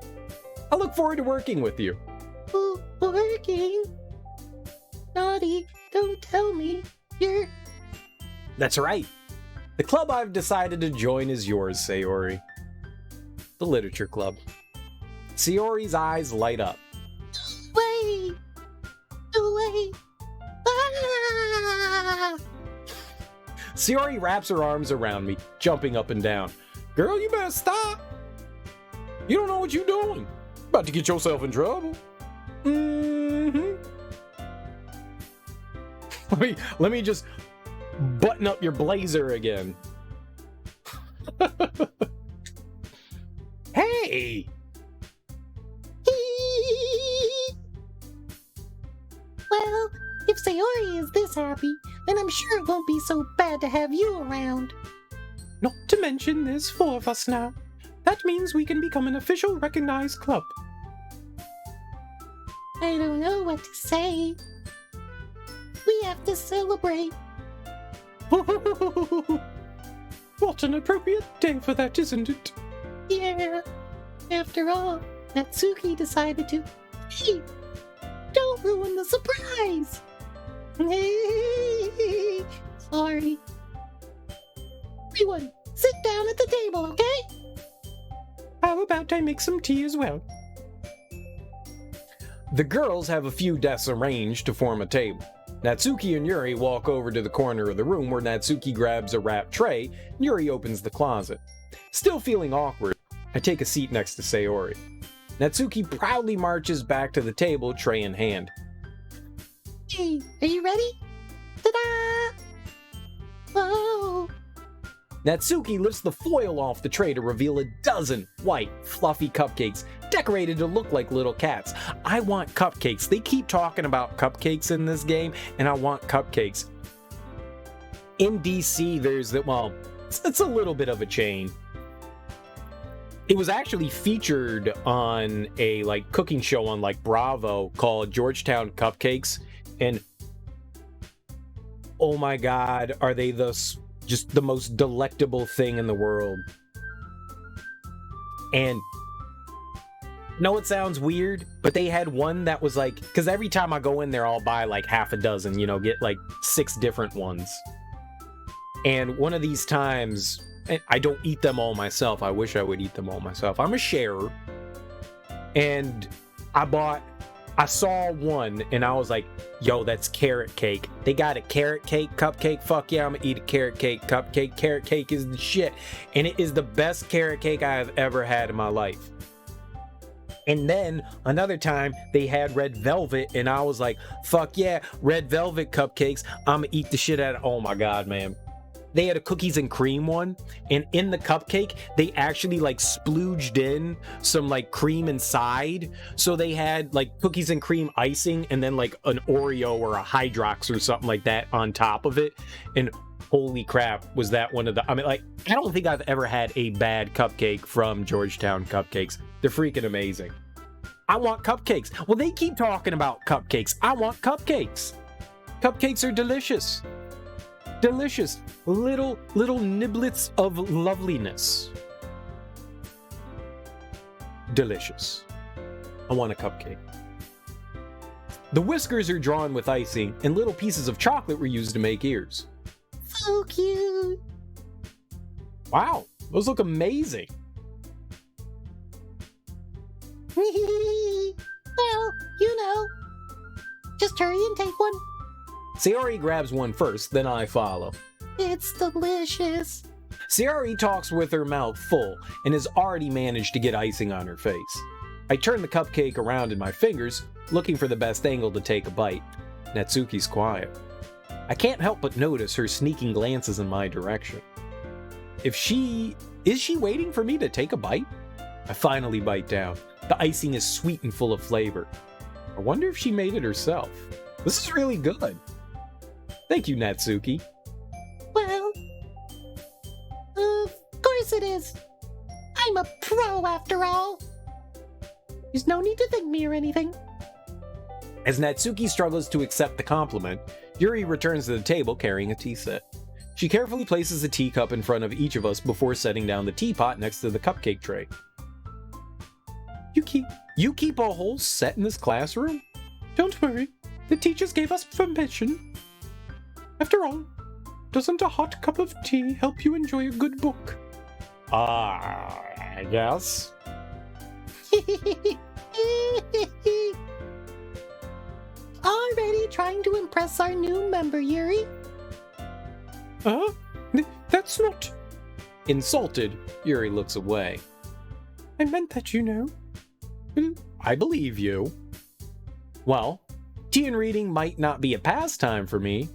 I look forward to working with you. Working? Naughty, don't tell me. You're... That's right. The club I've decided to join is yours, Sayori. The Literature Club. Sayori's eyes light up. Wait! Wait! Ah! Sayori wraps her arms around me, jumping up and down. Girl, you better stop. You don't know what you're doing. About to get yourself in trouble. Let me just button up your blazer again. Hey! Well, if Sayori is this happy, then I'm sure it won't be so bad to have you around. Not to mention there's 4 of us now. That means we can become an official recognized club. I don't know what to say. We have to celebrate. What an appropriate day for that, isn't it? Yeah. After all, Natsuki decided to... Hey! Don't ruin the surprise! Sorry. Everyone, sit down at the table, okay? How about I make some tea as well? The girls have a few desks arranged to form a table. Natsuki and Yuri walk over to the corner of the room where Natsuki grabs a wrapped tray and Yuri opens the closet. Still feeling awkward, I take a seat next to Sayori. Natsuki proudly marches back to the table, tray in hand. Hey, are you ready? Ta-da! Whoa! Natsuki lifts the foil off the tray to reveal a dozen white, fluffy cupcakes decorated to look like little cats. I want cupcakes. They keep talking about cupcakes in this game, and I want cupcakes. In DC, there's it's a little bit of a chain. It was actually featured on a cooking show on Bravo called Georgetown Cupcakes, and oh my god, are they just the most delectable thing in the world. And no, it sounds weird, but they had one that was because every time I go in there, I'll buy half a dozen, get 6 different ones. And one of these times, I don't eat them all myself. I wish I would eat them all myself. I'm a sharer. And I saw one and I was like, yo, that's carrot cake. They got a carrot cake cupcake. Fuck yeah, I'm gonna eat a carrot cake cupcake. Carrot cake is the shit. And it is the best carrot cake I have ever had in my life. And then another time they had red velvet, and I was like, fuck yeah, red velvet cupcakes. I'm gonna eat the shit out of. Oh my god, man. They had a cookies and cream one, and in the cupcake, they actually like splooged in some like cream inside. So they had like cookies and cream icing and then like an Oreo or a Hydrox or something like that on top of it. And holy crap, was that one of the, I mean, like, I don't think I've ever had a bad cupcake from Georgetown Cupcakes. They're freaking amazing. I want cupcakes. Well, they keep talking about cupcakes. I want cupcakes. Cupcakes are delicious. Delicious. Little niblets of loveliness. Delicious. I want a cupcake. The whiskers are drawn with icing, and little pieces of chocolate were used to make ears. So cute. Wow, those look amazing. Well, you know. Just hurry and take one. Sayori grabs one first, then I follow. It's delicious. Sayori talks with her mouth full and has already managed to get icing on her face. I turn the cupcake around in my fingers, looking for the best angle to take a bite. Natsuki's quiet. I can't help but notice her sneaking glances in my direction. Is she waiting for me to take a bite? I finally bite down. The icing is sweet and full of flavor. I wonder if she made it herself. This is really good. Thank you, Natsuki. Well, of course it is. I'm a pro after all. There's no need to thank me or anything. As Natsuki struggles to accept the compliment, Yuri returns to the table carrying a tea set. She carefully places a teacup in front of each of us before setting down the teapot next to the cupcake tray. You keep a whole set in this classroom? Don't worry, the teachers gave us permission. After all, doesn't a hot cup of tea help you enjoy a good book? I guess. Already trying to impress our new member, Yuri? That's not... Insulted, Yuri looks away. I meant that, you know. I believe you. Well, tea and reading might not be a pastime for me.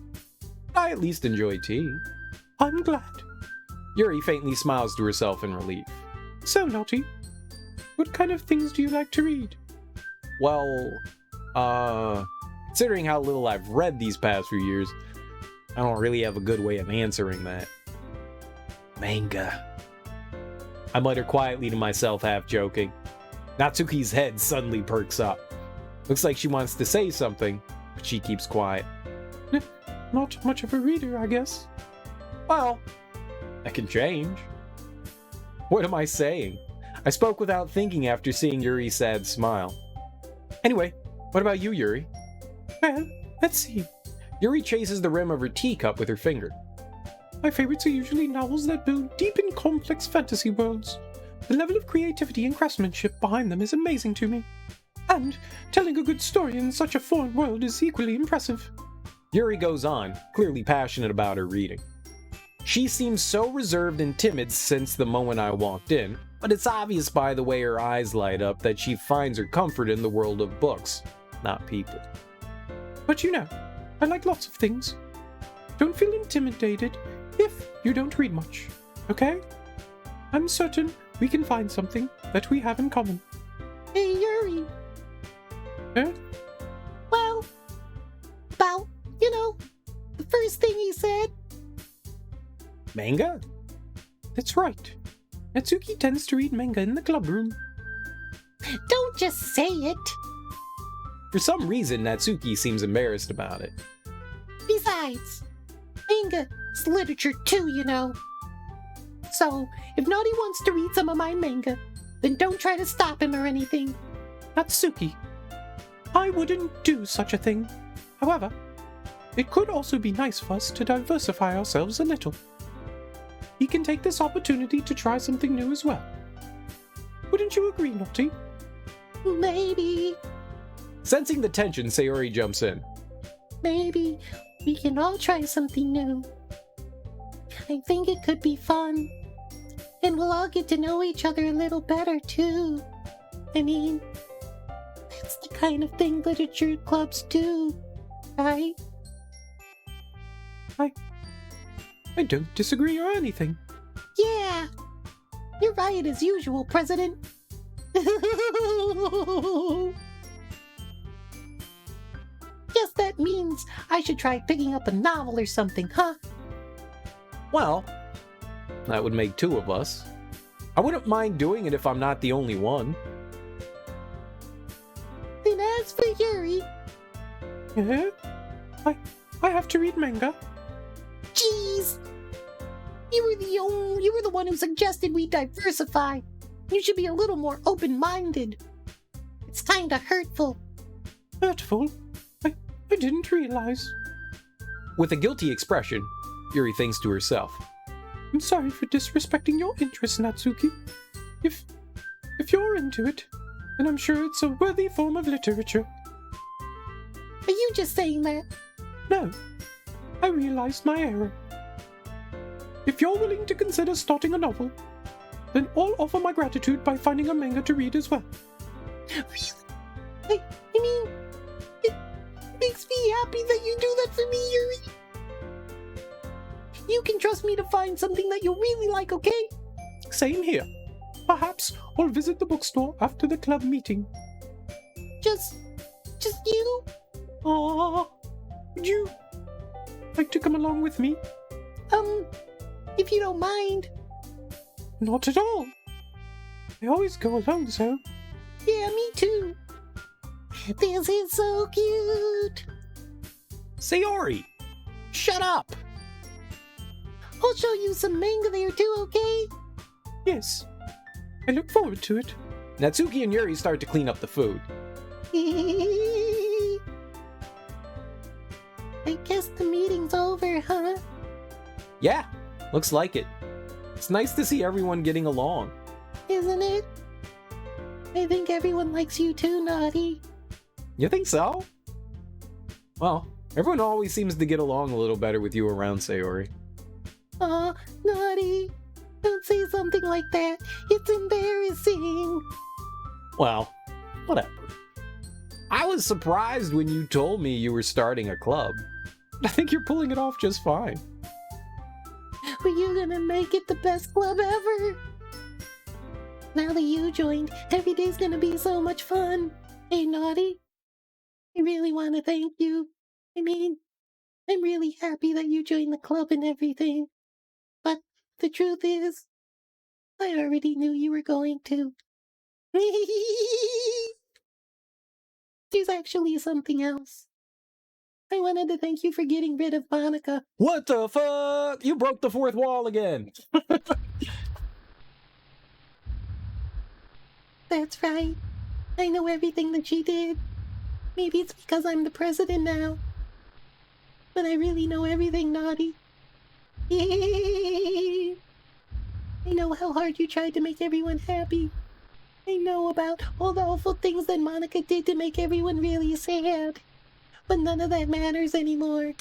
I at least enjoy tea. I'm glad. Yuri faintly smiles to herself in relief. So, Naughty, what kind of things do you like to read? Well, considering how little I've read these past few years, I don't really have a good way of answering that. Manga. I mutter quietly to myself, half joking. Natsuki's head suddenly perks up. Looks like she wants to say something, but she keeps quiet. Not much of a reader, I guess. Well, that can change. What am I saying? I spoke without thinking after seeing Yuri's sad smile. Anyway, what about you, Yuri? Well, let's see. Yuri chases the rim of her teacup with her finger. My favorites are usually novels that build deep and complex fantasy worlds. The level of creativity and craftsmanship behind them is amazing to me. And telling a good story in such a foreign world is equally impressive. Yuri goes on, clearly passionate about her reading. She seems so reserved and timid since the moment I walked in, but it's obvious by the way her eyes light up that she finds her comfort in the world of books, not people. But you know, I like lots of things. Don't feel intimidated if you don't read much, okay? I'm certain we can find something that we have in common. Hey, Yuri. Eh? Well, about, you know, the first thing he said. Manga? That's right. Natsuki tends to read manga in the club room. Don't just say it. For some reason, Natsuki seems embarrassed about it. Besides, manga is literature too, you know. So, if Naughty wants to read some of my manga, then don't try to stop him or anything. Natsuki, I wouldn't do such a thing. However, it could also be nice for us to diversify ourselves a little. He can take this opportunity to try something new as well. Wouldn't you agree, Naughty? Maybe. Sensing the tension, Sayori jumps in. Maybe we can all try something new. I think it could be fun. And we'll all get to know each other a little better, too. I mean, that's the kind of thing literature clubs do, right? I don't disagree or anything. Yeah, you're right as usual, President. Guess that means I should try picking up a novel or something, huh? Well, that would make two of us. I wouldn't mind doing it if I'm not the only one. Then as for Yuri, Yeah? I have to read manga. jeez, you were the one who suggested we diversify. You should be a little more open-minded. It's kinda hurtful. Hurtful? I didn't realize. With a guilty expression, Yuri thinks to herself. I'm sorry for disrespecting your interests, Natsuki. If you're into it, then I'm sure it's a worthy form of literature. Are you just saying that? No, I realized my error. If you're willing to consider starting a novel, then I'll offer my gratitude by finding a manga to read as well. Really? I mean, it makes me happy that you do that for me, Yuri. You can trust me to find something that you really like, okay? Same here. Perhaps I'll visit the bookstore after the club meeting. Just you? Would you like to come along with me? If you don't mind. Not at all. I always go alone, so. Yeah, me too. This is so cute. Sayori! Shut up! I'll show you some manga there too, okay? Yes. I look forward to it. Natsuki and Yuri start to clean up the food. I guess the meeting's over, huh? Yeah, looks like it. It's nice to see everyone getting along. Isn't it? I think everyone likes you too, Naughty. You think so? Well, everyone always seems to get along a little better with you around, Sayori. Aw, Naughty. Don't say something like that. It's embarrassing. Well, whatever. I was surprised when you told me you were starting a club. I think you're pulling it off just fine. Were you gonna make it the best club ever? Now that you joined, every day's gonna be so much fun. Hey, Naughty. I really want to thank you. I mean, I'm really happy that you joined the club and everything. But the truth is, I already knew you were going to. There's actually something else. I wanted to thank you for getting rid of Monica. What the fuck? You broke the fourth wall again. That's right. I know everything that she did. Maybe it's because I'm the president now. But I really know everything, Naughty. I know how hard you tried to make everyone happy. I know about all the awful things that Monica did to make everyone really sad. But none of that matters anymore.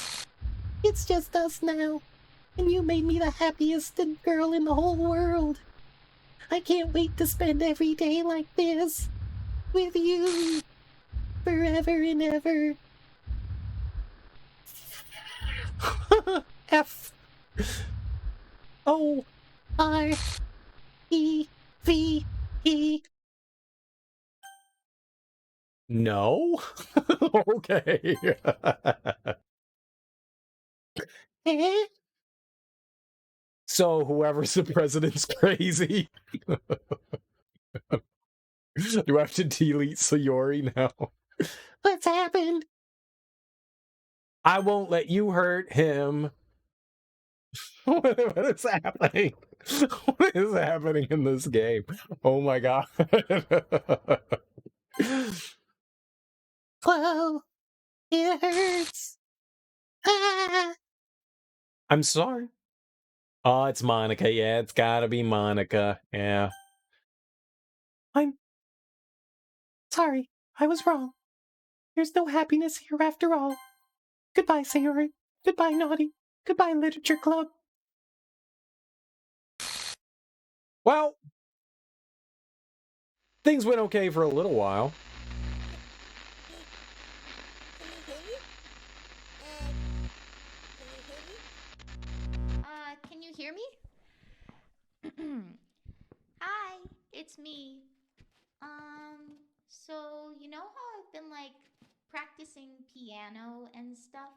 It's just us now. And you made me the happiest girl in the whole world. I can't wait to spend every day like this. With you. Forever and ever. F. O. R. E. V. E. No? Okay. Eh? So whoever's the president's crazy. Do I have to delete Sayori now? What's happened? I won't let you hurt him. What is happening? What is happening in this game? Oh my god. Whoa. It hurts. Ah. I'm sorry. Oh, it's Monica. Yeah, it's gotta be Monica. Yeah. I'm sorry. I was wrong. There's no happiness here after all. Goodbye, Sayori. Goodbye, Naughty. Goodbye, Literature Club. Well, things went okay for a little while. Can you hear me? Hi, it's me. So you know how I've been like practicing piano and stuff,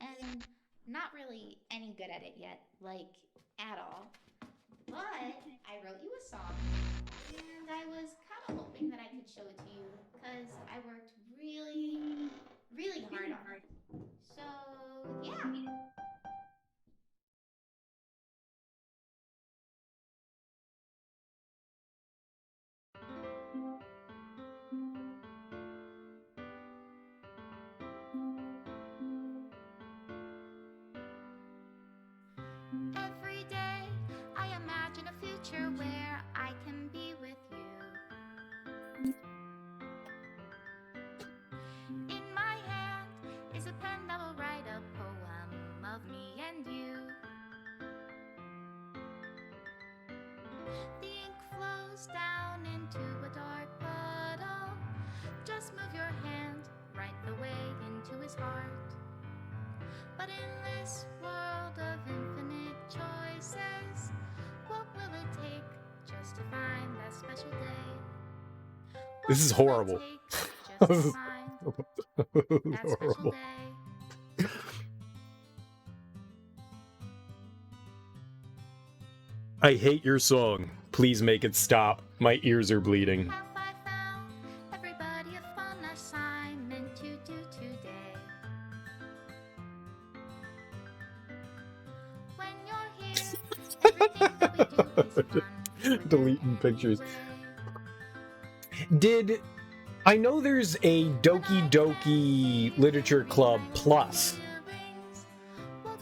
and not really any good at it yet, like at all. But I wrote you a song, and I was kind of hoping that I could show it to you because I worked really hard on it. So yeah. Every day I imagine a future where I can be with you. In my hand is a pen that will write a poem of me and you. The ink flows down into a dark puddle. Just move your hand right the way into his heart. But in this world of infinite choices, what will it take just to find that special day? This is horrible. Just to find that special Horrible. day. I hate your song. Please make it stop. My ears are bleeding. Have I found everybody a fun assignment to do today? When you're here, everything that we do is fun. Deleting pictures. Did I know there's a Doki Doki Literature Club Plus?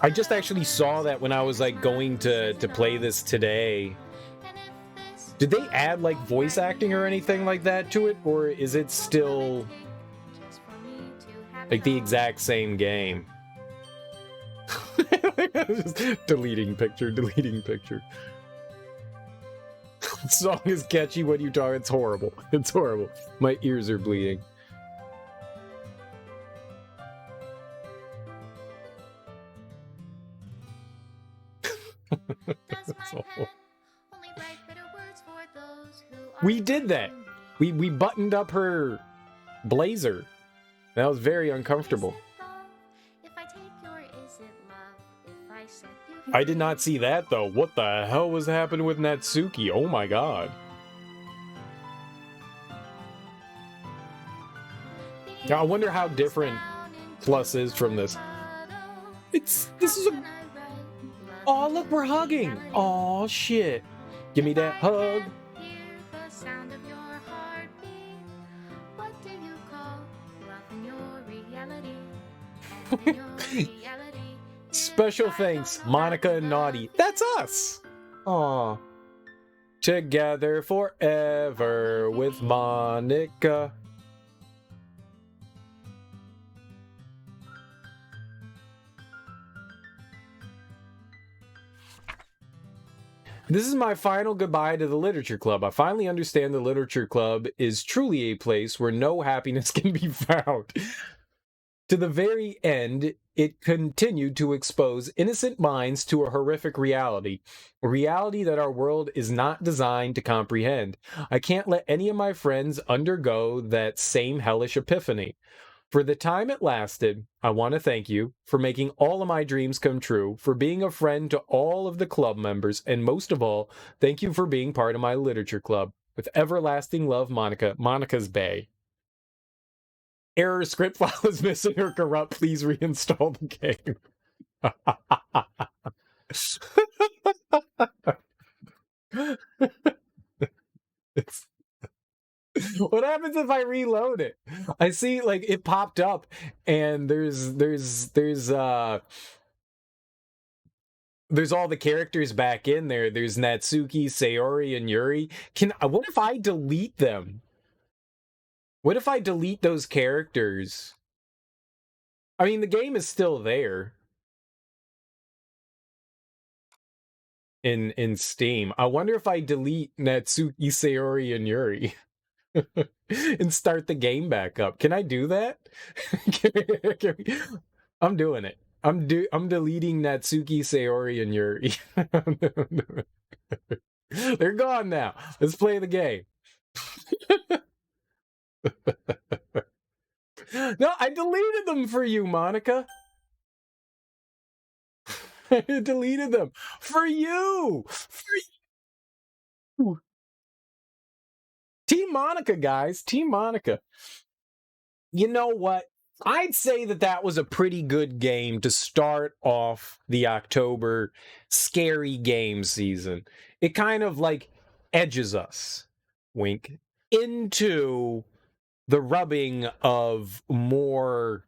I just actually saw that when I was like going to play this today. Did they add like voice acting or anything like that to it, or is it still like the exact same game? Just deleting picture. Song is catchy when you talk. It's horrible. It's horrible. My ears are bleeding. We did that. We buttoned up her blazer. That was very uncomfortable. I did not see that though. What the hell was happening with Natsuki? Oh my god. Now I wonder how different Plus is from this. This is a... Oh, look, we're hugging. Oh, shit. Give me that hug. Special thanks, Monica and Naughty. That's us. Aw. Together forever with Monica. This is my final goodbye to the Literature Club. I finally understand the Literature Club is truly a place where no happiness can be found. To the very end, it continued to expose innocent minds to a horrific reality, a reality that our world is not designed to comprehend. I can't let any of my friends undergo that same hellish epiphany. For the time it lasted, I want to thank you for making all of my dreams come true, for being a friend to all of the club members, and most of all, thank you for being part of my literature club. With everlasting love, Monica. Monica's Bay. Error, script file is missing or corrupt. Please reinstall the game. What happens if I reload it? I see like it popped up and there's all the characters back in there. There's Natsuki, Sayori, and Yuri. What if I delete them? What if I delete those characters? I mean, the game is still there in Steam. I wonder if I delete Natsuki, Sayori, and Yuri. and start the game back up. Can I do that? I'm doing it. I'm deleting Natsuki, Sayori, and Yuri. They're gone now. Let's play the game. No, I deleted them for you, Monica. I deleted them for you. Team Monica, guys. Team Monica. You know what? I'd say that was a pretty good game to start off the October scary game season. It kind of like edges us, wink, into the rubbing of more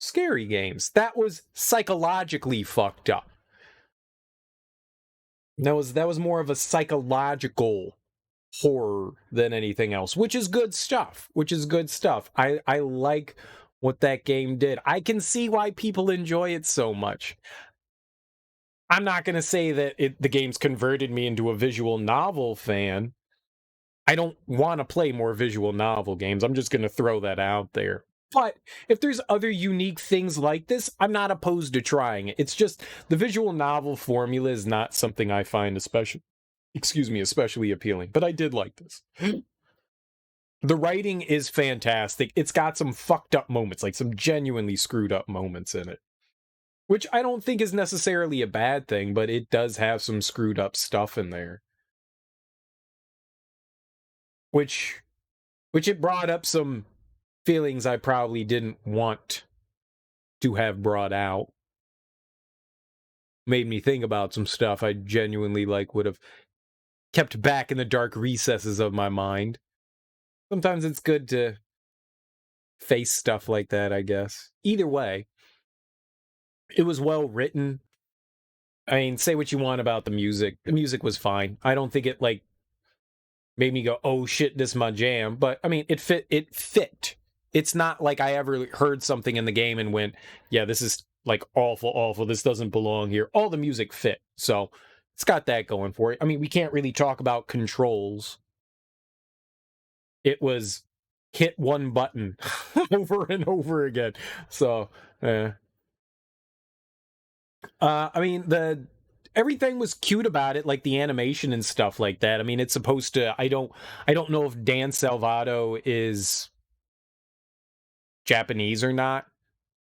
scary games. That was psychologically fucked up. That was more of a psychological horror than anything else, which is good stuff. I like what that game did. I can see why people enjoy it so much. I'm not going to say that the game's converted me into a visual novel fan. I don't want to play more visual novel games. I'm just going to throw that out there. But if there's other unique things like this, I'm not opposed to trying it. It's just the visual novel formula is not something I find especially appealing. But I did like this. The writing is fantastic. It's got some fucked up moments, like some genuinely screwed up moments in it. Which I don't think is necessarily a bad thing, but it does have some screwed up stuff in there. Which it brought up some feelings I probably didn't want to have brought out. Made me think about some stuff I genuinely would have kept back in the dark recesses of my mind. Sometimes it's good to face stuff like that, I guess. Either way, it was well written. I mean, say what you want about the music. The music was fine. I don't think it made me go, oh shit, this is my jam. But I mean, it fit. It's not like I ever heard something in the game and went, yeah, this is awful. This doesn't belong here. All the music fit. So it's got that going for it. I mean, we can't really talk about controls. It was hit one button over and over again. So, I mean, everything was cute about it, like the animation and stuff like that. I mean, it's supposed to. I don't know if Dan Salvato is Japanese or not.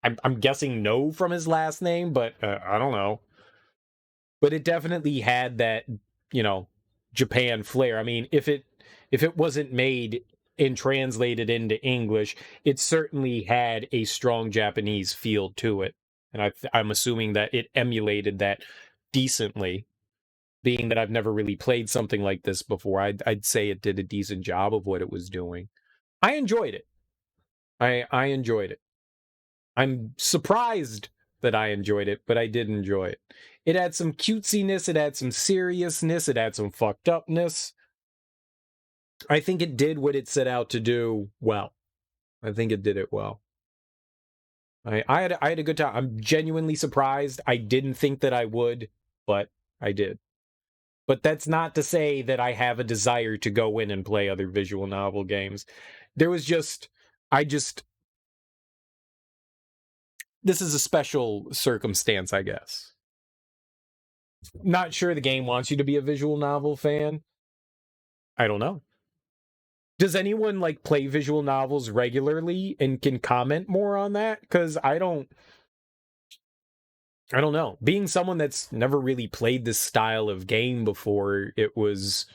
I'm guessing no from his last name, but I don't know. But it definitely had that, Japan flair. I mean, if it wasn't made and translated into English, it certainly had a strong Japanese feel to it. And I'm assuming that it emulated that decently. Being that I've never really played something like this before, I'd say it did a decent job of what it was doing. I enjoyed it. I enjoyed it. I'm surprised that I enjoyed it, but I did enjoy it. It had some cutesiness, it had some seriousness, it had some fucked upness. I think it did what it set out to do well. I think it did it well. I had a good time. I'm genuinely surprised. I didn't think that I would, but I did. But that's not to say that I have a desire to go in and play other visual novel games. This is a special circumstance, I guess. Not sure the game wants you to be a visual novel fan. I don't know. Does anyone play visual novels regularly and can comment more on that? Because I don't know. Being someone that's never really played this style of game before, it was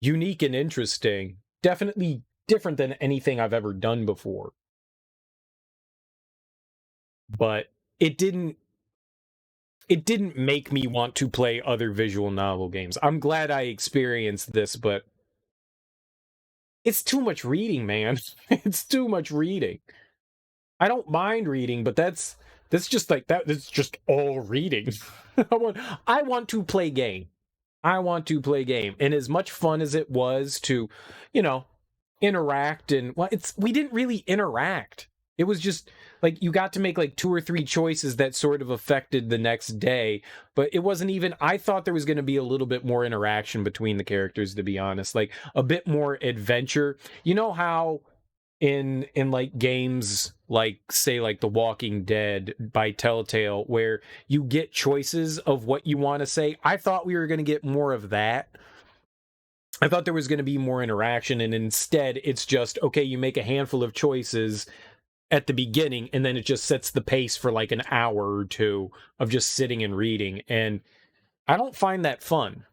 unique and interesting. Definitely different than anything I've ever done before. But it didn't make me want to play other visual novel games. I'm glad I experienced this, but it's too much reading, man. It's too much reading. I don't mind reading, but that's just that. It's just all reading. I want to play game. And as much fun as it was to, interact we didn't really interact. It was just like you got to make like 2 or 3 choices that sort of affected the next day, but it wasn't even. I thought there was going to be a little bit more interaction between the characters, to be honest, like a bit more adventure. You know how in like games like say like The Walking Dead by Telltale, where you get choices of what you want to say. I thought we were going to get more of that. I thought there was going to be more interaction, and instead it's just okay, you make a handful of choices at the beginning, and then it just sets the pace for like an hour or two of just sitting and reading. And I don't find that fun.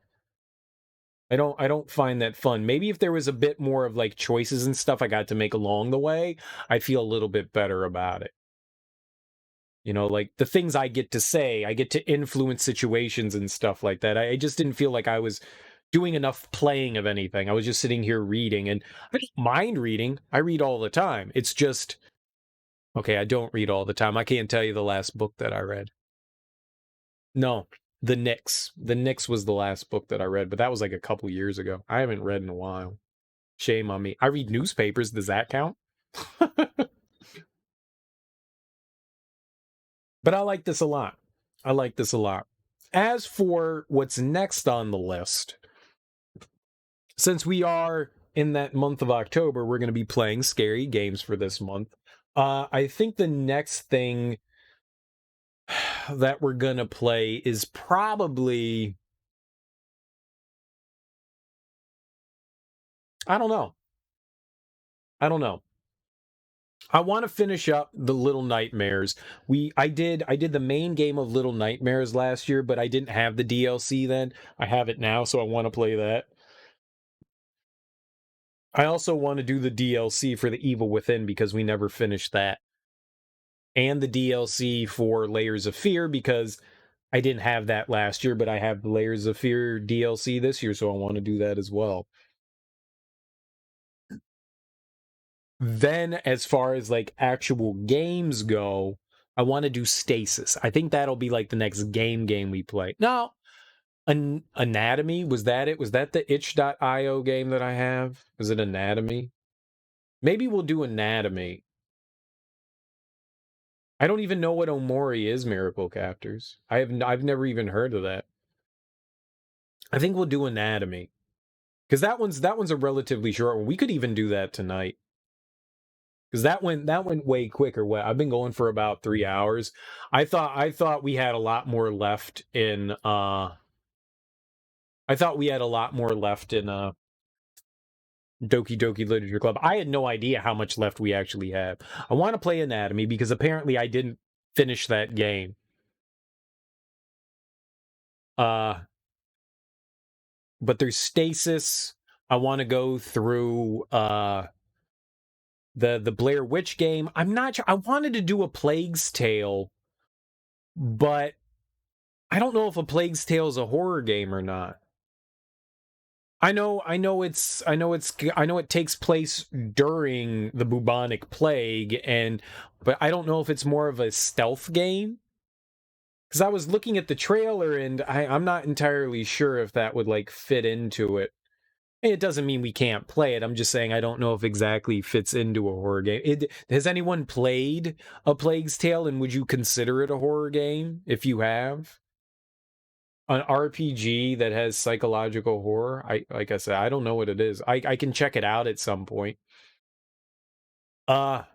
I don't find that fun. Maybe if there was a bit more of like choices and stuff I got to make along the way, I'd feel a little bit better about it. You know, like the things I get to say, I get to influence situations and stuff like that. I just didn't feel like I was doing enough playing of anything. I was just sitting here reading, and I don't mind reading. I read all the time. It's just, okay, I don't read all the time. I can't tell you the last book that I read. No, The Knicks. The Knicks was the last book that I read, but that was like a couple years ago. I haven't read in a while. Shame on me. I read newspapers. Does that count? But I like this a lot. I like this a lot. As for what's next on the list, since we are in that month of October, we're going to be playing scary games for this month. I think the next thing that we're going to play is probably, I don't know. I want to finish up the Little Nightmares. I did the main game of Little Nightmares last year, but I didn't have the DLC then. I have it now, so I want to play that. I also want to do the DLC for The Evil Within because we never finished that. And the DLC for Layers of Fear because I didn't have that last year, but I have the Layers of Fear DLC this year, so I want to do that as well. Then, as far as like actual games go, I want to do Stasis. I think that'll be like the next game we play. No, Anatomy, was that it? Was that the itch.io game that I have? Was it Anatomy? Maybe we'll do Anatomy. I don't even know what Omori is, Miracle Captors. I've never even heard of that. I think we'll do Anatomy. Because that one's a relatively short one. We could even do that tonight. Because that went way quicker. I've been going for about 3 hours. I thought we had a lot more left in Doki Doki Literature Club. I had no idea how much left we actually have. I want to play Anatomy because apparently I didn't finish that game. But there's Stasis. I want to go through the Blair Witch game. I'm not sure. I wanted to do a Plague's Tale, but I don't know if a Plague's Tale is a horror game or not. I know it takes place during the bubonic plague, but I don't know if it's more of a stealth game. Because I was looking at the trailer and I'm not entirely sure if that would like fit into it. It doesn't mean we can't play it. I'm just saying I don't know if exactly fits into a horror game. Has anyone played A Plague's Tale, and would you consider it a horror game if you have? An RPG that has psychological horror? Like I said, I don't know what it is. I can check it out at some point. I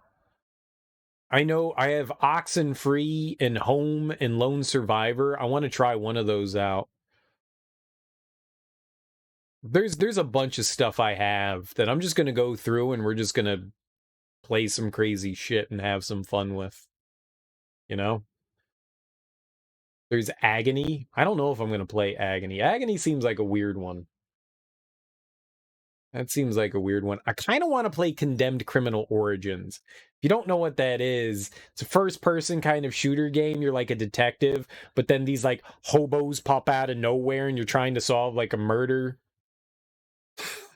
know I have Oxenfree and Home and Lone Survivor. I want to try one of those out. There's a bunch of stuff I have that I'm just going to go through, and we're just going to play some crazy shit and have some fun with. You know? There's Agony. I don't know if I'm going to play Agony. Agony seems like a weird one. That seems like a weird one. I kind of want to play Condemned Criminal Origins. If you don't know what that is, it's a first-person kind of shooter game. You're like a detective, but then these like hobos pop out of nowhere and you're trying to solve like a murder.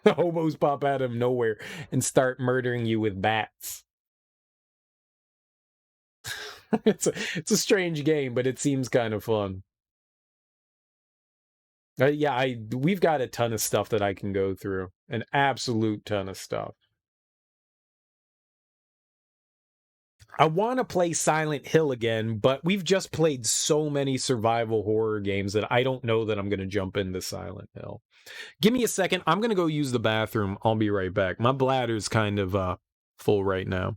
The hobos pop out of nowhere and start murdering you with bats. It's a strange game, but it seems kind of fun. Yeah, we've got a ton of stuff that I can go through. An absolute ton of stuff. I want to play Silent Hill again, but we've just played so many survival horror games that I don't know that I'm going to jump into Silent Hill. Give me a second. I'm going to go use the bathroom. I'll be right back. My bladder's kind of full right now.